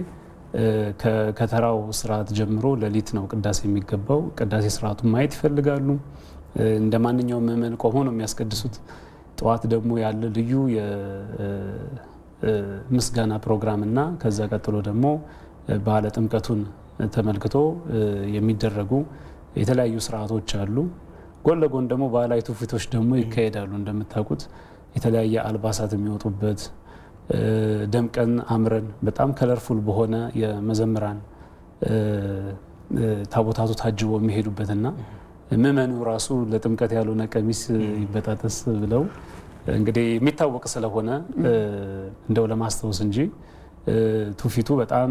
ከተራው ስርዓት ጀምሮ ሌሊት ነው ቅዳሴ የሚገባው። ቅዳሴ ስርዓቱን ማየት ይፈልጋሉ። እንደ ማንኛውም ምዕመን ቆሞ ነው የሚያስቀድሱት። ጠዋት ደግሞ ያለ ልዩ የምስጋና ፕሮግራም እና ከዛ ቀጥሎ ደግሞ በዓለ ጥምቀቱን ተመልክቶ የሚደረጉ የተለያዩ ስርዓቶች አሉ። ጎን ለጎን ደግሞ ባህላዊ ትውፊቶች ደግሞ ይካሄዳሉ። እንደምታውቁት የተለያየ አልባሳት የሚወጡበት ደምቀን አምረን በጣም ከለርፉል በሆነ የመዘምራን ታቦታቱ ታጅቦ የሚሄዱበትና ምዕመኑ ራሱ ለጥምቀት ያልሆነ ቀሚስ ይበጣጠስ ብለው እንግዲህ የሚታወቅ ስለሆነ እንደው ለማስታወስ እንጂ ትውፊቱ በጣም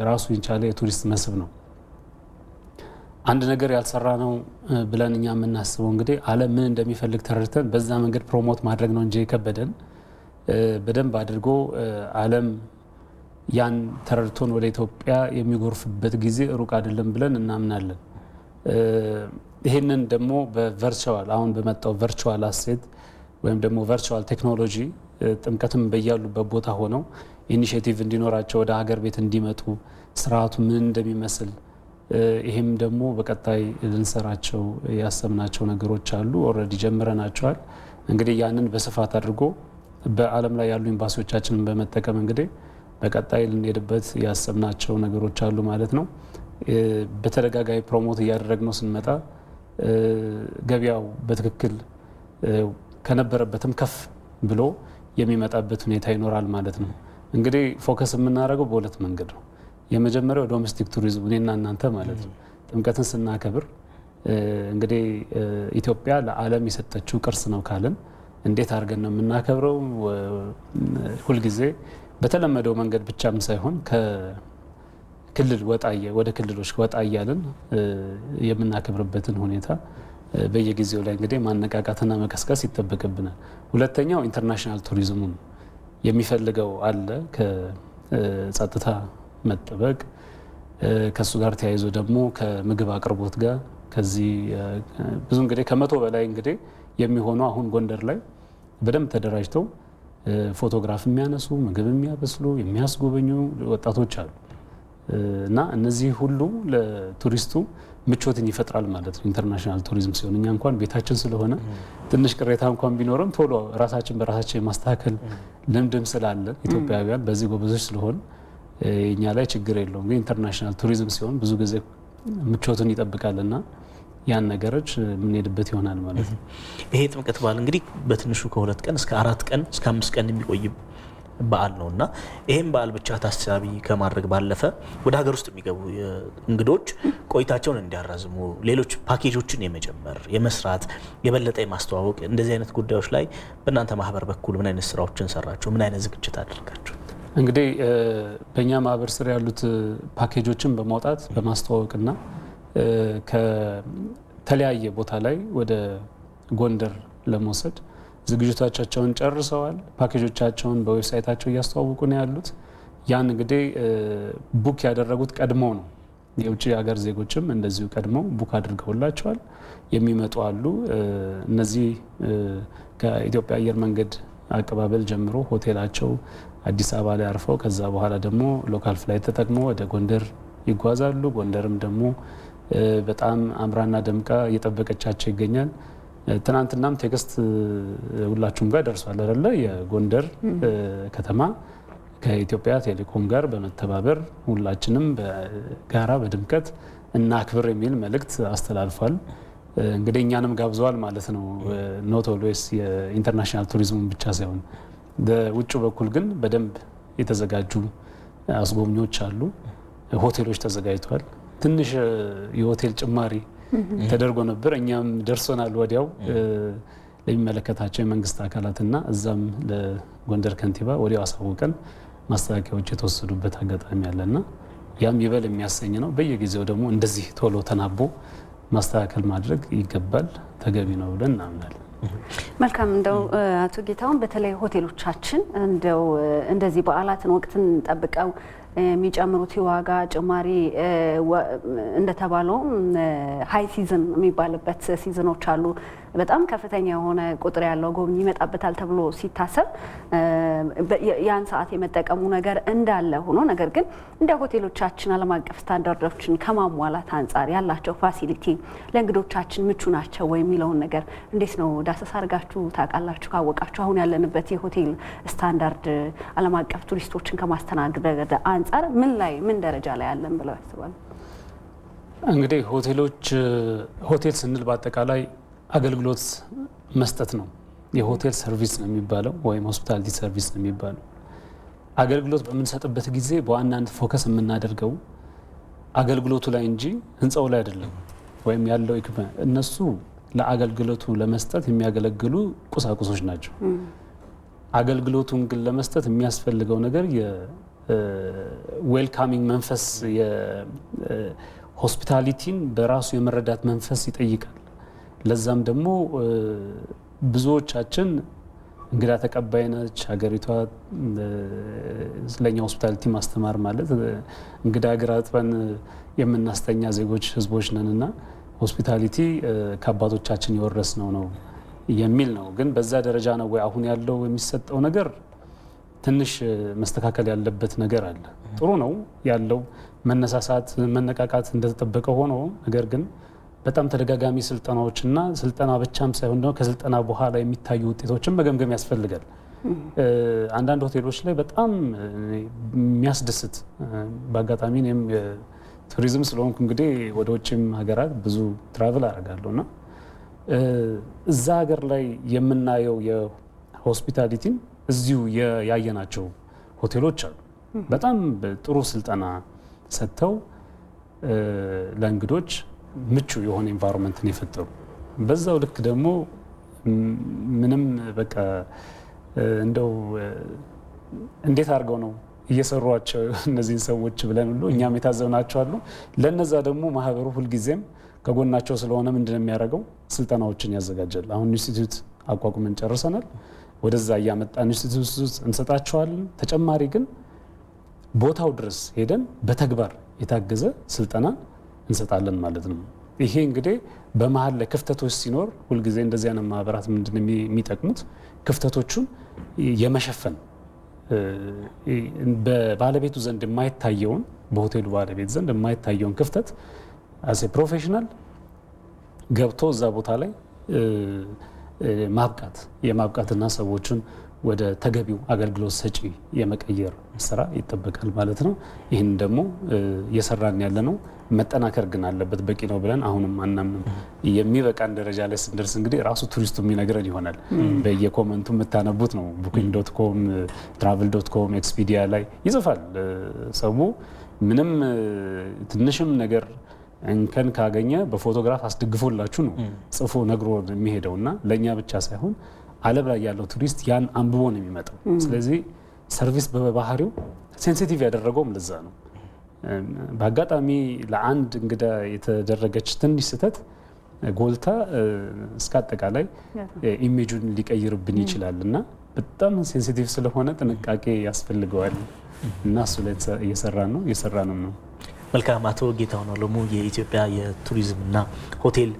ራሱ የቻለ የቱሪስት መስህብ ነው። አንድ ነገር ያልሰራ ነው ብለን እኛ የምናስበው እንግዲህ ዓለም ምን እንደሚፈልግ ተረድተን በዛ መንገድ ፕሮሞት ማድረግ ነው እንጂ የከበደን በደንብ አድርጎ ዓለም ያን ተረድቶን ወደ ኢትዮጵያ የሚጎርፍበት ጊዜ ሩቅ አይደለም ብለን እናምናለን። ይህንን ደግሞ በቨርቹዋል አሁን በመጣው ቨርቹዋል አሴት ወይም ደግሞ ቨርቹዋል ቴክኖሎጂ ጥምቀትም በያሉበት ቦታ ሆነው ኢኒሼቲቭ እንዲኖራቸው ወደ ሀገር ቤት እንዲመጡ ስርዓቱ ምን እንደሚመስል ይህም ደግሞ በቀጣይ ልንሰራቸው ያሰብናቸው ነገሮች አሉ። ኦልሬዲ ጀምረናቸዋል። እንግዲህ ያንን በስፋት አድርጎ በዓለም ላይ ያሉ ኤምባሲዎቻችንን በመጠቀም እንግዲህ በቀጣይ ልንሄድበት ያሰብናቸው ነገሮች አሉ ማለት ነው። በተደጋጋሚ ፕሮሞት እያደረግነው ስንመጣ ገበያው በትክክል ከነበረበትም ከፍ ብሎ የሚመጣበት ሁኔታ ይኖራል ማለት ነው። እንግዲህ ፎከስ የምናደርገው በሁለት መንገድ ነው። የመጀመሪያው ዶሜስቲክ ቱሪዝም እኔና እናንተ ማለት ነው። ጥምቀትን ስናከብር እንግዲህ ኢትዮጵያ ለዓለም የሰጠችው ቅርስ ነው ካለን እንዴት አድርገን ነው የምናከብረው? ሁልጊዜ በተለመደው መንገድ ብቻም ሳይሆን ከክልል ወደ ክልሎች ወጣ እያልን የምናከብርበትን ሁኔታ በየጊዜው ላይ እንግዲህ ማነቃቃትና መቀስቀስ ይጠበቅብናል። ሁለተኛው ኢንተርናሽናል ቱሪዝሙን የሚፈልገው አለ ከጸጥታ መጠበቅ ከሱ ጋር ተያይዞ ደግሞ ከምግብ አቅርቦት ጋር ከዚህ ብዙ እንግዲህ ከ100 በላይ እንግዲህ የሚሆኑ አሁን ጎንደር ላይ በደንብ ተደራጅተው ፎቶግራፍ የሚያነሱ ምግብ የሚያበስሉ የሚያስጎበኙ ወጣቶች አሉ እና እነዚህ ሁሉ ለቱሪስቱ ምቾትን ይፈጥራል ማለት ነው። ኢንተርናሽናል ቱሪዝም ሲሆን እኛ እንኳን ቤታችን ስለሆነ ትንሽ ቅሬታ እንኳን ቢኖርም ቶሎ ራሳችን በራሳችን የማስተካከል ልምድም ስላለ ኢትዮጵያውያን በዚህ ጎበዞች ስለሆን እኛ ላይ ችግር የለውም። ግን ኢንተርናሽናል ቱሪዝም ሲሆን ብዙ ጊዜ ምቾትን ይጠብቃልና ያን ነገሮች የምንሄድበት ይሆናል ማለት ነው። ይሄ ጥምቀት በዓል እንግዲህ በትንሹ ከ2 ቀን እስከ 4 ቀን እስከ 5 ቀን የሚቆይ በዓል ነውና ይሄን በዓል ብቻ ታሳቢ ከማድረግ ባለፈ ወደ ሀገር ውስጥ የሚገቡ እንግዶች ቆይታቸውን እንዲያራዝሙ ሌሎች ፓኬጆችን የመጨመር የመስራት የበለጠ የማስተዋወቅ እንደዚህ አይነት ጉዳዮች ላይ በእናንተ ማህበር በኩል ምን አይነት ስራዎችን ሰራችሁ? ምን አይነት ዝግጅት አድርጋችሁ? እንግዲህ በእኛ ማህበር ስር ያሉት ፓኬጆችን በማውጣት በማስተዋወቅና ከተለያየ ቦታ ላይ ወደ ጎንደር ለመውሰድ ዝግጅቶቻቸውን ጨርሰዋል። ፓኬጆቻቸውን በዌብሳይታቸው እያስተዋወቁ ነው ያሉት። ያን እንግዲህ ቡክ ያደረጉት ቀድሞ ነው። የውጭ ሀገር ዜጎችም እንደዚሁ ቀድመው ቡክ አድርገውላቸዋል የሚመጡ አሉ። እነዚህ ከኢትዮጵያ አየር መንገድ አቀባበል ጀምሮ ሆቴላቸው አዲስ አበባ ላይ አርፈው ከዛ በኋላ ደግሞ ሎካል ፍላይት ተጠቅመው ወደ ጎንደር ይጓዛሉ። ጎንደርም ደግሞ በጣም አምራና ደምቃ እየጠበቀቻቸው ይገኛል። ትናንትናም ቴክስት ሁላችሁም ጋር ደርሷል አይደለ? የጎንደር ከተማ ከኢትዮጵያ ቴሌኮም ጋር በመተባበር ሁላችንም በጋራ በድምቀት እናክብር የሚል መልእክት አስተላልፏል። እንግዲህ እኛንም ጋብዘዋል ማለት ነው። ኖት ኦልዌይስ የኢንተርናሽናል ቱሪዝሙን ብቻ ሳይሆን በውጭ በኩል ግን በደንብ የተዘጋጁ አስጎብኚዎች አሉ። ሆቴሎች ተዘጋጅተዋል። ትንሽ የሆቴል ጭማሪ ተደርጎ ነበር። እኛም ደርሶናል ወዲያው ለሚመለከታቸው የመንግስት አካላትና እዛም ለጎንደር ከንቲባ ወዲያው አሳውቀን ማስተካከያዎች የተወሰዱበት አጋጣሚ አለና ያም ይበል የሚያሰኝ ነው። በየጊዜው ደግሞ እንደዚህ ቶሎ ተናቦ ማስተካከል ማድረግ ይገባል፣ ተገቢ ነው ብለን እናምናለን። መልካም። እንደው አቶ ጌታሁን በተለይ ሆቴሎቻችን እንደው እንደዚህ በዓላትን ወቅትን ጠብቀው የሚጨምሩት የዋጋ ጭማሪ እንደተባለው ሃይ ሲዝን የሚባልበት ሲዝኖች አሉ። በጣም ከፍተኛ የሆነ ቁጥር ያለው ጎብኚ ይመጣበታል ተብሎ ሲታሰብ ያን ሰዓት የመጠቀሙ ነገር እንዳለ ሆኖ ነገር ግን እንደ ሆቴሎቻችን ዓለም አቀፍ ስታንዳርዶችን ከማሟላት አንጻር ያላቸው ፋሲሊቲ ለእንግዶቻችን ምቹ ናቸው ወይ የሚለውን ነገር እንዴት ነው ዳሰሳ አድርጋችሁ ታውቃላችሁ? ካወቃችሁ አሁን ያለንበት የሆቴል ስታንዳርድ ዓለም አቀፍ ቱሪስቶችን ከማስተናገድ አንጻር ምን ደረጃ ላይ ያለን ብለው ያስባሉ? እንግዲህ ሆቴል ስንል በአጠቃላይ አገልግሎት መስጠት ነው። የሆቴል ሰርቪስ ነው የሚባለው ወይም ሆስፒታሊቲ ሰርቪስ ነው የሚባለው። አገልግሎት በምንሰጥበት ጊዜ በዋናነት ፎከስ የምናደርገው አገልግሎቱ ላይ እንጂ ህንፃው ላይ አይደለም። ወይም ያለው እነሱ ለአገልግሎቱ ለመስጠት የሚያገለግሉ ቁሳቁሶች ናቸው። አገልግሎቱን ግን ለመስጠት የሚያስፈልገው ነገር የዌልካሚንግ መንፈስ የሆስፒታሊቲን በራሱ የመረዳት መንፈስ ይጠይቃል። ለዛም ደግሞ ብዙዎቻችን እንግዳ ተቀባይ ነች ሀገሪቷ። ስለኛ ሆስፒታሊቲ ማስተማር ማለት እንግዳ እግር አጥበን የምናስተኛ ዜጎች ህዝቦች ነንና ሆስፒታሊቲ ከአባቶቻችን የወረስነው ነው የሚል ነው። ግን በዛ ደረጃ ነው ወይ አሁን ያለው የሚሰጠው ነገር? ትንሽ መስተካከል ያለበት ነገር አለ። ጥሩ ነው ያለው መነሳሳት መነቃቃት እንደተጠበቀ ሆኖ ነገር ግን በጣም ተደጋጋሚ ስልጠናዎችና ስልጠና ብቻም ሳይሆን ደግሞ ከስልጠና በኋላ የሚታዩ ውጤቶችን መገምገም ያስፈልጋል። አንዳንድ ሆቴሎች ላይ በጣም የሚያስደስት በአጋጣሚ እኔም ቱሪዝም ስለሆንኩ እንግዲህ ወደ ውጭም ሀገራት ብዙ ትራቭል አደርጋለሁና እዛ ሀገር ላይ የምናየው የሆስፒታሊቲን እዚሁ ያየናቸው ሆቴሎች አሉ። በጣም ጥሩ ስልጠና ሰጥተው ለእንግዶች ምቹ የሆነ ኤንቫይሮንመንትን የፈጠሩ በዛው ልክ ደግሞ ምንም በቃ እንደው እንዴት አድርገው ነው እየሰሯቸው እነዚህን ሰዎች ብለን ሁሉ እኛም የታዘብናቸው አሉ። ለነዛ ደግሞ ማህበሩ ሁልጊዜም ከጎናቸው ስለሆነ ምንድነው የሚያደርገው? ስልጠናዎችን ያዘጋጃል። አሁን ኢንስቲትዩት አቋቁመን ጨርሰናል። ወደዛ እያመጣን ኢንስቲትዩት ውስጥ እንሰጣቸዋለን። ተጨማሪ ግን ቦታው ድረስ ሄደን በተግባር የታገዘ ስልጠና እንሰጣለን ማለት ነው። ይሄ እንግዲህ በመሀል ላይ ክፍተቶች ሲኖር ሁልጊዜ እንደዚህ አይነት ማህበራት ምንድነው የሚጠቅሙት? ክፍተቶቹን የመሸፈን በባለቤቱ ዘንድ የማይታየውን በሆቴሉ ባለቤት ዘንድ የማይታየውን ክፍተት አሴ ፕሮፌሽናል ገብቶ እዛ ቦታ ላይ የማብቃትና ሰዎችን ወደ ተገቢው አገልግሎት ሰጪ የመቀየር ስራ ይጠበቃል ማለት ነው። ይህን ደግሞ እየሰራን ያለ ነው። መጠናከር ግን አለበት። በቂ ነው ብለን አሁንም አናምንም። የሚበቃን ደረጃ ላይ ስንደርስ እንግዲህ ራሱ ቱሪስቱ የሚነግረን ይሆናል። በየኮመንቱ የምታነቡት ነው። booking.com travel.com ኤክስፒዲያ ላይ ይጽፋል ሰው ምንም ትንሽም ነገር እንከን ካገኘ በፎቶግራፍ አስደግፎላችሁ ነው ጽፎ ነግሮ የሚሄደውና ለኛ ብቻ ሳይሆን ዓለም ላይ ያለው ቱሪስት ያን አንብቦ ነው የሚመጣው። ስለዚህ ሰርቪስ በባህሪው ሴንሲቲቭ ያደረገውም ለዛ ነው። በአጋጣሚ ለአንድ እንግዳ የተደረገች ትንሽ ስህተት ጎልታ እስከ አጠቃላይ ኢሜጁን ሊቀይርብን ይችላል እና በጣም ሴንሲቲቭ ስለሆነ ጥንቃቄ ያስፈልገዋል እና እሱ ላይ እየሰራንም ነው። መልካም። አቶ ጌታሁን አለሙ የኢትዮጵያ የቱሪዝምና ሆቴል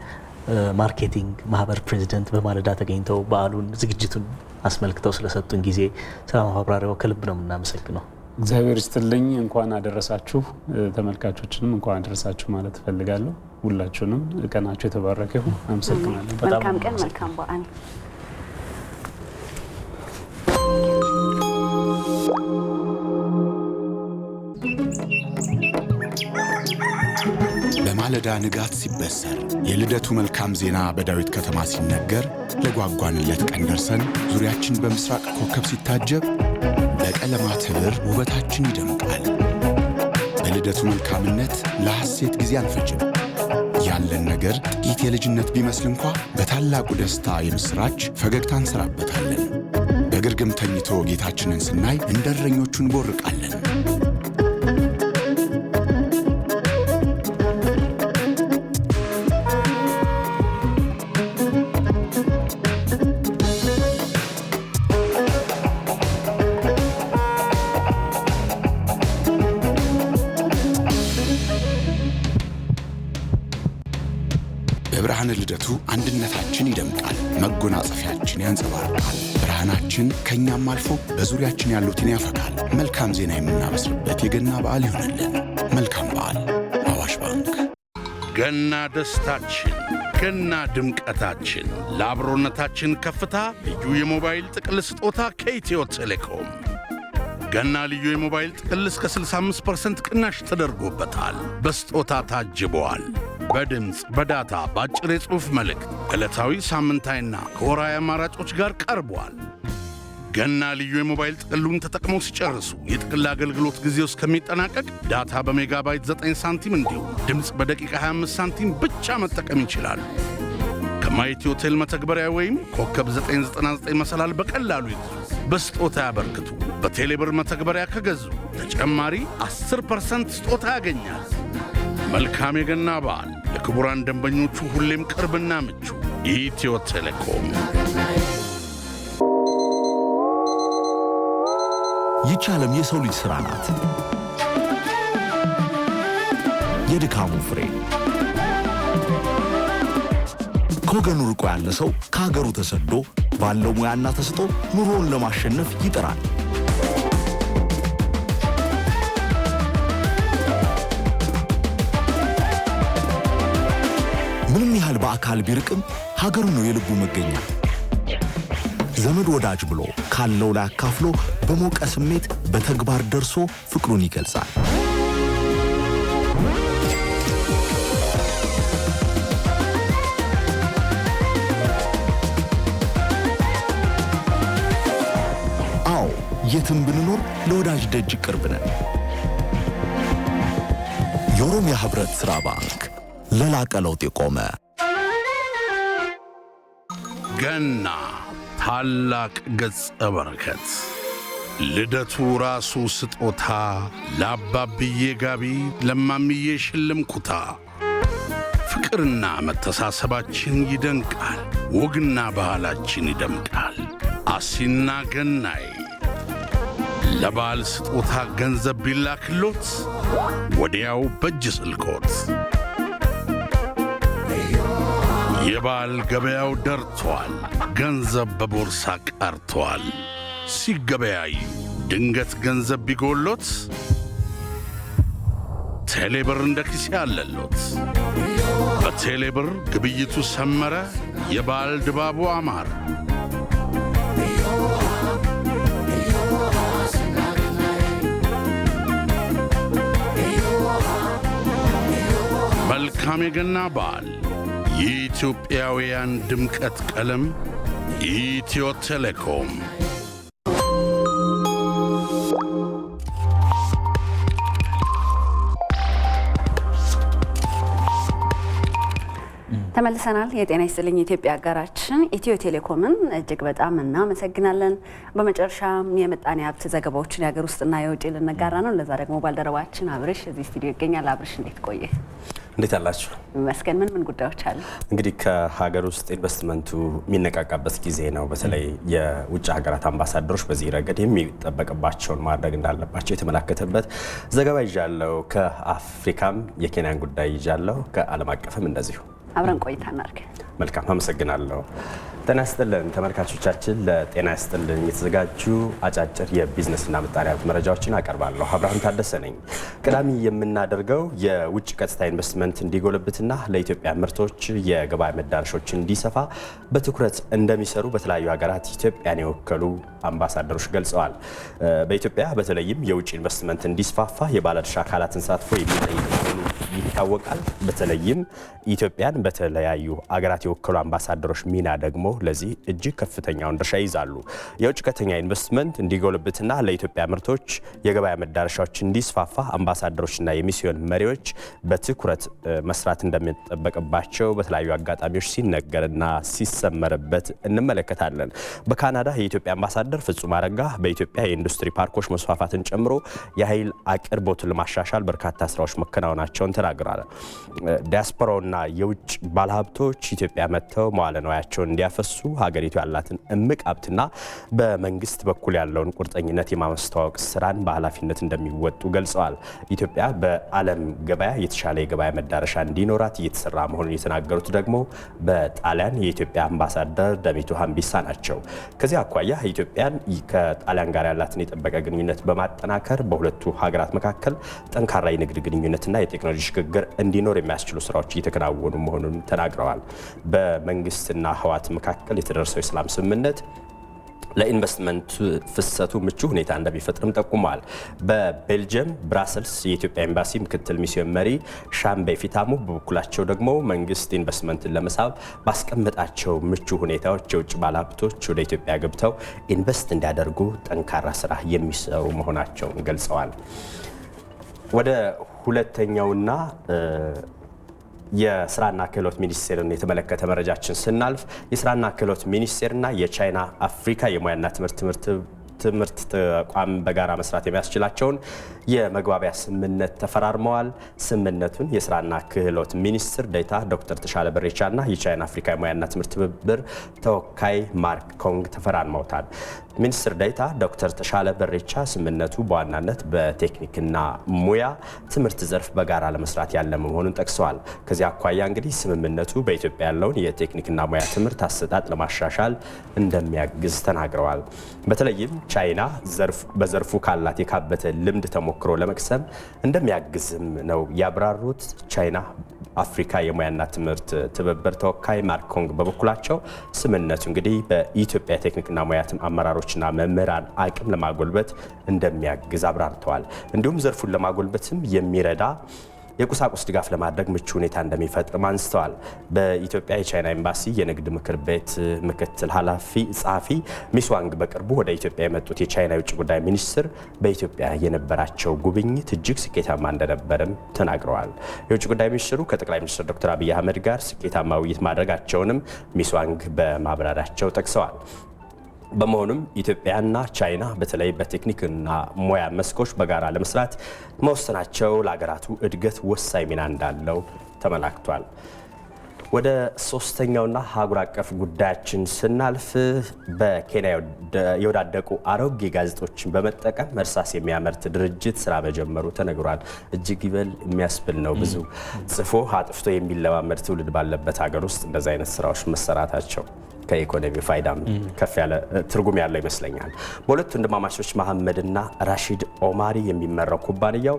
ማርኬቲንግ ማህበር ፕሬዚደንት በማለዳ ተገኝተው በዓሉን ዝግጅቱን አስመልክተው ስለሰጡን ጊዜ ስለ ማብራሪያው ከልብ ነው የምናመሰግነው። እግዚአብሔር ይስጥልኝ። እንኳን አደረሳችሁ። ተመልካቾችንም እንኳን አደረሳችሁ ማለት እፈልጋለሁ። ሁላችሁንም ቀናችሁ የተባረከ ይሁን። አመሰግናለሁ። መልካም ቀን፣ መልካም በዓል። በማለዳ ንጋት ሲበሰር የልደቱ መልካም ዜና በዳዊት ከተማ ሲነገር ለጓጓንለት ቀን ደርሰን ዙሪያችን በምስራቅ ኮከብ ሲታጀብ በቀለማት ህብር ውበታችን ይደምቃል። በልደቱ መልካምነት ለሐሴት ጊዜ አንፈጅም። ያለን ነገር ጥቂት የልጅነት ቢመስል እንኳ በታላቁ ደስታ የምስራች ፈገግታ እንሰራበታለን። በግርግም ተኝቶ ጌታችንን ስናይ እንደ እረኞቹ እንቦርቃለን። በብርሃነ ልደቱ አንድነታችን ይደምቃል፣ መጎናጸፊያችን ያንጸባርቃል። ብርሃናችን ከኛም አልፎ በዙሪያችን ያሉትን ያፈካል። መልካም ዜና የምናበስርበት የገና በዓል ይሆንልን። መልካም በዓል። አዋሽ ባንክ። ገና ደስታችን፣ ገና ድምቀታችን፣ ለአብሮነታችን ከፍታ ልዩ የሞባይል ጥቅል ስጦታ ከኢትዮ ቴሌኮም። ገና ልዩ የሞባይል ጥቅል እስከ 65% ቅናሽ ተደርጎበታል። በስጦታ ታጅበዋል። በድምፅ፣ በዳታ፣ በአጭር የጽሑፍ መልእክት፣ ዕለታዊ፣ ሳምንታዊና ከወራዊ አማራጮች ጋር ቀርቧል። ገና ልዩ የሞባይል ጥቅሉን ተጠቅመው ሲጨርሱ የጥቅል አገልግሎት ጊዜው እስከሚጠናቀቅ ዳታ በሜጋባይት 9 ሳንቲም እንዲሁም ድምፅ በደቂቃ 25 ሳንቲም ብቻ መጠቀም ይችላሉ። ከማየት ሆቴል መተግበሪያ ወይም ኮከብ 999 መሰላል በቀላሉ ይግዙ፣ በስጦታ ያበርክቱ። በቴሌብር መተግበሪያ ከገዙ ተጨማሪ 10% ስጦታ ያገኛል። መልካም የገና በዓል። ለክቡራን ደንበኞቹ ሁሌም ቅርብና ምቹ ኢትዮ ቴሌኮም። ይህች ዓለም የሰው ልጅ ሥራ ናት። የድካሙ ፍሬ ከወገኑ ርቆ ያለ ሰው ከሀገሩ ተሰዶ ባለው ሙያና ተስጦ ኑሮውን ለማሸነፍ ይጥራል። ምንም ያህል በአካል ቢርቅም ሀገሩ ነው የልቡ መገኛ። ዘመድ ወዳጅ ብሎ ካለው ላይ አካፍሎ በሞቀ ስሜት በተግባር ደርሶ ፍቅሩን ይገልጻል። አዎ፣ የትም ብንኖር ለወዳጅ ደጅ ቅርብ ነን። የኦሮሚያ ህብረት ሥራ ባንክ ለላቀ ለውጥ የቆመ። ገና ታላቅ ገጸ በረከት። ልደቱ ራሱ ስጦታ፣ ለአባብዬ ጋቢ፣ ለማምዬ ሽልም ኩታ። ፍቅር ፍቅርና መተሳሰባችን ይደንቃል፣ ወግና ባህላችን ይደምቃል። አሲና ገናይ ለበዓል ስጦታ ገንዘብ ቢላክሎት ወዲያው በእጅ ስልኮት የበዓል ገበያው ደርቷል፣ ገንዘብ በቦርሳ ቀርቷል። ሲገበያዩ ድንገት ገንዘብ ቢጎሎት ቴሌብር እንደ ኪስ ያለሎት። በቴሌብር ግብይቱ ሰመረ፣ የበዓል ድባቡ አማረ። መልካም የገና በዓል። የኢትዮጵያውያን ድምቀት ቀለም ኢትዮ ቴሌኮም። ተመልሰናል። የጤና ይስጥልኝ ኢትዮጵያ አጋራችን ኢትዮ ቴሌኮምን እጅግ በጣም እናመሰግናለን። በመጨረሻም የምጣኔ ሀብት ዘገባዎችን የሀገር ውስጥና የውጭ ልንጋራ ነው። ለዛ ደግሞ ባልደረባችን አብርሽ እዚህ ስቱዲዮ ይገኛል። አብርሽ እንዴት ቆየ? እንዴት አላችሁ? መስገን ምን ጉዳዮች አሉ? እንግዲህ ከሀገር ውስጥ ኢንቨስትመንቱ የሚነቃቃበት ጊዜ ነው። በተለይ የውጭ ሀገራት አምባሳደሮች በዚህ ረገድ የሚጠበቅባቸውን ማድረግ እንዳለባቸው የተመላከተበት ዘገባ ይዣለሁ። ከአፍሪካም የኬንያን ጉዳይ ይዣለሁ። ከዓለም አቀፍም እንደዚሁ አብረን ቆይታ እናድርግ። መልካም አመሰግናለሁ። ጤና ይስጥልን ተመልካቾቻችን፣ ለጤና ይስጥልን የተዘጋጁ አጫጭር የቢዝነስና ምጣኔ ሀብት መረጃዎችን አቀርባለሁ። አብርሃም ታደሰ ነኝ። ቀዳሚ የምናደርገው የውጭ ቀጥታ ኢንቨስትመንት እንዲጎለብትና ለኢትዮጵያ ምርቶች የገበያ መዳረሻዎች እንዲሰፋ በትኩረት እንደሚሰሩ በተለያዩ ሀገራት ኢትዮጵያን የወከሉ አምባሳደሮች ገልጸዋል። በኢትዮጵያ በተለይም የውጭ ኢንቨስትመንት እንዲስፋፋ የባለድርሻ አካላትን ተሳትፎ የሚጠይቅ መሆኑ ይታወቃል። በተለይም ኢትዮጵያን በተለያዩ አገራት የወከሉ አምባሳደሮች ሚና ደግሞ ለዚህ እጅግ ከፍተኛውን ድርሻ ይይዛሉ። የውጭ ቀጥተኛ ኢንቨስትመንት እንዲጎለብትና ለኢትዮጵያ ምርቶች የገበያ መዳረሻዎች እንዲስፋፋ አምባሳደሮችና የሚስዮን መሪዎች በትኩረት መስራት እንደሚጠበቅባቸው በተለያዩ አጋጣሚዎች ሲነገርና ሲሰመርበት እንመለከታለን። በካናዳ የኢትዮጵያ አምባሳደር ፍጹም አረጋ በኢትዮጵያ የኢንዱስትሪ ፓርኮች መስፋፋትን ጨምሮ የኃይል አቅርቦትን ለማሻሻል በርካታ ስራዎች መከናወናቸውን ተናግረዋል። ዲያስፖራውና የውጭ ባለሀብቶች ኢትዮጵያ መጥተው መዋለ ንዋያቸውን እንዲያፈሱ ሀገሪቱ ያላትን እምቅ ሀብትና በመንግስት በኩል ያለውን ቁርጠኝነት የማስተዋወቅ ስራን በኃላፊነት እንደሚወጡ ገልጸዋል። ኢትዮጵያ በዓለም ገበያ የተሻለ የገበያ መዳረሻ እንዲኖራት እየተሰራ መሆኑን የተናገሩት ደግሞ በጣሊያን የኢትዮጵያ አምባሳደር ደሚቱ ሀምቢሳ ናቸው። ከዚህ አኳያ ኢትዮጵያን ከጣሊያን ጋር ያላትን የጠበቀ ግንኙነት በማጠናከር በሁለቱ ሀገራት መካከል ጠንካራ የንግድ ግንኙነትና የቴክኖሎጂ ሽግግር እንዲኖር የሚያስችሉ ስራዎች እየተከናወኑ መሆኑን ተናግረዋል። በመንግስትና ህወሓት መካከል የተደረሰው የሰላም ስምምነት ለኢንቨስትመንት ፍሰቱ ምቹ ሁኔታ እንደሚፈጥርም ጠቁመዋል። በቤልጅየም ብራሰልስ የኢትዮጵያ ኤምባሲ ምክትል ሚስዮን መሪ ሻምቤ ፊታሙ በበኩላቸው ደግሞ መንግስት ኢንቨስትመንትን ለመሳብ ባስቀመጣቸው ምቹ ሁኔታዎች የውጭ ባለሀብቶች ወደ ኢትዮጵያ ገብተው ኢንቨስት እንዲያደርጉ ጠንካራ ስራ የሚሰሩ መሆናቸውን ገልጸዋል። ወደ ሁለተኛውና የስራና ክህሎት ሚኒስቴርን የተመለከተ መረጃችን ስናልፍ የስራና ክህሎት ሚኒስቴርና የቻይና አፍሪካ የሙያና ትምህርት ተቋም በጋራ መስራት የሚያስችላቸውን የመግባቢያ ስምምነት ተፈራርመዋል። ስምምነቱን የስራና ክህሎት ሚኒስትር ዴኤታ ዶክተር ተሻለ በሬቻና የቻይና አፍሪካ የሙያና ትምህርት ትብብር ተወካይ ማርክ ኮንግ ተፈራርመውታል። ሚኒስትር ዴኤታ ዶክተር ተሻለ በሬቻ ስምምነቱ በዋናነት በቴክኒክና ሙያ ትምህርት ዘርፍ በጋራ ለመስራት ያለመ መሆኑን ጠቅሰዋል። ከዚህ አኳያ እንግዲህ ስምምነቱ በኢትዮጵያ ያለውን የቴክኒክና ሙያ ትምህርት አሰጣጥ ለማሻሻል እንደሚያግዝ ተናግረዋል። በተለይም ቻይና በዘርፉ ካላት የካበተ ልምድ ተሞክሮ ለመቅሰም እንደሚያግዝም ነው ያብራሩት። ቻይና አፍሪካ የሙያና ትምህርት ትብብር ተወካይ ማርክ ኮንግ በበኩላቸው ስምምነቱ እንግዲህ በኢትዮጵያ ቴክኒክና ሙያ አመራሮችና መምህራን አቅም ለማጎልበት እንደሚያግዝ አብራርተዋል። እንዲሁም ዘርፉን ለማጎልበትም የሚረዳ የቁሳቁስ ድጋፍ ለማድረግ ምቹ ሁኔታ እንደሚፈጥርም አንስተዋል። በኢትዮጵያ የቻይና ኤምባሲ የንግድ ምክር ቤት ምክትል ጸሐፊ ሚስ ዋንግ በቅርቡ ወደ ኢትዮጵያ የመጡት የቻይና የውጭ ጉዳይ ሚኒስትር በኢትዮጵያ የነበራቸው ጉብኝት እጅግ ስኬታማ እንደነበረም ተናግረዋል። የውጭ ጉዳይ ሚኒስትሩ ከጠቅላይ ሚኒስትር ዶክተር አብይ አህመድ ጋር ስኬታማ ውይይት ማድረጋቸውንም ሚስ ዋንግ በማብራሪያቸው ጠቅሰዋል። በመሆኑም ኢትዮጵያና ቻይና በተለይ በቴክኒክና ሙያ መስኮች በጋራ ለመስራት መወሰናቸው ለሀገራቱ እድገት ወሳኝ ሚና እንዳለው ተመላክቷል። ወደ ሶስተኛውና ሀገር አቀፍ ጉዳያችን ስናልፍ በኬንያ የወዳደቁ አሮጌ ጋዜጦችን በመጠቀም እርሳስ የሚያመርት ድርጅት ስራ መጀመሩ ተነግሯል። እጅግ ይበል የሚያስብል ነው። ብዙ ጽፎ አጥፍቶ የሚለማመድ ትውልድ ባለበት ሀገር ውስጥ እንደዚህ አይነት ስራዎች መሰራታቸው ከኢኮኖሚ ፋይዳም ከፍ ያለ ትርጉም ያለው ይመስለኛል። በሁለቱ ወንድማማቾች መሐመድና ራሺድ ኦማሪ የሚመራው ኩባንያው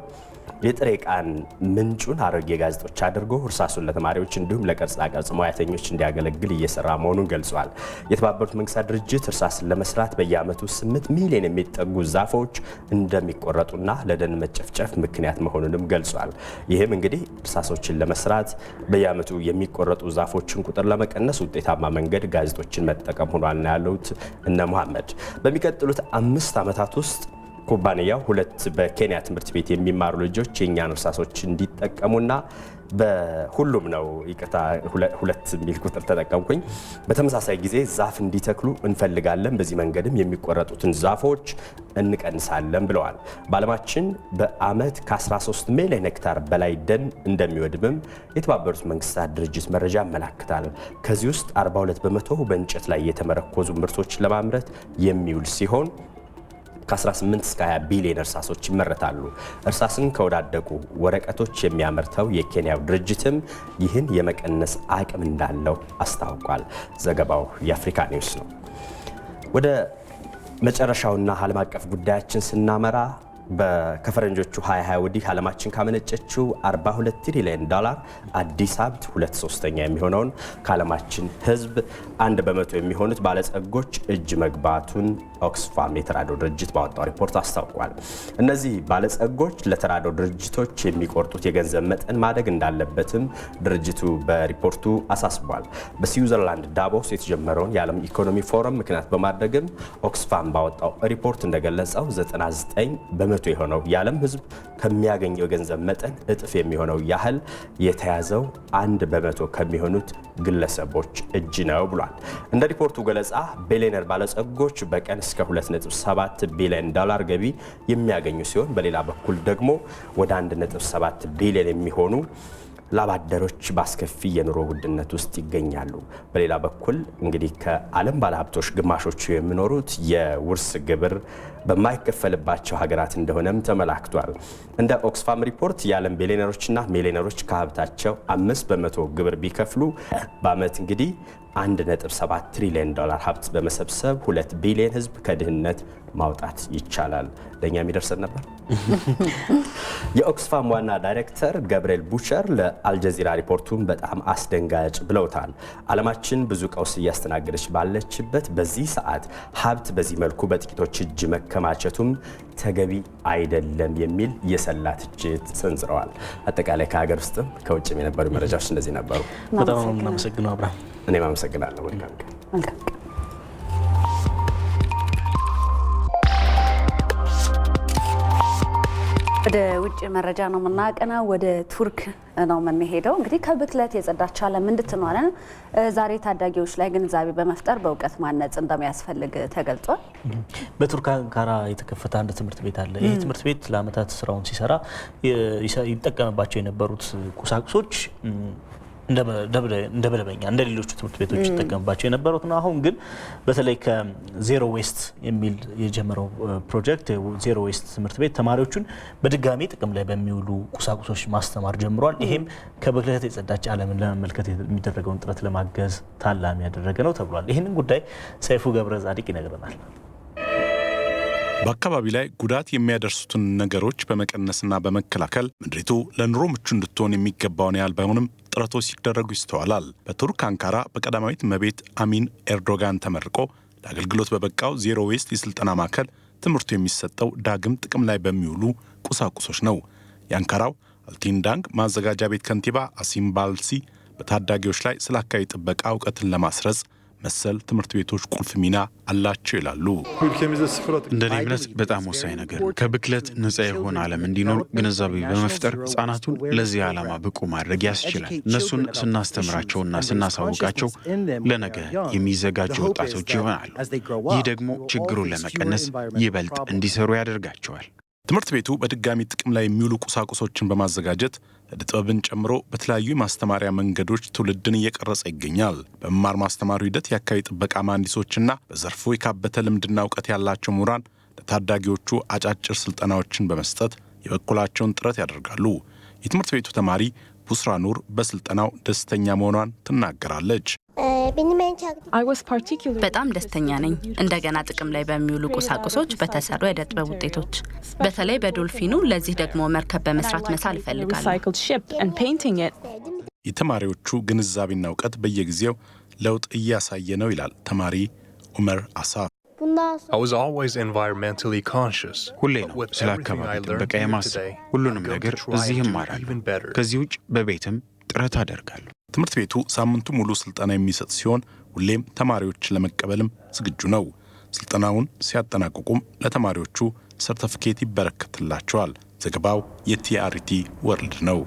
የጥሬ ዕቃን ምንጩን አሮጌ ጋዜጦች አድርጎ እርሳሱን ለተማሪዎች እንዲሁም ለቅርጻ ቅርጽ ሙያተኞች እንዲያገለግል እየሰራ መሆኑን ገልጿል። የተባበሩት መንግስታት ድርጅት እርሳስን ለመስራት በየዓመቱ 8 ሚሊዮን የሚጠጉ ዛፎች እንደሚቆረጡና ለደን መጨፍጨፍ ምክንያት መሆኑንም ገልጿል። ይህም እንግዲህ እርሳሶችን ለመስራት በየዓመቱ የሚቆረጡ ዛፎችን ቁጥር ለመቀነስ ውጤታማ መንገድ ጋዜጦችን መጠቀም ሆኗል ነው ያሉት እነ መሐመድ። በሚቀጥሉት 5 ዓመታት ውስጥ ኩባንያው 2 በኬንያ ትምህርት ቤት የሚማሩ ልጆች የእኛን እርሳሶች እንዲጠቀሙና በሁሉም ነው ይቅርታ 2 የሚል ቁጥር ተጠቀምኩኝ። በተመሳሳይ ጊዜ ዛፍ እንዲተክሉ እንፈልጋለን። በዚህ መንገድም የሚቆረጡትን ዛፎች እንቀንሳለን ብለዋል። በዓለማችን በዓመት ከ13 ሚሊዮን ሄክታር በላይ ደን እንደሚወድምም የተባበሩት መንግስታት ድርጅት መረጃ ያመላክታል። ከዚህ ውስጥ 42 በመቶ በእንጨት ላይ የተመረኮዙ ምርቶችን ለማምረት የሚውል ሲሆን ከ18 እስከ 20 ቢሊዮን እርሳሶች ይመረታሉ። እርሳስን ከወዳደቁ ወረቀቶች የሚያመርተው የኬንያው ድርጅትም ይህን የመቀነስ አቅም እንዳለው አስታውቋል። ዘገባው የአፍሪካ ኒውስ ነው። ወደ መጨረሻውና ዓለም አቀፍ ጉዳያችን ስናመራ ከፈረንጆቹ 2020 ወዲህ ዓለማችን ካመነጨችው 42 ትሪሊዮን ዶላር አዲስ ሀብት 2/3 የሚሆነውን ከዓለማችን ሕዝብ 1 በመቶ የሚሆኑት ባለጸጎች እጅ መግባቱን ኦክስፋም የተራድኦ ድርጅት ባወጣው ሪፖርት አስታውቋል። እነዚህ ባለጸጎች ለተራድኦ ድርጅቶች የሚቆርጡት የገንዘብ መጠን ማደግ እንዳለበትም ድርጅቱ በሪፖርቱ አሳስቧል። በስዊዘርላንድ ዳቮስ የተጀመረውን የዓለም ኢኮኖሚ ፎረም ምክንያት በማድረግም ኦክስፋም ባወጣው ሪፖርት እንደገለጸው 99 በመቶ የሆነው የዓለም ሕዝብ ከሚያገኘው የገንዘብ መጠን እጥፍ የሚሆነው ያህል የተያዘው 1 በመቶ ከሚሆኑት ግለሰቦች እጅ ነው ብሏል። እንደ ሪፖርቱ ገለጻ ቢሊዮነር ባለጸጎች በቀን እስከ 2.7 ቢሊዮን ዶላር ገቢ የሚያገኙ ሲሆን በሌላ በኩል ደግሞ ወደ 1.7 ቢሊዮን የሚሆኑ ላባደሮች በአስከፊ የኑሮ ውድነት ውስጥ ይገኛሉ። በሌላ በኩል እንግዲህ ከዓለም ባለሀብቶች ግማሾቹ የሚኖሩት የውርስ ግብር በማይከፈልባቸው ሀገራት እንደሆነም ተመላክቷል። እንደ ኦክስፋም ሪፖርት የዓለም ቢሊዮነሮችና ሚሊዮነሮች ከሀብታቸው 5 በመቶ ግብር ቢከፍሉ በዓመት እንግዲህ 1.7 ትሪሊዮን ዶላር ሀብት በመሰብሰብ 2 ቢሊዮን ሕዝብ ከድህነት ማውጣት ይቻላል። ለኛ የሚደርሰን ነበር። የኦክስፋም ዋና ዳይሬክተር ገብርኤል ቡቸር ለአልጀዚራ ሪፖርቱን በጣም አስደንጋጭ ብለውታል። ዓለማችን ብዙ ቀውስ እያስተናገደች ባለችበት በዚህ ሰዓት ሀብት በዚህ መልኩ በጥቂቶች እጅ መከማቸቱም ተገቢ አይደለም የሚል የሰላ ትችት ሰንዝረዋል። አጠቃላይ ከሀገር ውስጥም ከውጭም የነበሩ መረጃዎች እንደዚህ ነበሩ። በጣም እናመሰግነው አብርሃም። እኔም አመሰግናለሁ። መልካም ወደ ውጭ መረጃ ነው የምናቀናው። ወደ ቱርክ ነው የምንሄደው። እንግዲህ ከብክለት የጸዳች ዓለም እንድትኖረን ዛሬ ታዳጊዎች ላይ ግንዛቤ በመፍጠር በእውቀት ማነጽ እንደሚያስፈልግ ተገልጿል። በቱርክ አንካራ የተከፈተ አንድ ትምህርት ቤት አለ። ይህ ትምህርት ቤት ለዓመታት ስራውን ሲሰራ ይጠቀምባቸው የነበሩት ቁሳቁሶች እንደ መደበኛ እንደ ሌሎቹ ትምህርት ቤቶች ይጠቀምባቸው የነበሩት ነው። አሁን ግን በተለይ ከዜሮ ዌስት የሚል የጀመረው ፕሮጀክት ዜሮ ዌስት ትምህርት ቤት ተማሪዎቹን በድጋሚ ጥቅም ላይ በሚውሉ ቁሳቁሶች ማስተማር ጀምሯል። ይሄም ከብክለት የጸዳች ዓለምን ለመመልከት የሚደረገውን ጥረት ለማገዝ ታላሚ ያደረገ ነው ተብሏል። ይህንን ጉዳይ ሰይፉ ገብረ ጻድቅ ይነግረናል። በአካባቢ ላይ ጉዳት የሚያደርሱትን ነገሮች በመቀነስና በመከላከል ምድሪቱ ለኑሮ ምቹ እንድትሆን የሚገባውን ያህል ባይሆንም ጥረቶች ሲደረጉ ይስተዋላል። በቱርክ አንካራ በቀዳማዊት እመቤት አሚን ኤርዶጋን ተመርቆ ለአገልግሎት በበቃው ዜሮ ዌስት የስልጠና ማዕከል ትምህርቱ የሚሰጠው ዳግም ጥቅም ላይ በሚውሉ ቁሳቁሶች ነው። የአንካራው አልቲንዳንግ ማዘጋጃ ቤት ከንቲባ አሲም ባልሲ በታዳጊዎች ላይ ስለ አካባቢ ጥበቃ እውቀትን ለማስረጽ መሰል ትምህርት ቤቶች ቁልፍ ሚና አላቸው ይላሉ። እንደኔ እምነት በጣም ወሳኝ ነገር ከብክለት ነፃ የሆነ ዓለም እንዲኖር ግንዛቤ በመፍጠር ሕፃናቱን ለዚህ ዓላማ ብቁ ማድረግ ያስችላል። እነሱን ስናስተምራቸውና ስናሳውቃቸው ለነገ የሚዘጋጁ ወጣቶች ይሆናሉ። ይህ ደግሞ ችግሩን ለመቀነስ ይበልጥ እንዲሰሩ ያደርጋቸዋል። ትምህርት ቤቱ በድጋሚ ጥቅም ላይ የሚውሉ ቁሳቁሶችን በማዘጋጀት ዕደ ጥበብን ጨምሮ በተለያዩ የማስተማሪያ መንገዶች ትውልድን እየቀረጸ ይገኛል። በመማር ማስተማሩ ሂደት የአካባቢ ጥበቃ መሐንዲሶችና በዘርፉ የካበተ ልምድና እውቀት ያላቸው ምሁራን ለታዳጊዎቹ አጫጭር ስልጠናዎችን በመስጠት የበኩላቸውን ጥረት ያደርጋሉ። የትምህርት ቤቱ ተማሪ ቡስራ ኑር በስልጠናው ደስተኛ መሆኗን ትናገራለች። በጣም ደስተኛ ነኝ። እንደገና ጥቅም ላይ በሚውሉ ቁሳቁሶች በተሰሩ የዕደ ጥበብ ውጤቶች፣ በተለይ በዶልፊኑ፣ ለዚህ ደግሞ መርከብ በመስራት መሳል እፈልጋለሁ። የተማሪዎቹ ግንዛቤና እውቀት በየጊዜው ለውጥ እያሳየ ነው ይላል ተማሪ ኡመር አሳፍ። ሁሌ ነው ስለ አካባቢ ጥበቃ የማስብ። ሁሉንም ነገር እዚህ እማራለሁ። ከዚህ ውጭ በቤትም ጥረት አደርጋለሁ። ትምህርት ቤቱ ሳምንቱ ሙሉ ስልጠና የሚሰጥ ሲሆን ሁሌም ተማሪዎች ለመቀበልም ዝግጁ ነው። ስልጠናውን ሲያጠናቅቁም ለተማሪዎቹ ሰርተፊኬት ይበረከትላቸዋል። ዘገባው የቲአርቲ ወርልድ ነው።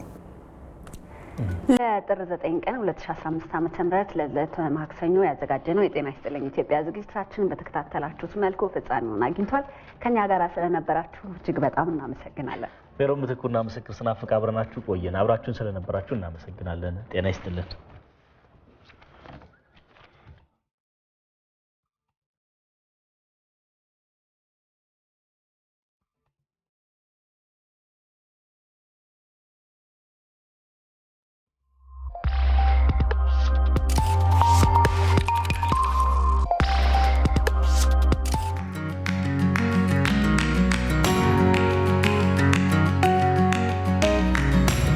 ለጥር 9 ቀን 2015 ዓ.ም ለዕለተ ማክሰኞ ያዘጋጀነው የጤና ይስጥልኝ ኢትዮጵያ ዝግጅታችን በተከታተላችሁት መልኩ ፍጻሜውን አግኝቷል። ከኛ ጋር ስለነበራችሁ እጅግ በጣም እናመሰግናለን። ሜሮን ምትኩና ምስክር ስናፍቅ አብረናችሁ ቆየን። አብራችሁን ስለነበራችሁ እናመሰግናለን። ጤና ይስጥልን።